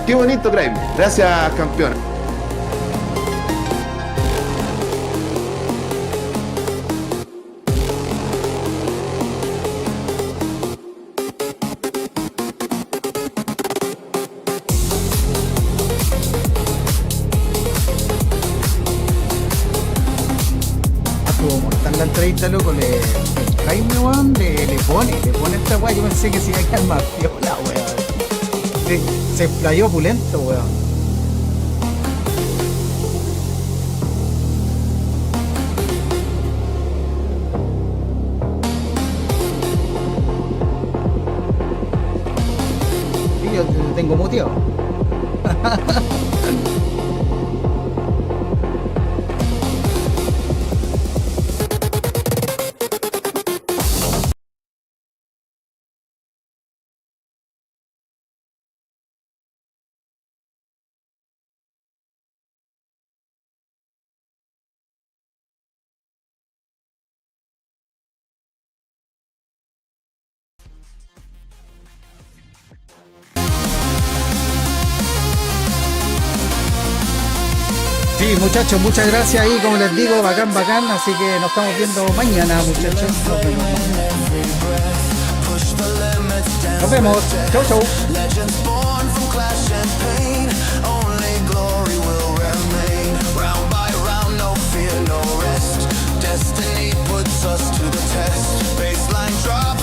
Qué bonito, Craime. Gracias, campeón. Estuvo mortal la entrevista, loco. Jaime, weón, le pone esta weá. Yo pensé que se iba a quedar más piola, weón. Se explayó opulento, weón. Y yo te tengo muteado. Sí, muchachos, muchas gracias ahí, como les digo, bacán, bacán. Así que nos estamos viendo mañana, muchachos. Nos vemos. Chau, chau. Legends born from clash and pain. Only glory will remain. Round by round, no fear, no rest. Destiny puts us to the test. Baseline drop.